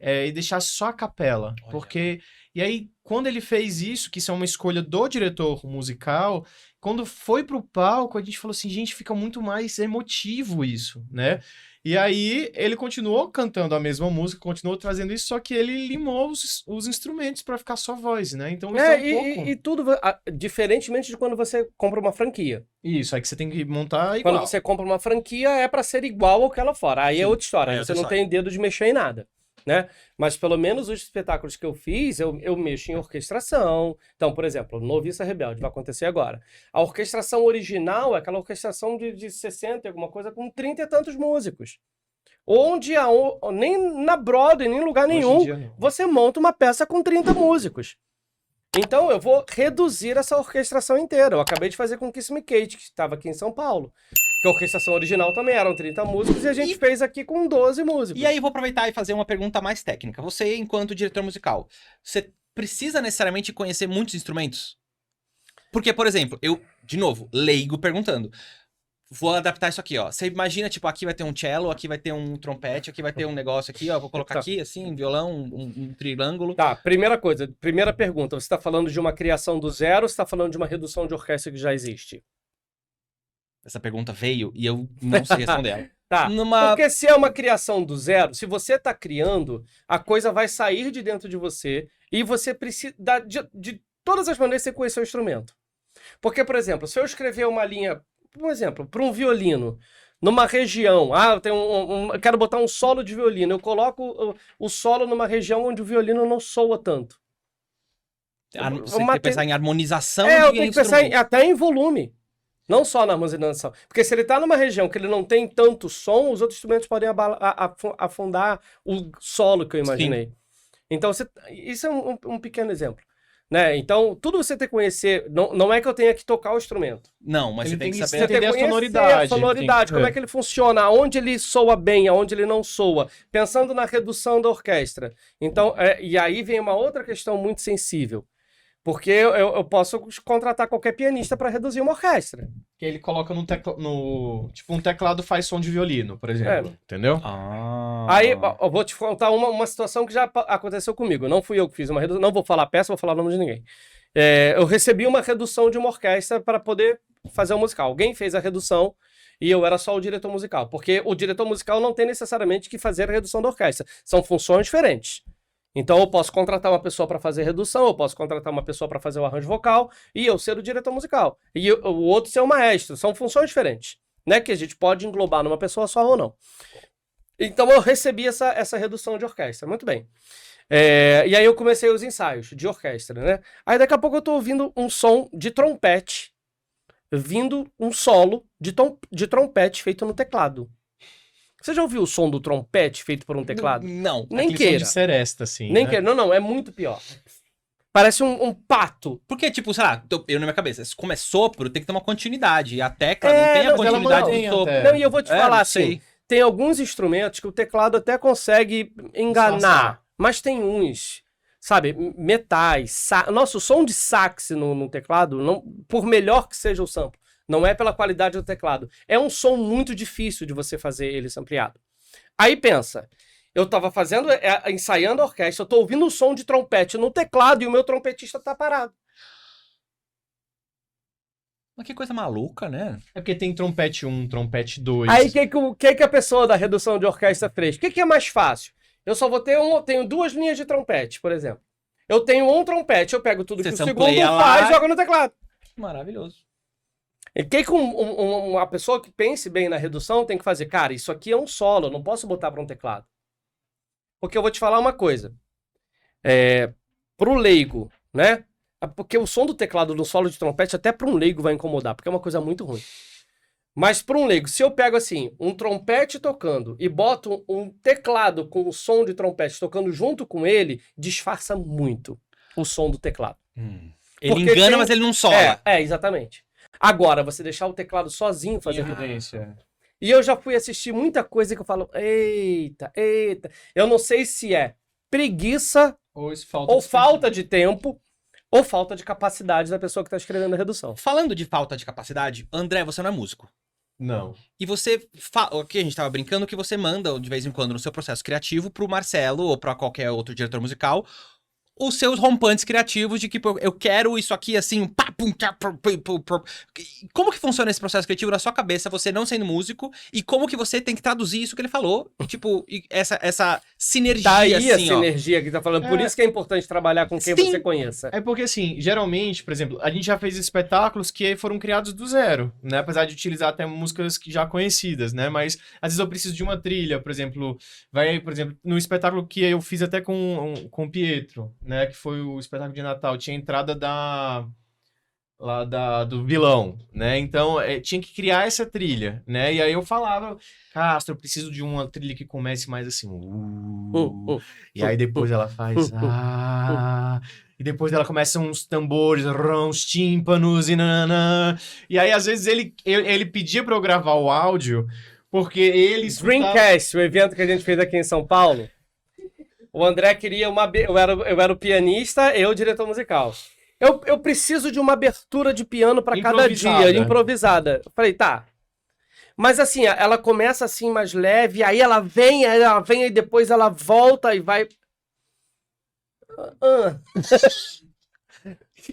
e deixasse só a capela? Olha. Porque... E aí, quando ele fez isso, que isso é uma escolha do diretor musical, quando foi pro palco, a gente falou assim, gente, fica muito mais emotivo isso, né? E aí, ele continuou cantando a mesma música, continuou trazendo isso, só que ele limou os instrumentos para ficar só voz, né? Então, isso é um pouco... E tudo, diferentemente de quando você compra uma franquia. Isso, aí que você tem que montar igual. Quando você compra uma franquia, é para ser igual ao que ela fora. Aí é outra história, é você outra não história. tem dedo de mexer em nada, né? Mas pelo menos os espetáculos que eu fiz, eu mexo em orquestração. Então, por exemplo, Noviça Rebelde vai acontecer agora. A orquestração original é aquela orquestração de 60 e alguma coisa com 30 e tantos músicos. Onde nem na Broadway, nem em lugar nenhum, você monta uma peça com 30 músicos. Então eu vou reduzir essa orquestração inteira. Eu acabei de fazer com Kiss Me Kate, que estava aqui em São Paulo. Que a orquestração original também eram 30 músicos e a gente fez aqui com 12 músicos. E aí, vou aproveitar e fazer uma pergunta mais técnica. Você, enquanto diretor musical, você precisa necessariamente conhecer muitos instrumentos? Porque, por exemplo, eu, de novo, leigo perguntando. Vou adaptar isso aqui, ó. Você imagina, tipo, aqui vai ter um cello, aqui vai ter um trompete, aqui vai ter um negócio aqui, ó. Vou colocar aqui, assim, um violão, um triângulo. Tá, primeira pergunta. Você está falando de uma criação do zero ou você está falando de uma redução de orquestra que já existe? Essa pergunta veio e eu não sei responder ela. Tá, porque se é uma criação do zero, se você está criando, a coisa vai sair de dentro de você e você precisa, de todas as maneiras, você conhecer o instrumento. Porque, por exemplo, se eu escrever uma linha, por exemplo, para um violino, numa região, eu tenho eu quero botar um solo de violino, eu coloco o solo numa região onde o violino não soa tanto. Você tem que pensar em harmonização eu de tenho que pensar instrumento. até em volume. Não só na harmonização. Porque se ele está numa região que ele não tem tanto som, os outros instrumentos podem afundar o solo que eu imaginei. Sim. Então, isso é um pequeno exemplo. Né? Então, tudo você tem que conhecer. Não é que eu tenha que tocar o instrumento. Não, mas você tem que saber entender a sonoridade. Como é que ele funciona, aonde ele soa bem, aonde ele não soa. Pensando na redução da orquestra. Então, e aí vem uma outra questão muito sensível. Porque eu posso contratar qualquer pianista para reduzir uma orquestra. Que ele coloca tipo, um teclado faz som de violino, por exemplo. Entendeu? Aí, eu vou te contar uma situação que já aconteceu comigo. Não fui eu que fiz uma redução, não vou falar a peça, vou falar o nome de ninguém. Eu recebi uma redução de uma orquestra para poder fazer um musical. Alguém fez a redução e eu era só o diretor musical. Porque o diretor musical não tem necessariamente que fazer a redução da orquestra. São funções diferentes. Então eu posso contratar uma pessoa para fazer redução, eu posso contratar uma pessoa para fazer o arranjo vocal e eu ser o diretor musical. E o outro ser o maestro. São funções diferentes, né? Que a gente pode englobar numa pessoa só ou não. Então eu recebi essa redução de orquestra. Muito bem. E aí eu comecei os ensaios de orquestra, né? Aí daqui a pouco eu tô ouvindo um som de trompete, vindo um solo de trompete feito no teclado. Você já ouviu o som do trompete feito por um teclado? Não. Nem Aquele queira. som de seresta, assim, Nem né? queira. Não, é muito pior. Parece um pato. Porque, tipo, sei lá, eu na minha cabeça, como é sopro, tem que ter uma continuidade. E a tecla não É, tem a mas ela continuidade mantém do sopro. até. Não, e eu vou te falar não assim, sei. tem alguns instrumentos que o teclado até consegue enganar, Disfarçar. mas tem uns, sabe, metais, nossa, o som de sax no teclado, não, por melhor que seja o sample, não é pela qualidade do teclado, é um som muito difícil de você fazer ele sampleado. Aí pensa, eu tava ensaiando a orquestra, eu tô ouvindo o som de trompete no teclado e o meu trompetista tá parado. Mas que coisa maluca, né? É porque tem trompete 1, trompete 2. Aí o que a pessoa da redução de orquestra fez? O que é mais fácil? Eu só vou ter tenho 2 linhas de trompete, por exemplo. Eu tenho um trompete, eu pego tudo Você que o sampleia segundo lá faz e jogo no teclado. Maravilhoso. E o que uma pessoa que pense bem na redução tem que fazer? Cara, isso aqui é um solo, eu não posso botar para um teclado. Porque eu vou te falar uma coisa. Pro leigo, né? Porque o som do teclado no solo de trompete até para um leigo vai incomodar, porque é uma coisa muito ruim. Mas para um leigo, se eu pego assim, um trompete tocando e boto um teclado com o som de trompete tocando junto com ele, disfarça muito o som do teclado. Ele Porque engana, mas ele não sola. Exatamente. Agora, você deixar o teclado sozinho fazendo... evidência. E eu já fui assistir muita coisa que eu falo, eita. Eu não sei se é preguiça ou falta de tempo ou falta de capacidade da pessoa que está escrevendo a redução. Falando de falta de capacidade, André, você não é músico. Não. E você, aqui a gente tava brincando que você manda de vez em quando no seu processo criativo pro Marcelo ou pra qualquer outro diretor musical os seus rompantes criativos de que eu quero isso aqui assim, pá, pum, tchá, pum, pum, pum, pum. Como que funciona esse processo criativo na sua cabeça, você não sendo músico, e como que você tem que traduzir isso que ele falou, e, tipo, essa sinergia, Tá aí assim, a ó. sinergia que tá falando, por isso que é importante trabalhar com quem Sim. você conheça. É porque, assim, geralmente, por exemplo, a gente já fez espetáculos que foram criados do zero, né? Apesar de utilizar até músicas que já conhecidas, né? Mas, às vezes, eu preciso de uma trilha, por exemplo, no espetáculo que eu fiz até com o Pietro, né? Que foi o espetáculo de Natal, tinha a entrada do vilão, né? Então, tinha que criar essa trilha, né? E aí eu falava, Castro, eu preciso de uma trilha que comece mais assim, e aí depois ela faz, e depois ela começa uns tambores, uns tímpanos, e nananã. E aí, às vezes, ele pedia pra eu gravar o áudio, porque ele escutava... Dreamcast, o evento que a gente fez aqui em São Paulo, o André queria eu era o pianista, eu o diretor musical. Eu preciso de uma abertura de piano para cada dia, improvisada. Eu falei, tá. Mas assim, ela começa assim mais leve, aí ela vem e depois ela volta e vai...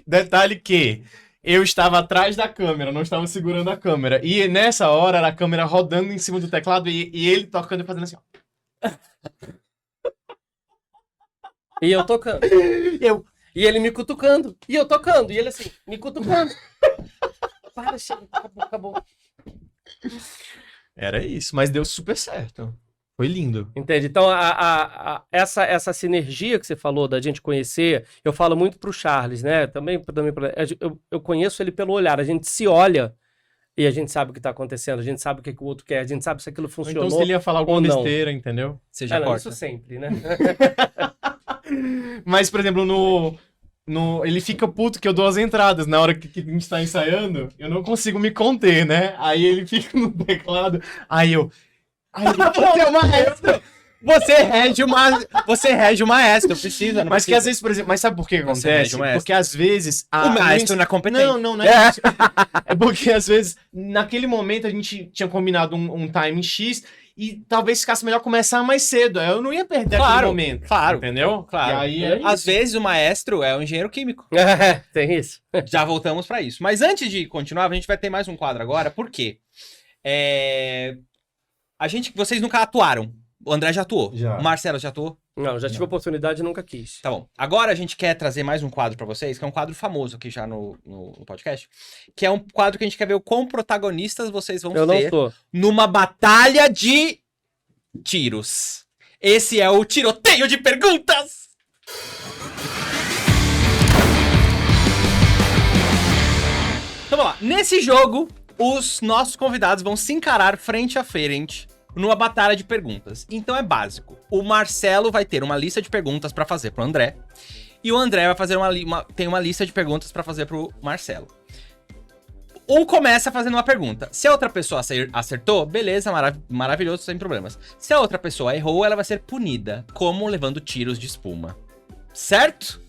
Detalhe que eu estava atrás da câmera, não estava segurando a câmera. E nessa hora, era a câmera rodando em cima do teclado e ele tocando e fazendo assim, ó. E eu tocando. E ele me cutucando. E eu tocando. E ele assim, me cutucando. Para, chega. Acabou. Era isso, mas deu super certo. Foi lindo. Entende? Então, essa sinergia que você falou da gente conhecer, eu falo muito pro Charles, né? Também eu conheço ele pelo olhar. A gente se olha e a gente sabe o que tá acontecendo. A gente sabe o que o outro quer. A gente sabe se aquilo funcionou. Então, se ele ia falar alguma ou não. besteira, entendeu? Você já Não, corta. isso sempre, né? Mas, por exemplo, ele fica puto que eu dou as entradas na hora que a gente tá ensaiando. Eu não consigo me conter, né? Aí ele fica no teclado. Aí ele, você é o maestro! Você rege o maestro, precisa. Mas que às vezes, por exemplo, mas sabe por que Você acontece? rege o maestro. Porque às vezes... O maestro não é competente. Não é isso. É porque às vezes, naquele momento, a gente tinha combinado um time X e talvez ficasse melhor começar mais cedo. Eu não ia perder aquele momento. Claro. Entendeu? Claro. E aí Às vezes o maestro é um engenheiro químico. Tem isso. Já voltamos pra isso. Mas antes de continuar, a gente vai ter mais um quadro agora. Por quê? Vocês nunca atuaram. O André já atuou. Já. O Marcelo já atuou. Não, já tive a oportunidade e nunca quis. Tá bom. Agora a gente quer trazer mais um quadro pra vocês, que é um quadro famoso aqui já no podcast. Que é um quadro que a gente quer ver o quão protagonistas vocês vão Eu não ser sou. numa batalha de tiros. Esse é o tiroteio de perguntas! Então vamos lá. Nesse jogo, os nossos convidados vão se encarar frente a frente numa batalha de perguntas. Então é básico. O Marcelo vai ter uma lista de perguntas pra fazer pro André. E o André vai fazer tem uma lista de perguntas pra fazer pro Marcelo. Um começa fazendo uma pergunta. Se a outra pessoa acertou, beleza, maravilhoso, sem problemas. Se a outra pessoa errou, ela vai ser punida, como levando tiros de espuma. Certo?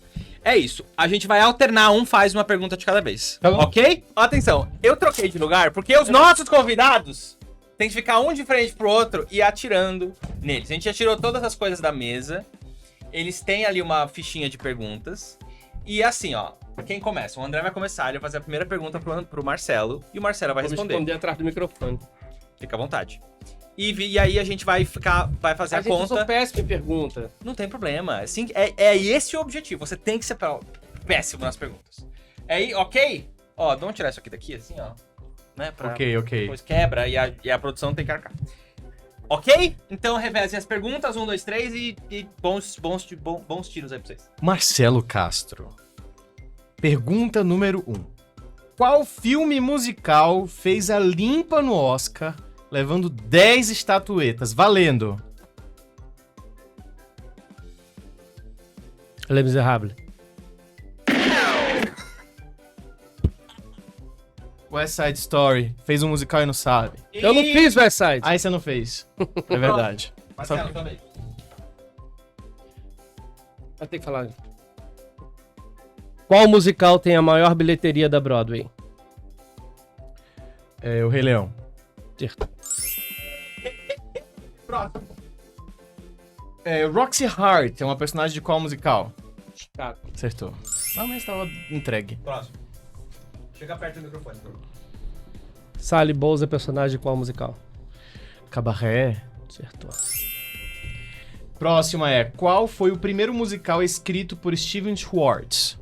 É isso. A gente vai alternar, um faz uma pergunta de cada vez. Tá bom. Ok? Atenção, eu troquei de lugar porque os nossos convidados têm que ficar um de frente pro outro e atirando neles. A gente já tirou todas as coisas da mesa. Eles têm ali uma fichinha de perguntas. E assim, ó. Quem começa? O André vai começar, ele vai fazer a primeira pergunta pro Marcelo. E o Marcelo vai Vamos responder. responder atrás do microfone. Fica à vontade. E aí a gente vai fazer a Gente, eu conta. sou péssimo em pergunta. Não tem problema. Assim, é esse o objetivo. Você tem que ser péssimo nas perguntas. Ok? Ó, vamos tirar isso aqui daqui, assim, ó. Né, Ok. Depois quebra e a produção tem que arcar. Ok? Então revezem as perguntas, 1, 2, 3 e bons tiros aí pra vocês. Marcelo Castro. Pergunta número 1. Qual filme musical fez a limpa no Oscar, levando 10 estatuetas, valendo? Les Misérables. West Side Story. Fez um musical e não sabe. Eu não fiz West Side. Aí você não fez. É verdade. Marcelo, também. Vai ter que falar. Qual musical tem a maior bilheteria da Broadway? É o Rei Leão. Certo. Próximo. Roxy Hart é uma personagem de qual musical? Chicago. Acertou. Ah, mas tava entregue. Próximo. Chega perto do microfone. Sally Bowles é personagem de qual musical? Cabaré. Acertou. Próxima é: qual foi o primeiro musical escrito por Steven Schwartz?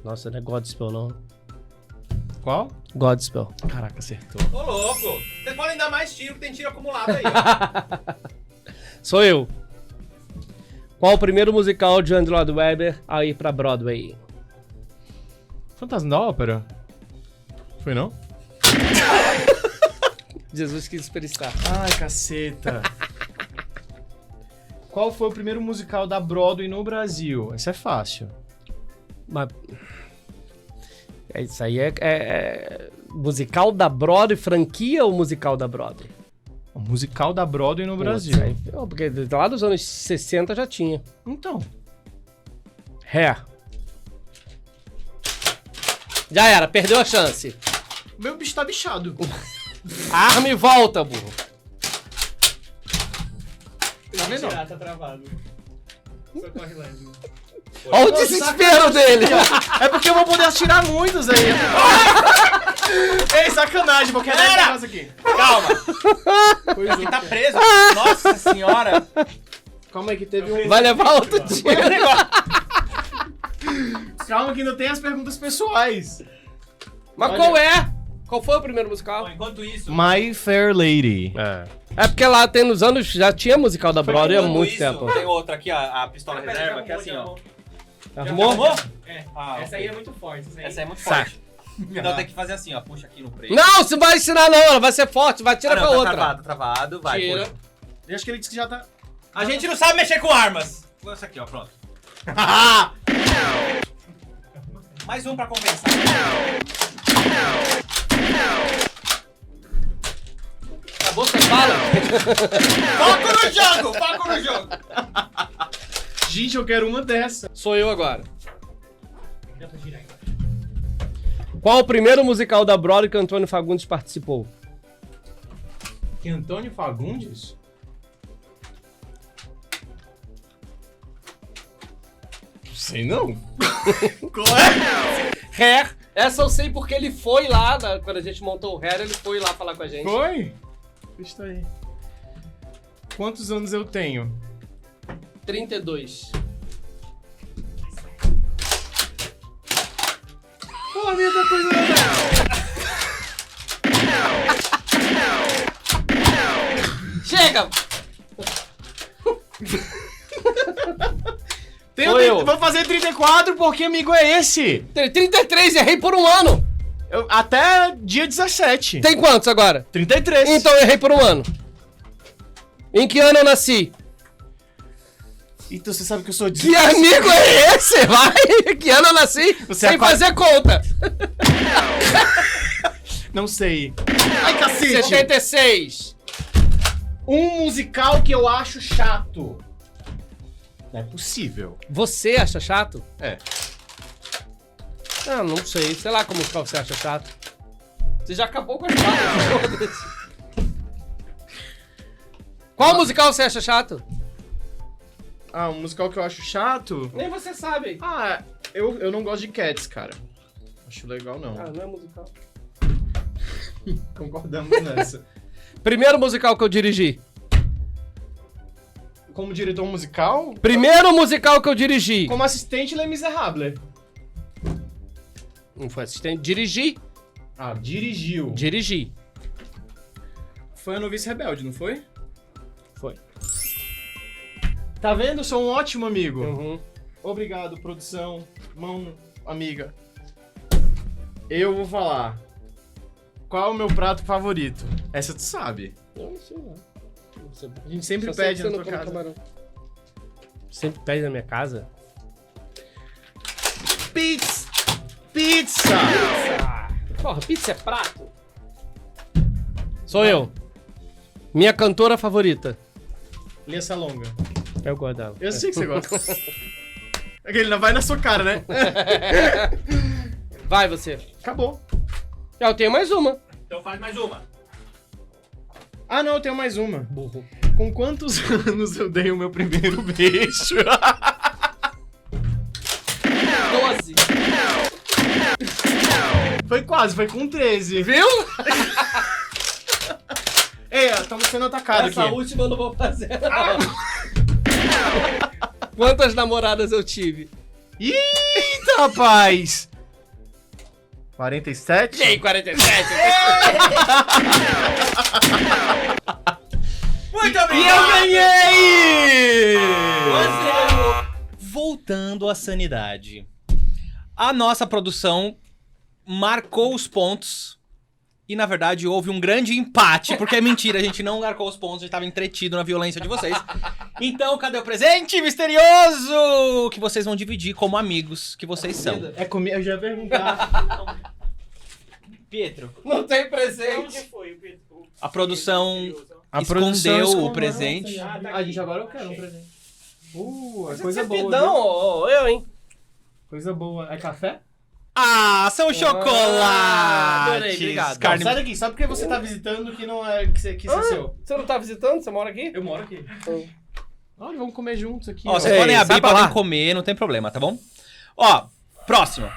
Nossa, não é Godspell, não. Qual? Godspell. Caraca, acertou. Ô, louco! Vocês podem dar mais tiro, que tem tiro acumulado aí, ó. Sou eu. Qual o primeiro musical de Andrew Lloyd Webber a ir pra Broadway? Fantasma da Ópera? Foi não? Jesus quis expressar. Ai, caceta. Qual foi o primeiro musical da Broadway no Brasil? Isso é fácil. Mas... Isso aí é musical da Broadway, franquia ou musical da Broadway? O musical da Broadway no Brasil. Isso aí, porque lá dos anos 60 já tinha. Então. Hair. Já era, perdeu a chance. Meu bicho tá bichado. Arma e volta, burro. Tá vendo? Tá travado. Só corre leve. Olha o desespero dele. É porque eu vou poder atirar muitos aí. Ei, sacanagem, vou quebrar esse negócio aqui. Calma! Aqui tá preso. Nossa senhora! Calma aí que teve um... Vai levar outro tiro. Calma que não tem as perguntas pessoais. Mas qual é? Qual foi o primeiro musical? Enquanto isso... My Fair Lady. É porque lá tem nos anos... Já tinha musical da Broadway há muito tempo. Tem outra aqui, a pistola reserva, que é assim, ó. Arrumou? É. Ah, Essa aí é muito forte. Essa aí é muito forte. Então tem que fazer assim, ó. Puxa aqui no preço. Não, você vai ensinar não. Ela vai ser forte. Vai tirar não, com a tá outra. travado, vai. Tira. Puxa. Eu acho que ele disse que já tá... A gente não sabe mexer com armas. Essa aqui, ó, pronto. Mais um pra compensar. Acabou sua fala? Foco no jogo! Foco no jogo! Gente, eu quero uma dessa. Sou eu agora. Qual o primeiro musical da Broadway que Antônio Fagundes participou? Que Antônio Fagundes? Não sei não. Qual é? Hair. Essa eu sei porque ele foi lá, quando a gente montou o Hair, ele foi lá falar com a gente. Foi? Está aí. Quantos anos eu tenho? 32. Pô, a minha coisa Chega! Sou eu. Vou fazer 34 porque amigo é esse. 33, errei por um ano. Até dia 17. Tem quantos agora? 33. Então eu errei por um ano. Em que ano eu nasci? Então você sabe que eu sou Que amigo é esse? Vai! Que ano eu nasci? Você sem fazer conta. Não sei. Ai, cacete. 76. Um musical que eu acho chato. Não é possível. Você acha chato? É. Ah, não sei. Sei lá como musical você acha chato. Você já acabou com as palavras. Qual musical você acha chato? Ah, um musical que eu acho chato? Nem você sabe. Ah, eu não gosto de Cats, cara. Acho legal, não. Ah, não é musical. Concordamos nessa. Primeiro musical que eu dirigi. Como diretor musical? Primeiro musical que eu dirigi. Como assistente, Les Miserables. Não foi assistente. Dirigi. Ah, dirigiu. Dirigi. Foi a Novice Rebelde, não foi? Foi. Tá vendo? Sou um ótimo amigo. Uhum. Obrigado, produção. Mão amiga. Eu vou falar. Qual é o meu prato favorito? Essa tu sabe. Eu não sei, não. A gente sempre Só sei pede que na você tua não come casa. camarão. Sempre pede na minha casa? Pizza! Pizza! Porra, pizza é prato? Sou eu. Minha cantora favorita. Lia Salonga. Eu gosto dela. Eu sei que você gosta. Aquele não vai na sua cara, né? Vai você. Acabou. Eu tenho mais uma. Então faz mais uma. Ah, não, eu tenho mais uma. Burro. Com quantos anos eu dei o meu primeiro beijo? 12. Foi quase, foi com 13. Viu? Ei, estamos sendo atacados Essa aqui. última eu não vou fazer. Não. Quantas namoradas eu tive? Eita, rapaz! 47? Tem 47. Muito E eu obrigado! ganhei! Voltando à sanidade. A nossa produção marcou os pontos e, na verdade, houve um grande empate, porque é mentira, a gente não marcou os pontos, a gente estava entretido na violência de vocês. Então, cadê o presente misterioso que vocês vão dividir como amigos que vocês são? É comigo, eu já ia perguntar. Pietro, Não tem Onde presente. foi o Pedro? a produção A escondeu produção o presente. Ah, tá Ah, gente, aqui. agora eu quero um presente. É coisa Pidão, boa. ó, eu, hein? Coisa boa. É café? Ah, são chocolates! adorei, obrigado. Carne... Sai daqui, só porque você tá visitando que não é que isso é seu. Você não tá visitando? Você mora aqui? Eu moro aqui. Olha, vamos comer juntos aqui. Ó, vocês Ei, podem sai abrir pra pra lá. vir comer, não tem problema, tá bom? Ó, próximo.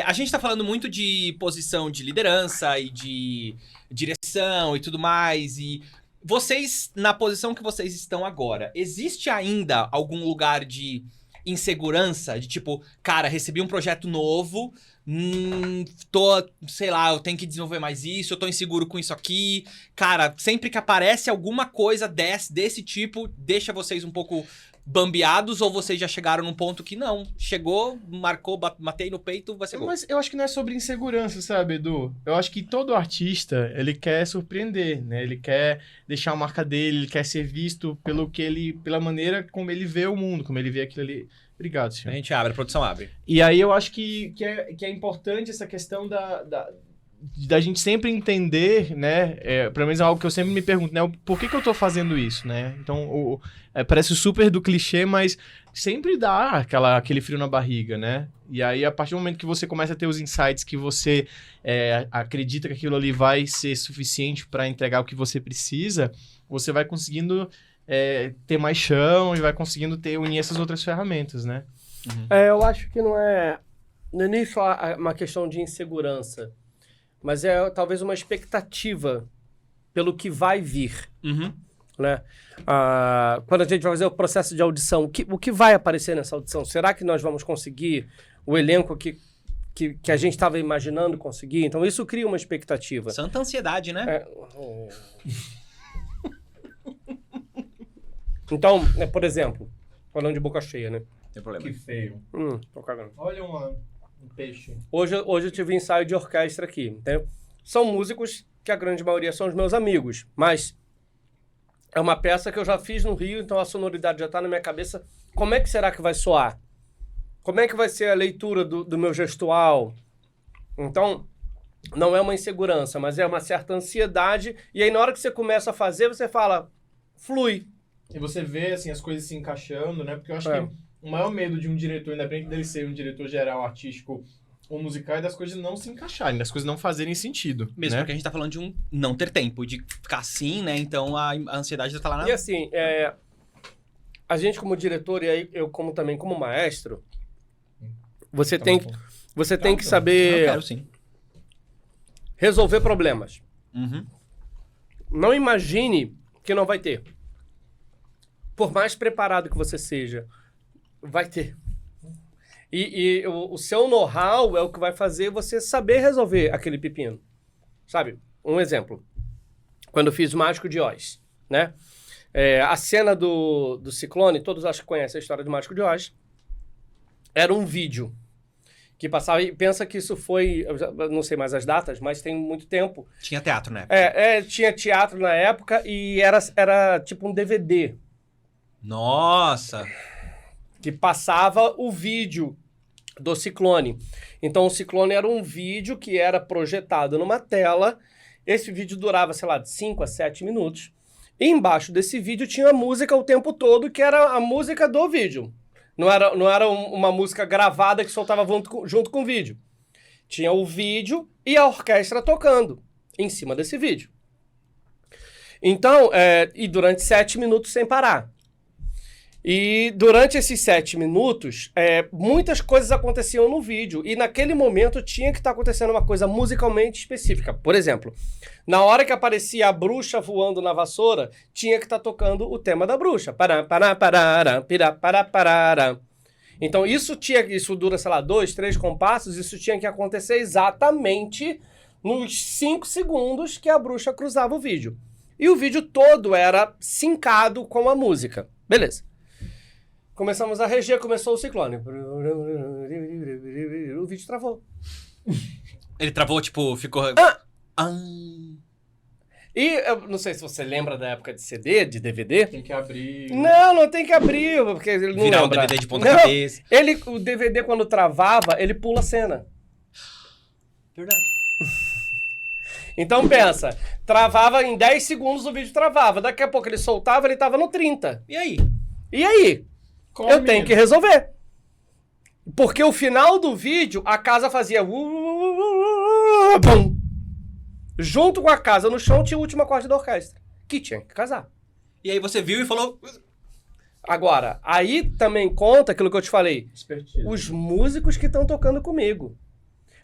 A gente tá falando muito de posição de liderança e de direção e tudo mais. E vocês, na posição que vocês estão agora, existe ainda algum lugar de insegurança? De tipo, cara, recebi um projeto novo, sei lá, eu tenho que desenvolver mais isso, eu tô inseguro com isso aqui. Cara, sempre que aparece alguma coisa desse tipo, deixa vocês um pouco bambeados, ou vocês já chegaram num ponto que não, chegou, marcou, matei no peito, vai ser gol. Mas eu acho que não é sobre insegurança, sabe, Edu? Eu acho que todo artista, ele quer surpreender, né? Ele quer deixar a marca dele, ele quer ser visto pela maneira como ele vê o mundo, como ele vê aquilo ali. Obrigado, A senhor. gente abre, a produção abre. E aí eu acho que é importante essa questão da gente sempre entender, né? Pelo menos é algo que eu sempre me pergunto, né? Por que eu tô fazendo isso, né? Então, parece super do clichê, mas sempre dá aquele frio na barriga, né? E aí, a partir do momento que você começa a ter os insights que você acredita que aquilo ali vai ser suficiente para entregar o que você precisa, você vai conseguindo ter mais chão e vai conseguindo unir essas outras ferramentas, né? Eu acho que não é nem só uma questão de insegurança, mas é talvez uma expectativa pelo que vai vir, né? Quando a gente vai fazer o processo de audição, o que vai aparecer nessa audição? Será que nós vamos conseguir o elenco que a gente estava imaginando conseguir? Então isso cria uma expectativa. Santa ansiedade, né? Então, por exemplo, falando de boca cheia, né? Tem problema. Que feio. Tô cagando. Olha um peixe. Hoje eu tive ensaio de orquestra aqui, entendeu? São músicos que a grande maioria são os meus amigos, mas é uma peça que eu já fiz no Rio, então a sonoridade já tá na minha cabeça. Como é que será que vai soar? Como é que vai ser a leitura do meu gestual? Então, não é uma insegurança, mas é uma certa ansiedade. E aí, na hora que você começa a fazer, você fala, flui. E você vê, assim, as coisas se encaixando, né? Porque eu acho que o maior medo de um diretor, independente dele ser um diretor geral, artístico ou musical, é das coisas não se encaixarem, das coisas não fazerem sentido. Mesmo né? porque a gente tá falando de não ter tempo, de ficar assim, né? Então a ansiedade já tá lá na... E assim, a gente como diretor, e aí eu também como maestro, você tem que saber Eu quero sim. resolver problemas. Uhum. Não imagine que não vai ter. Por mais preparado que você seja, vai ter. E o seu know-how é o que vai fazer você saber resolver aquele pepino. Sabe? Um exemplo. Quando eu fiz o Mágico de Oz, né? A cena do Ciclone, todos acho que conhecem a história do Mágico de Oz, era um vídeo que passava, e pensa que isso foi, eu não sei mais as datas, mas tem muito tempo. Tinha teatro na época. Tinha teatro na época e era tipo um DVD. Nossa! Que passava o vídeo do Ciclone. Então, o Ciclone era um vídeo que era projetado numa tela. Esse vídeo durava, sei lá, de 5 a 7 minutos. E embaixo desse vídeo tinha a música o tempo todo, que era a música do vídeo. Não era uma música gravada que soltava junto com o vídeo. Tinha o vídeo e a orquestra tocando em cima desse vídeo. Então, e durante 7 minutos sem parar. E durante esses 7 minutos, muitas coisas aconteciam no vídeo. E naquele momento tinha que estar acontecendo uma coisa musicalmente específica. Por exemplo, na hora que aparecia a bruxa voando na vassoura, tinha que estar tocando o tema da bruxa. Pará, pará, pará, pirá, pará, pará. Então isso dura, sei lá, 2, 3 compassos. Isso tinha que acontecer exatamente nos 5 segundos que a bruxa cruzava o vídeo. E o vídeo todo era sincado com a música. Beleza. Começamos a reger, começou o Ciclone. O vídeo travou. Ele travou, tipo, ficou... E eu não sei se você lembra da época de CD, de DVD. Tem que abrir... Não tem que abrir, porque ele não Virar lembra. o DVD de ponta cabeça. O DVD, quando travava, ele pula a cena. Verdade. Então pensa, travava em 10 segundos, o vídeo travava. Daqui a pouco ele soltava, ele tava no 30. E aí? E aí? Eu tenho que resolver. Porque o final do vídeo, a casa fazia... Bum. Junto com a casa no chão tinha o último acorde da orquestra, que tinha que casar. E aí você viu e falou... Agora, aí também conta aquilo que eu te falei. Expertise. Os músicos que estão tocando comigo.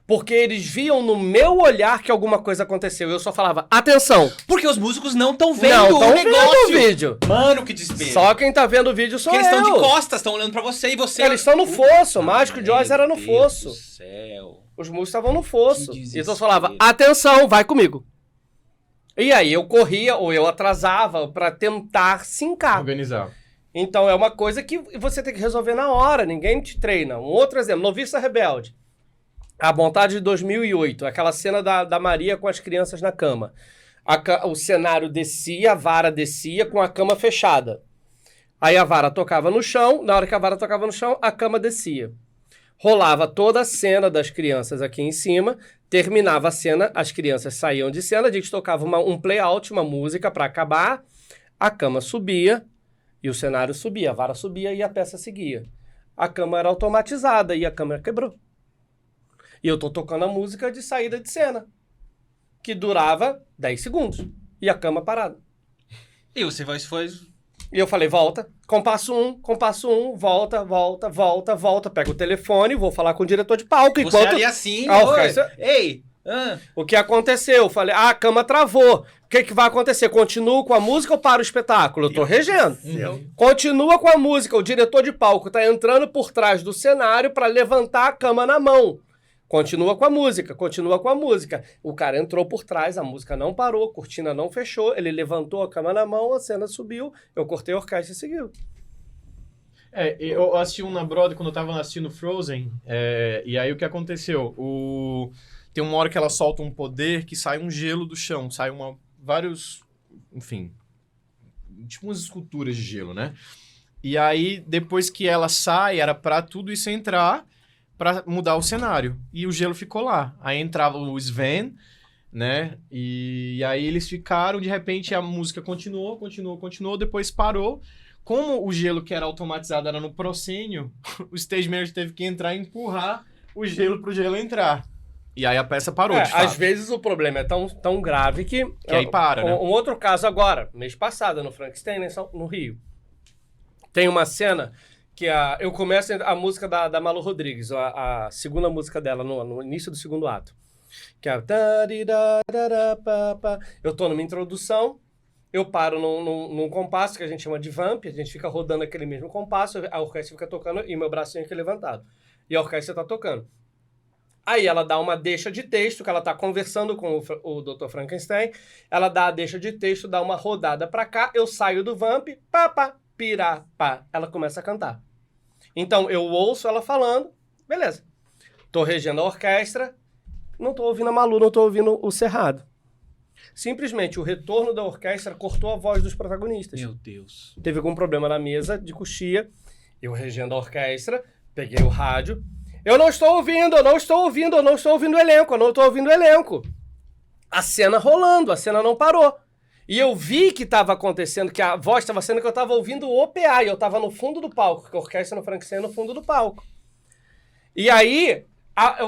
Porque eles viam no meu olhar que alguma coisa aconteceu. Eu só falava, atenção. Porque os músicos não estão vendo Não o estão negócio. vendo o vídeo. Mano, que desespero. Só quem tá vendo o vídeo sou Porque eles eu. estão de costas, estão olhando pra você e você... Eles estão no fosso. O Mágico de Oz era no Meu fosso. Deus do céu. Os músicos estavam no fosso. Que Então eu falava, desespero. atenção, vai comigo. E aí eu corria ou eu atrasava pra tentar sincar. Organizar. Então é uma coisa que você tem que resolver na hora, ninguém te treina. Um outro exemplo, Noviça Rebelde. A Vontade de 2008, aquela cena da Maria com as crianças na cama. O cenário descia, a vara descia com a cama fechada. Aí a vara tocava no chão, na hora que a vara tocava no chão, a cama descia. rolava toda a cena das crianças aqui em cima, terminava a cena, as crianças saíam de cena, a gente tocava um play-out, uma música para acabar, a cama subia e o cenário subia, a vara subia e a peça seguia. A cama era automatizada e a câmera quebrou. E eu tô tocando a música de saída de cena, que durava 10 segundos, e a cama parada. E você foi... E eu falei, volta, compasso 1, volta, pega o telefone, vou falar com o diretor de palco. Você ali assim, a oi, orquestra... ei... O que aconteceu? Eu falei, a cama travou. O que vai acontecer? Continuo com a música ou para o espetáculo? Eu tô regendo. Continua com a música. O diretor de palco tá entrando por trás do cenário para levantar a cama na mão. Continua com a música. O cara entrou por trás, a música não parou, a cortina não fechou, ele levantou a cama na mão, a cena subiu, eu cortei a orquestra e seguiu. Eu assisti um na Broadway quando eu tava assistindo Frozen, e aí o que aconteceu? Tem uma hora que ela solta um poder que sai um gelo do chão, sai vários, enfim, tipo umas esculturas de gelo, né? E aí, depois que ela sai, era pra tudo isso entrar, pra mudar o cenário. E o gelo ficou lá. Aí entrava o Sven, né? E aí eles ficaram, de repente a música continuou, depois parou. Como o gelo que era automatizado era no proscênio, o stage manager teve que entrar e empurrar o gelo pro gelo entrar. E aí a peça parou, de fato. Às vezes o problema é tão grave que aí para, né? Um outro caso agora, mês passado, no Frankenstein, no Rio. Tem uma cena que eu começo a música da Malu Rodrigues, a segunda música dela, no início do segundo ato. Que é... Eu tô numa introdução, eu paro num compasso que a gente chama de vamp, a gente fica rodando aquele mesmo compasso, a orquestra fica tocando e meu bracinho aqui levantado. E a orquestra tá tocando. Aí ela dá uma deixa de texto, que ela tá conversando com o Dr. Frankenstein, ela dá a deixa de texto, dá uma rodada pra cá, eu saio do vamp, pá, pirá, pá. Ela começa a cantar. Então, eu ouço ela falando, beleza. Tô regendo a orquestra, não tô ouvindo a Malu, não tô ouvindo o Cerrado. Simplesmente, o retorno da orquestra cortou a voz dos protagonistas. Meu Deus. Teve algum problema na mesa de coxia, eu regendo a orquestra, peguei o rádio, eu não estou ouvindo o elenco. A cena rolando, a cena não parou. E eu vi que estava acontecendo, que a voz estava sendo que eu estava ouvindo o PA, e eu estava no fundo do palco, que a orquestra no Frankenstein no fundo do palco. E aí,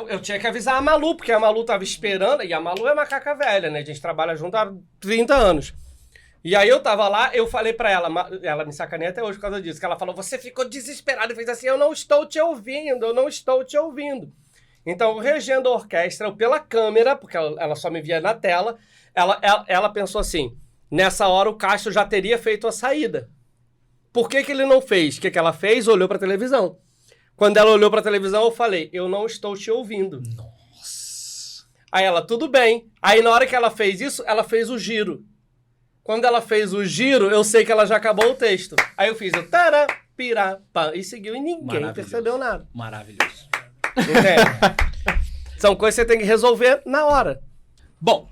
eu tinha que avisar a Malu, porque a Malu estava esperando, e a Malu é macaca velha, né? A gente trabalha junto há 30 anos. E aí eu tava lá, eu falei pra ela me sacaneia até hoje por causa disso, que ela falou, você ficou desesperado e fez assim, eu não estou te ouvindo. Então, regendo a orquestra, eu pela câmera, porque ela só me via na tela, ela pensou assim, nessa hora o Castro já teria feito a saída. Por que ele não fez? O que ela fez? Olhou pra televisão. Quando ela olhou pra televisão, eu falei, eu não estou te ouvindo. Nossa. Aí ela, tudo bem. Aí na hora que ela fez isso, ela fez o giro. Quando ela fez o giro, eu sei que ela já acabou o texto. Aí eu fiz o tará, pirá, pá, e seguiu e ninguém percebeu nada. Maravilhoso. São coisas que você tem que resolver na hora. Bom,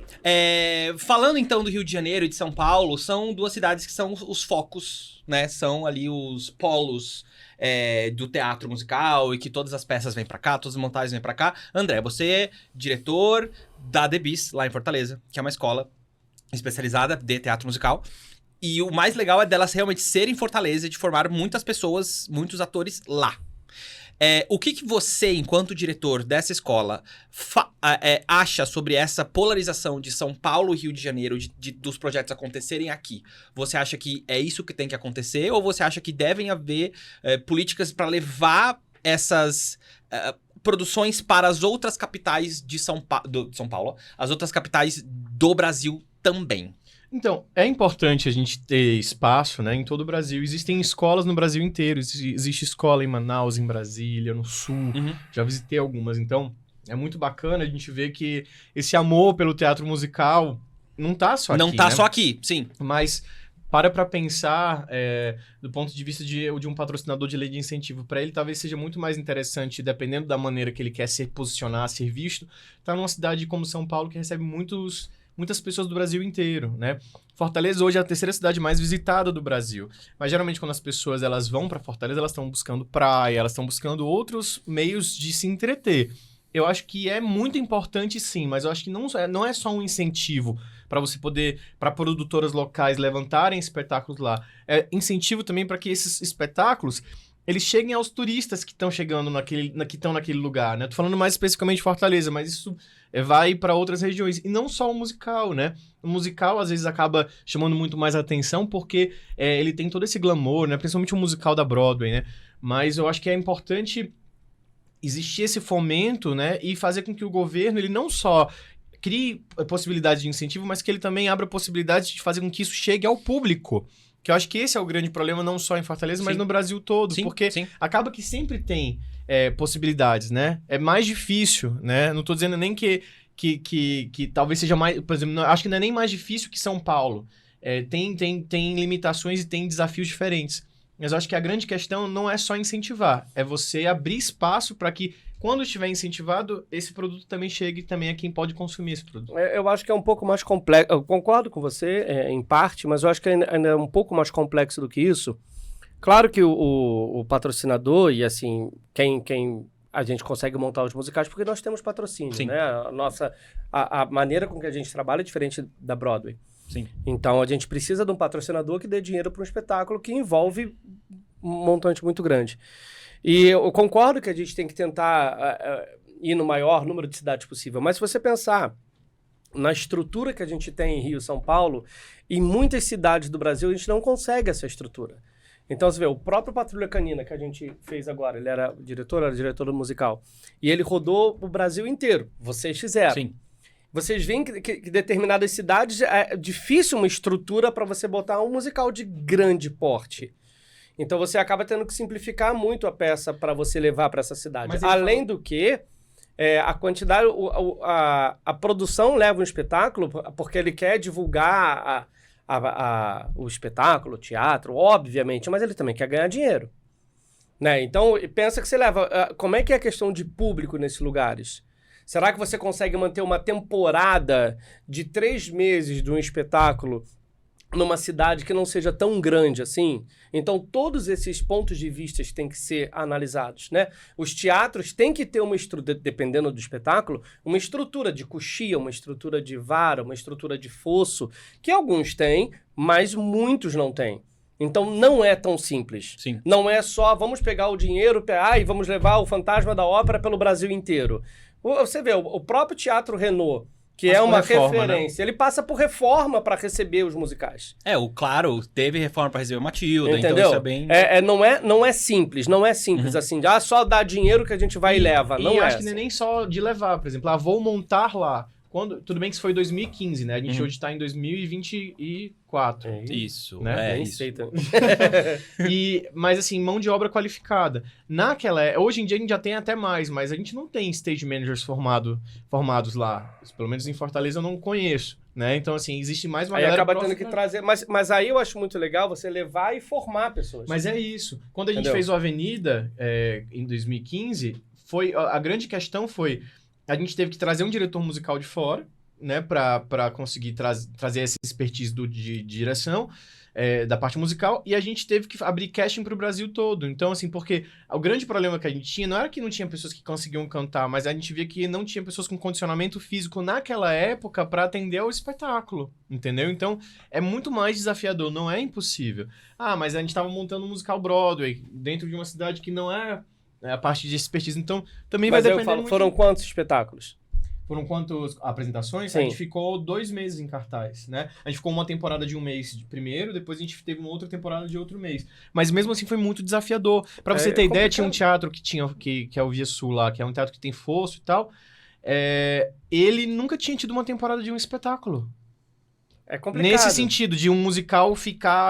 falando então do Rio de Janeiro e de São Paulo, são duas cidades que são os focos, né? São ali os polos do teatro musical e que todas as peças vêm pra cá, todas as montagens vêm pra cá. André, você é diretor da The Bis, lá em Fortaleza, que é uma escola especializada de teatro musical. E o mais legal é delas realmente serem em Fortaleza e de formar muitas pessoas, muitos atores lá. O que você, enquanto diretor dessa escola, acha sobre essa polarização de São Paulo e Rio de Janeiro, dos projetos acontecerem aqui? Você acha que é isso que tem que acontecer? Ou você acha que devem haver políticas para levar essas produções para as outras capitais de São Paulo, as outras capitais do Brasil também? Então, é importante a gente ter espaço, né, em todo o Brasil. Existem escolas no Brasil inteiro. Existe escola em Manaus, em Brasília, no Sul. Uhum. Já visitei algumas. Então, é muito bacana a gente ver que esse amor pelo teatro musical não tá só aqui, Não tá né? só aqui, sim. Mas para pensar do ponto de vista de um patrocinador de lei de incentivo. Para ele, talvez seja muito mais interessante, dependendo da maneira que ele quer se posicionar, ser visto, tá numa cidade como São Paulo, que recebe muitos muitas pessoas do Brasil inteiro, né? Fortaleza hoje é a terceira cidade mais visitada do Brasil. Mas geralmente quando as pessoas elas vão para Fortaleza, elas estão buscando praia, elas estão buscando outros meios de se entreter. Eu acho que é muito importante sim, mas eu acho que não é só um incentivo para você poder, para produtoras locais levantarem espetáculos lá. É incentivo também para que esses espetáculos eles cheguem aos turistas que estão chegando que estão naquele lugar, né? Tô falando mais especificamente de Fortaleza, mas isso vai para outras regiões. E não só o musical, né? O musical, às vezes, acaba chamando muito mais atenção porque ele tem todo esse glamour, né? Principalmente o musical da Broadway, né? Mas eu acho que é importante existir esse fomento, né? E fazer com que o governo, ele não só crie possibilidades de incentivo, mas que ele também abra possibilidades de fazer com que isso chegue ao público. Que eu acho que esse é o grande problema, não só em Fortaleza, mas no Brasil todo. Porque acaba que sempre tem possibilidades, né? É mais difícil, né? Não tô dizendo nem que talvez seja mais... Por exemplo, acho que não é nem mais difícil que São Paulo. Tem limitações e tem desafios diferentes. Mas eu acho que a grande questão não é só incentivar. É você abrir espaço para que, quando estiver incentivado, esse produto também chegue também a quem pode consumir esse produto. Eu acho que é um pouco mais complexo. Eu concordo com você, em parte, mas eu acho que ainda é um pouco mais complexo do que isso. Claro que o patrocinador e, assim, quem a gente consegue montar os musicais, porque nós temos patrocínio, né? A maneira com que a gente trabalha é diferente da Broadway. Sim. Então, a gente precisa de um patrocinador que dê dinheiro para um espetáculo que envolve um montante muito grande. E eu concordo que a gente tem que tentar ir no maior número de cidades possível. Mas se você pensar na estrutura que a gente tem em Rio e São Paulo, em muitas cidades do Brasil a gente não consegue essa estrutura. Então, você vê, o próprio Patrulha Canina que a gente fez agora, ele era diretor musical, e ele rodou o Brasil inteiro. Vocês fizeram. Sim. Vocês veem que determinadas cidades é difícil uma estrutura para você botar um musical de grande porte. Então você acaba tendo que simplificar muito a peça para você levar para essa cidade. Além do que, a quantidade, a produção leva um espetáculo porque ele quer divulgar o espetáculo, o teatro, obviamente, mas ele também quer ganhar dinheiro. Né? Então pensa que você leva... Como é que é a questão de público nesses lugares? Será que você consegue manter uma temporada de 3 meses de um espetáculo numa cidade que não seja tão grande assim? Então, todos esses pontos de vista têm que ser analisados, né? Os teatros têm que ter uma estrutura, dependendo do espetáculo, uma estrutura de coxia, uma estrutura de vara, uma estrutura de fosso, que alguns têm, mas muitos não têm. Então, não é tão simples. Sim. Não é só, vamos pegar o dinheiro e vamos levar o Fantasma da Ópera pelo Brasil inteiro. Você vê, o próprio Teatro Renault, que é uma referência, né? Ele passa por reforma para receber os musicais. Claro, teve reforma para receber Matilda, entendeu? Então isso é bem... Não é simples assim, só dá dinheiro que a gente vai e leva, não é. E acho que não é nem só de levar, por exemplo, vou montar lá. Tudo bem que isso foi 2015, né? A gente hoje está em 2024. Isso, né? Isso. Mas assim, mão de obra qualificada. Hoje em dia a gente já tem até mais, mas a gente não tem stage managers formados lá. Pelo menos em Fortaleza eu não conheço, né? Então assim, existe mais uma galera... Aí acaba tendo que trazer... Mas aí eu acho muito legal você levar e formar pessoas. Mas é isso. Quando a gente fez o Avenida, em 2015, a grande questão foi... A gente teve que trazer um diretor musical de fora, né, para conseguir trazer essa expertise de direção da parte musical, e a gente teve que abrir casting para o Brasil todo. Então, assim, porque o grande problema que a gente tinha não era que não tinha pessoas que conseguiam cantar, mas a gente via que não tinha pessoas com condicionamento físico naquela época para atender ao espetáculo, entendeu? Então, é muito mais desafiador, não é impossível. Mas a gente estava montando um musical Broadway dentro de uma cidade que não é a parte de expertise, então também vai depender muito. Foram quantos espetáculos? Foram quantas apresentações? Sim. A gente ficou 2 meses em cartaz, né? A gente ficou uma temporada de 1 mês de primeiro, depois a gente teve uma outra temporada de outro mês. Mas mesmo assim foi muito desafiador. Pra você ter ideia, tinha um teatro que é o Via Sul lá, que é um teatro que tem fosso e tal. Ele nunca tinha tido uma temporada de um espetáculo. É complicado. Nesse sentido, de um musical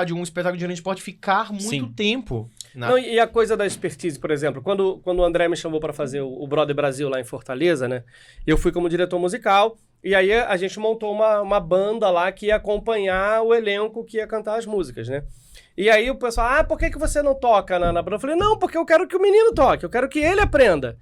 de um espetáculo de grande porte ficar muito tempo. Não, e a coisa da expertise, por exemplo, quando o André me chamou para fazer o Brother Brasil lá em Fortaleza, né? Eu fui como diretor musical, e aí a gente montou uma banda lá que ia acompanhar o elenco que ia cantar as músicas, né? E aí o pessoal, por que você não toca na banda? Eu falei, não, porque eu quero que o menino toque, eu quero que ele aprenda.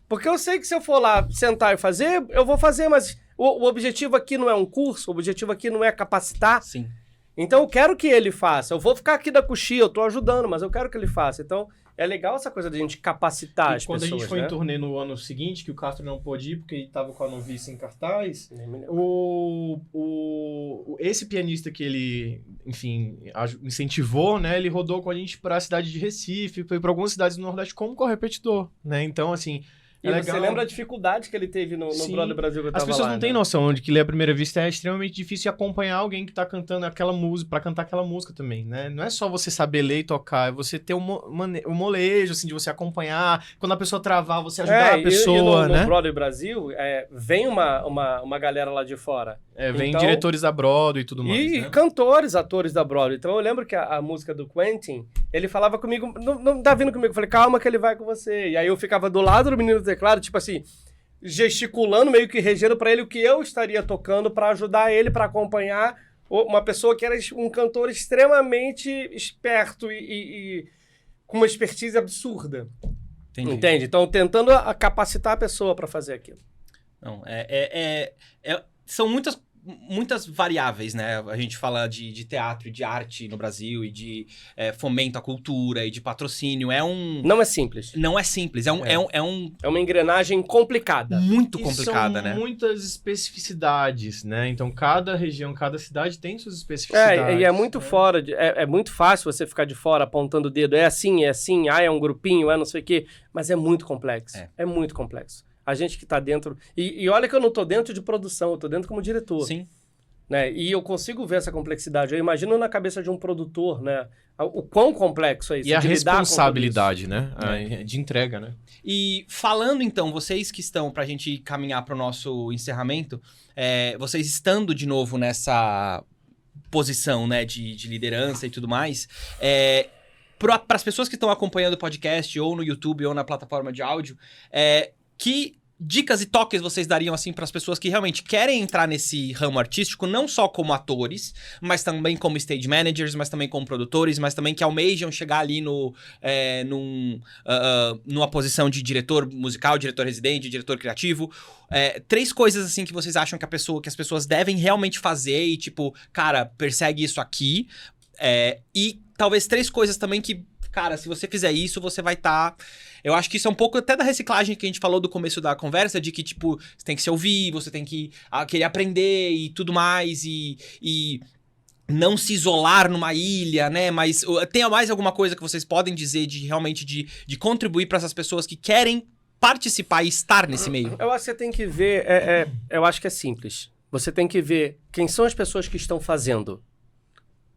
Porque eu sei que se eu for lá sentar e fazer, eu vou fazer, mas O objetivo aqui não é um curso, o objetivo aqui não é capacitar. Sim. Então eu quero que ele faça. Eu vou ficar aqui da coxia, eu tô ajudando, mas eu quero que ele faça. Então é legal essa coisa de a gente capacitar as quando pessoas, a gente foi né? em turnê no ano seguinte, que o Castro não pôde ir porque ele tava com a novice em cartaz, Nem me lembro. esse pianista que ele, enfim, incentivou, né, ele rodou com a gente para a cidade de Recife, foi para algumas cidades do Nordeste como correpetidor, né? Então, assim, E você lembra a dificuldade que ele teve no Sim. Brother Brasil que eu tava As pessoas lá, não têm né? noção de que ler à primeira vista é extremamente difícil acompanhar alguém que tá cantando aquela música, pra cantar aquela música também, né? Não é só você saber ler e tocar, é você ter um molejo, assim, de você acompanhar. Quando a pessoa travar, você ajudar a pessoa, no né? Brother Brasil, vem uma galera lá de fora. Vem Então- diretores da Broadway e tudo mais, E né? cantores, atores da Broadway. Então eu lembro que a música do Quentin, ele falava comigo, não tá vindo comigo, eu falei, calma que ele vai com você. E aí eu ficava do lado do menino do teclado, tipo assim, gesticulando, meio que regendo pra ele o que eu estaria tocando pra ajudar ele, pra acompanhar uma pessoa que era um cantor extremamente esperto e com uma expertise absurda. Entendi. Entende? Então tentando capacitar a pessoa pra fazer aquilo. Não, são muitas variáveis, né? A gente fala de teatro e de arte no Brasil e de fomento à cultura e de patrocínio. Não é simples. Não é simples, é uma engrenagem complicada. muito E complicada, são né? muitas especificidades, né? Então, cada região, cada cidade tem suas especificidades. E é muito né? fora, é muito fácil você ficar de fora apontando o dedo. É assim, é um grupinho, é não sei o quê. Mas é muito complexo. É muito complexo. A gente que tá dentro... E olha que eu não tô dentro de produção, eu tô dentro como diretor. Sim. Né? E eu consigo ver essa complexidade. Eu imagino na cabeça de um produtor, né? O quão complexo é isso. E a de lidar com tudo responsabilidade, isso. né? De entrega, né? E falando então, vocês que estão, pra gente caminhar pro nosso encerramento, vocês estando de novo nessa posição, né, de liderança e tudo mais, para as pessoas que estão acompanhando o podcast ou no YouTube ou na plataforma de áudio, que dicas e toques vocês dariam assim para as pessoas que realmente querem entrar nesse ramo artístico, não só como atores, mas também como stage managers, mas também como produtores, mas também que almejam chegar ali numa posição de diretor musical, diretor residente, diretor criativo. 3 coisas assim que vocês acham que as pessoas devem realmente fazer e tipo, cara, persegue isso aqui. E talvez 3 coisas também que, cara, se você fizer isso, você vai estar... Eu acho que isso é um pouco até da reciclagem que a gente falou do começo da conversa, de que, tipo, você tem que se ouvir, você tem que querer aprender e tudo mais, e não se isolar numa ilha, né? Mas tem mais alguma coisa que vocês podem dizer realmente de contribuir para essas pessoas que querem participar e estar nesse meio? Eu acho que você tem que ver... eu acho que é simples. Você tem que ver quem são as pessoas que estão fazendo.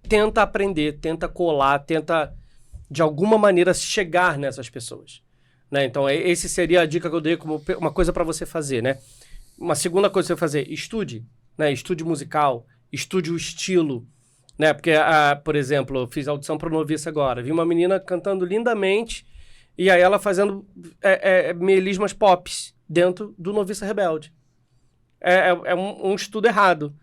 Tenta aprender, tenta colar, tenta, de alguma maneira, chegar nessas pessoas. Né? Então, esse seria a dica que eu dei como uma coisa para você fazer, né? Uma segunda coisa que você fazer, estude, né? Estude musical, estude o estilo, né? Porque, por exemplo, eu fiz audição para o Novice agora, vi uma menina cantando lindamente e aí ela fazendo melismas pops dentro do Novice Rebelde. É um estudo errado.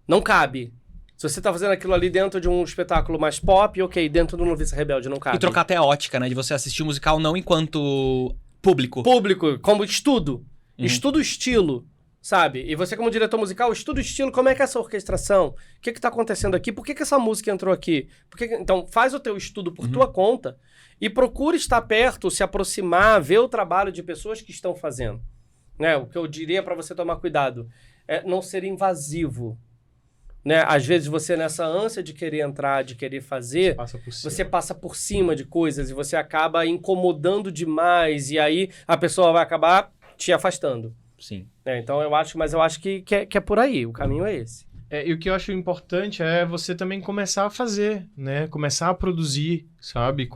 Não cabe. Se você tá fazendo aquilo ali dentro de um espetáculo mais pop, ok, dentro do Novice Rebelde não cabe. E trocar até a ótica, né? De você assistir o musical não enquanto público. Público, como estudo. Estuda o estilo, sabe? E você como diretor musical, estuda o estilo, como é que é essa orquestração? O que tá acontecendo aqui? Por que essa música entrou aqui? Então, faz o teu estudo por tua conta e procure estar perto, se aproximar, ver o trabalho de pessoas que estão fazendo. Né? O que eu diria para você tomar cuidado é não ser invasivo. Né? Às vezes você, nessa ânsia de querer entrar, de querer fazer, você passa por cima de coisas e você acaba incomodando demais e aí a pessoa vai acabar te afastando. Sim. Então eu acho que é por aí, o caminho é esse. E o que eu acho importante é você também começar a fazer, né? Começar a produzir, sabe?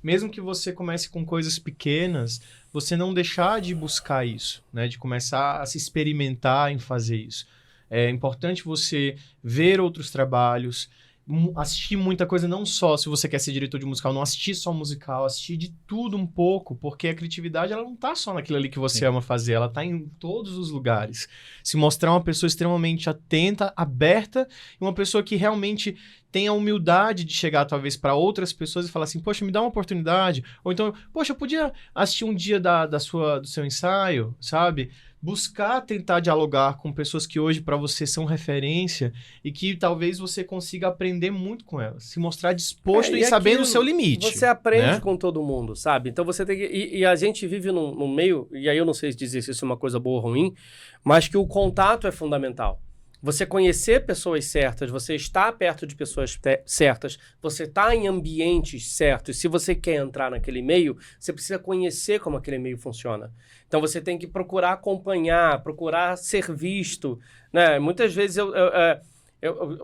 Mesmo que você comece com coisas pequenas, você não deixar de buscar isso, né? De começar a se experimentar em fazer isso. É importante você ver outros trabalhos, assistir muita coisa, não só se você quer ser diretor de musical, não assistir só musical, assistir de tudo um pouco, porque a criatividade ela não tá só naquilo ali que você ama fazer, ela tá em todos os lugares. Se mostrar uma pessoa extremamente atenta, aberta, e uma pessoa que realmente tem a humildade de chegar talvez para outras pessoas e falar assim, poxa, me dá uma oportunidade, ou então, poxa, eu podia assistir um dia do seu ensaio, sabe? buscar tentar dialogar com pessoas que hoje para você são referência e que talvez você consiga aprender muito com elas. Se mostrar disposto e sabendo o seu limite. Você aprende né? com todo mundo, sabe? Então você tem que... E a gente vive num meio, e aí eu não sei dizer se isso é uma coisa boa ou ruim, mas que o contato é fundamental. Você conhecer pessoas certas, você estar perto de pessoas certas, você estar em ambientes certos. Se você quer entrar naquele meio, você precisa conhecer como aquele meio funciona. Então você tem que procurar acompanhar, procurar ser visto, né? Muitas vezes eu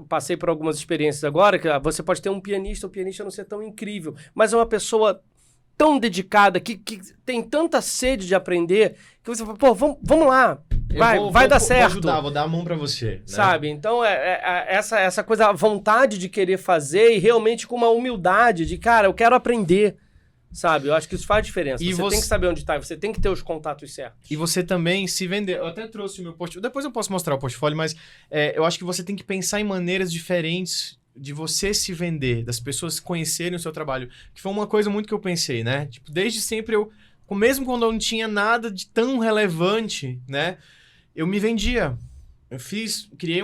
passei por algumas experiências agora, que você pode ter o pianista não ser tão incrível, mas é uma pessoa tão dedicada, que tem tanta sede de aprender, que você fala, pô, vamos lá, vai dar certo. Vou dar a mão pra você. Né? Sabe? Então, essa coisa, a vontade de querer fazer e realmente com uma humildade de, cara, eu quero aprender. Sabe? Eu acho que isso faz diferença. E você tem que saber onde tá, você tem que ter os contatos certos. E você também se vender. Eu até trouxe o meu portfólio. Depois eu posso mostrar o portfólio, mas eu acho que você tem que pensar em maneiras diferentes de você se vender, das pessoas conhecerem o seu trabalho. Que foi uma coisa muito que eu pensei, né? Tipo, desde sempre mesmo quando eu não tinha nada de tão relevante, né? Eu me vendia. Criei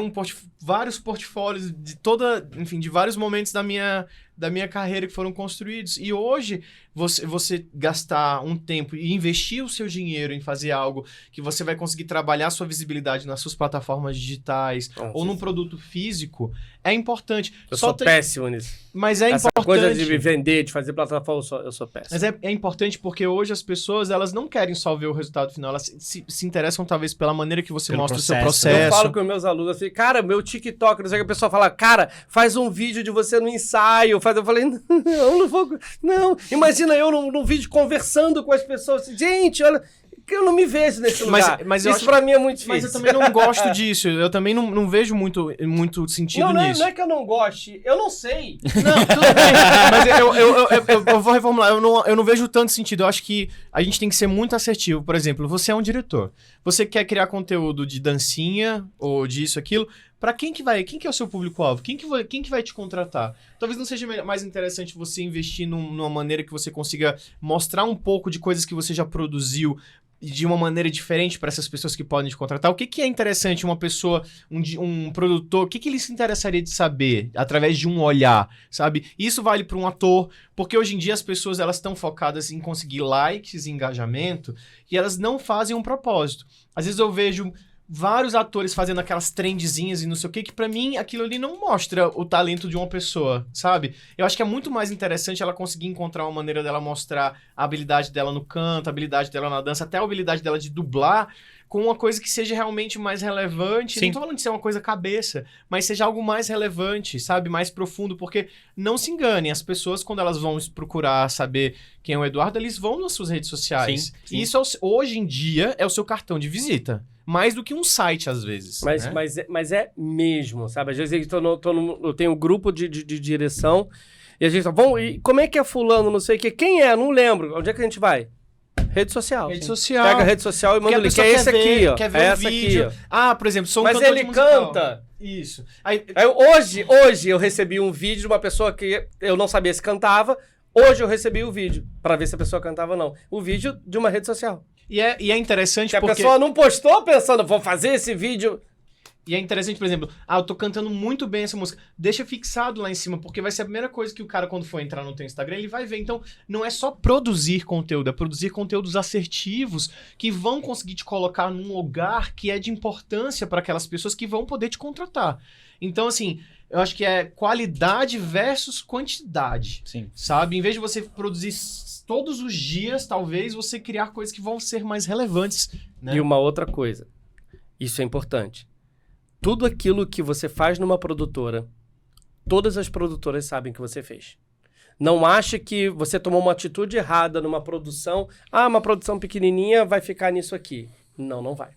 vários portfólios de vários momentos da minha carreira que foram construídos. E hoje, você gastar um tempo e investir o seu dinheiro em fazer algo que você vai conseguir trabalhar sua visibilidade nas suas plataformas digitais ou num produto físico, é importante. Eu sou péssimo nisso. Mas é Essa importante. coisa de me vender, de fazer plataforma, eu sou péssimo. Mas é importante porque hoje as pessoas, elas não querem só ver o resultado final, elas se interessam talvez pela maneira que você mostra o seu processo. Eu falo com os meus alunos assim, cara, meu TikTok, não sei o que a pessoa fala, cara, faz um vídeo de você no ensaio. Eu falei, não vou. Não, imagina eu num vídeo conversando com as pessoas. Assim, gente, olha, que eu não me vejo nesse lugar. Mas isso pra mim é muito difícil. Mas eu também não gosto disso. Eu também não vejo muito sentido nisso. Não é que eu não goste, eu não sei. Não, tudo bem. Mas eu vou reformular. Eu não vejo tanto sentido. Eu acho que a gente tem que ser muito assertivo. Por exemplo, você é um diretor. Você quer criar conteúdo de dancinha ou disso, aquilo. Pra quem que é o seu público-alvo? Quem que vai te contratar? Talvez não seja mais interessante você investir numa maneira que você consiga mostrar um pouco de coisas que você já produziu de uma maneira diferente para essas pessoas que podem te contratar. O que é interessante uma pessoa, um produtor, o que ele se interessaria de saber através de um olhar, sabe? Isso vale para um ator, porque hoje em dia as pessoas elas estão focadas em conseguir likes e engajamento e elas não fazem um propósito. Às vezes eu vejo vários atores fazendo aquelas trendzinhas e não sei o que pra mim aquilo ali não mostra o talento de uma pessoa, sabe? Eu acho que é muito mais interessante ela conseguir encontrar uma maneira dela mostrar a habilidade dela no canto, a habilidade dela na dança, até a habilidade dela de dublar com uma coisa que seja realmente mais relevante. Sim. Não tô falando de ser uma coisa cabeça, mas seja algo mais relevante, sabe? Mais profundo, porque não se enganem, as pessoas quando elas vão procurar saber quem é o Eduardo, eles vão nas suas redes sociais. Sim. E isso hoje em dia é o seu cartão de visita. Mais do que um site, às vezes. Mas é mesmo, sabe? Às vezes eu tenho um grupo de direção e a gente fala, e como é que é fulano, não sei o quê? Quem é? Não lembro. Onde é que a gente vai? Rede social. Rede social. Pega a rede social e manda ele. Que é esse aqui, ó. Quer ver o vídeo. Aqui, ó. Ah, por exemplo, sou um Mas cantor ele de musical. canta. Isso. Hoje eu recebi um vídeo de uma pessoa que eu não sabia se cantava. Hoje eu recebi o vídeo, pra ver se a pessoa cantava ou não. O vídeo de uma rede social. E é interessante que porque... a pessoa não postou pensando, vou fazer esse vídeo. E é interessante, por exemplo, eu tô cantando muito bem essa música. Deixa fixado lá em cima, porque vai ser a primeira coisa que o cara, quando for entrar no teu Instagram, ele vai ver. Então, não é só produzir conteúdo, é produzir conteúdos assertivos que vão conseguir te colocar num lugar que é de importância para aquelas pessoas que vão poder te contratar. Então, assim, eu acho que é qualidade versus quantidade. Sim. Sabe? Em vez de você produzir todos os dias, talvez você criar coisas que vão ser mais relevantes. Né? E uma outra coisa, isso é importante. Tudo aquilo que você faz numa produtora, todas as produtoras sabem que você fez. Não ache que você tomou uma atitude errada numa produção. Uma produção pequenininha vai ficar nisso aqui. Não vai.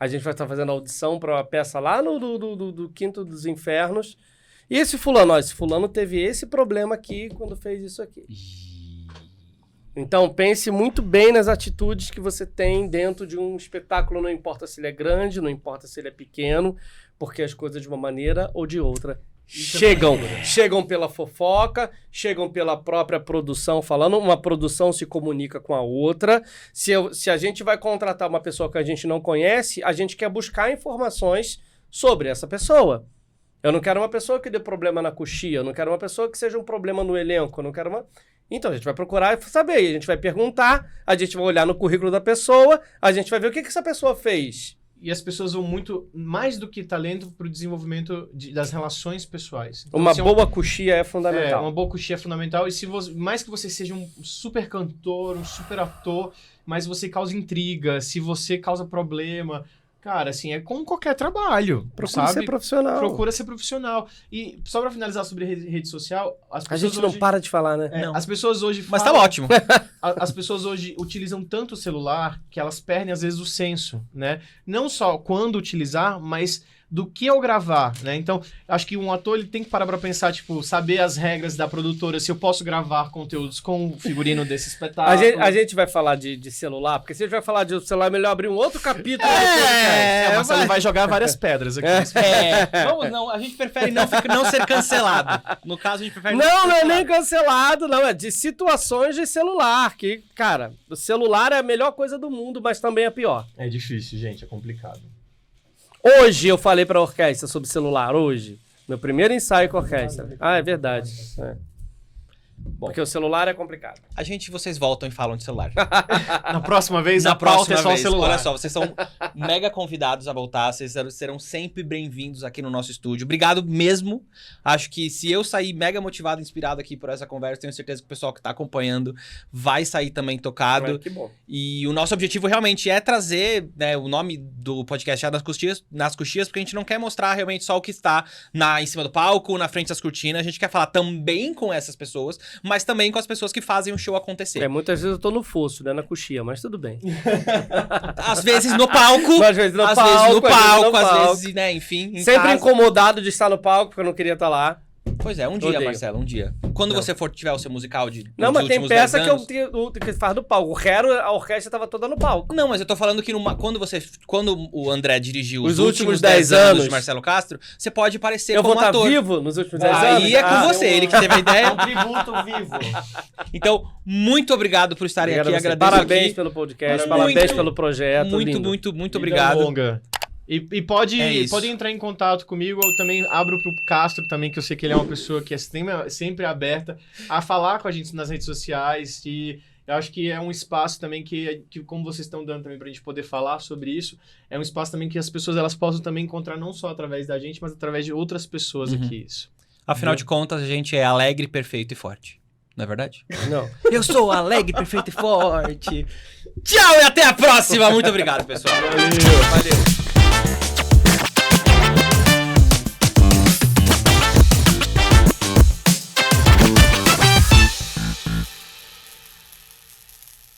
A gente vai estar fazendo audição para uma peça lá do Quinto dos Infernos. E esse fulano teve esse problema aqui quando fez isso aqui. Então, pense muito bem nas atitudes que você tem dentro de um espetáculo, não importa se ele é grande, não importa se ele é pequeno, porque as coisas de uma maneira ou de outra Chegam pela fofoca, chegam pela própria produção falando, uma produção se comunica com a outra. Se a gente vai contratar uma pessoa que a gente não conhece, a gente quer buscar informações sobre essa pessoa. Eu não quero uma pessoa que dê problema na coxia, eu não quero uma pessoa que seja um problema no elenco, eu não quero uma... Então, a gente vai procurar saber, a gente vai perguntar, a gente vai olhar no currículo da pessoa, a gente vai ver o que essa pessoa fez. E as pessoas vão muito, mais do que talento, para o desenvolvimento das relações pessoais. Então, Uma boa coxia é fundamental. Uma boa coxia é fundamental. E se você, mais que você seja um super cantor, um super ator, mas você causa intriga, se você causa problema... Cara, assim, é como qualquer trabalho. Procura ser profissional. Procura ser profissional. E só pra finalizar sobre rede social... A gente não para de falar, né? Não. As pessoas hoje Mas tá ótimo. As pessoas hoje utilizam tanto o celular que elas perdem, às vezes, o senso, né? Não só quando utilizar, mas do que eu gravar, né? Então, acho que um ator ele tem que parar pra pensar, tipo, saber as regras da produtora, se eu posso gravar conteúdos com o figurino desse espetáculo. A gente vai falar de celular, porque se a gente vai falar de celular, é melhor abrir um outro capítulo. O Marcelo vai jogar várias pedras aqui. Vamos, não, a gente prefere não ser cancelado. No caso, a gente prefere Não é nem cancelado, não. É de situações de celular, que, cara, o celular é a melhor coisa do mundo, mas também é a pior. É difícil, gente, é complicado. Hoje eu falei pra orquestra sobre celular, hoje. Meu primeiro ensaio com a orquestra. Ah, é verdade. É. Porque o celular é complicado. Vocês voltam e falam de celular. Na próxima vez, Na a pauta próxima é só vez. o celular. Olha só, vocês são mega convidados a voltar. Vocês serão sempre bem-vindos aqui no nosso estúdio. Obrigado mesmo. Acho que se eu sair mega motivado, inspirado aqui por essa conversa, tenho certeza que o pessoal que tá acompanhando vai sair também tocado. Que bom. E o nosso objetivo realmente é trazer, né, o nome do podcast é nas coxias, porque a gente não quer mostrar realmente só o que está em cima do palco, na frente das cortinas. A gente quer falar também com essas pessoas, mas também com as pessoas que fazem o show acontecer. Muitas vezes eu tô no fosso, né? Na coxia, mas tudo bem. Às vezes no palco, Às vezes no palco, às vezes, né, enfim. Sempre casa. incomodado de estar no palco, porque eu não queria estar lá. Pois é, um dia, Odeio. Marcelo, um dia. Quando você tiver o seu musical de Não, dos mas tem últimos peça 10 que anos... que faz no palco. A orquestra tava toda no palco. Não, mas eu tô falando que quando o André dirigiu Os os últimos 10 anos de Marcelo Castro, você pode aparecer Eu como vou estar ator. vivo nos últimos 10 anos? Aí é com você, ele que teve a ideia. Um tributo vivo. Então, muito obrigado por estarem Obrigado aqui. a você. Agradeço Parabéns aqui. pelo podcast, Muito, parabéns pelo projeto. lindo. Muito obrigado. Longa. E pode É isso. entrar em contato comigo, eu também abro pro Castro também, que eu sei que ele é uma pessoa que é sempre aberta a falar com a gente nas redes sociais, e eu acho que é um espaço também que como vocês estão dando também pra gente poder falar sobre isso, é um espaço também que as pessoas elas possam também encontrar não só através da gente, mas através de outras pessoas aqui, isso. Afinal de contas, a gente é alegre, perfeito e forte. Não é verdade? Não. Eu sou alegre, perfeito e forte. Tchau e até a próxima. Muito obrigado, pessoal. Valeu. Valeu.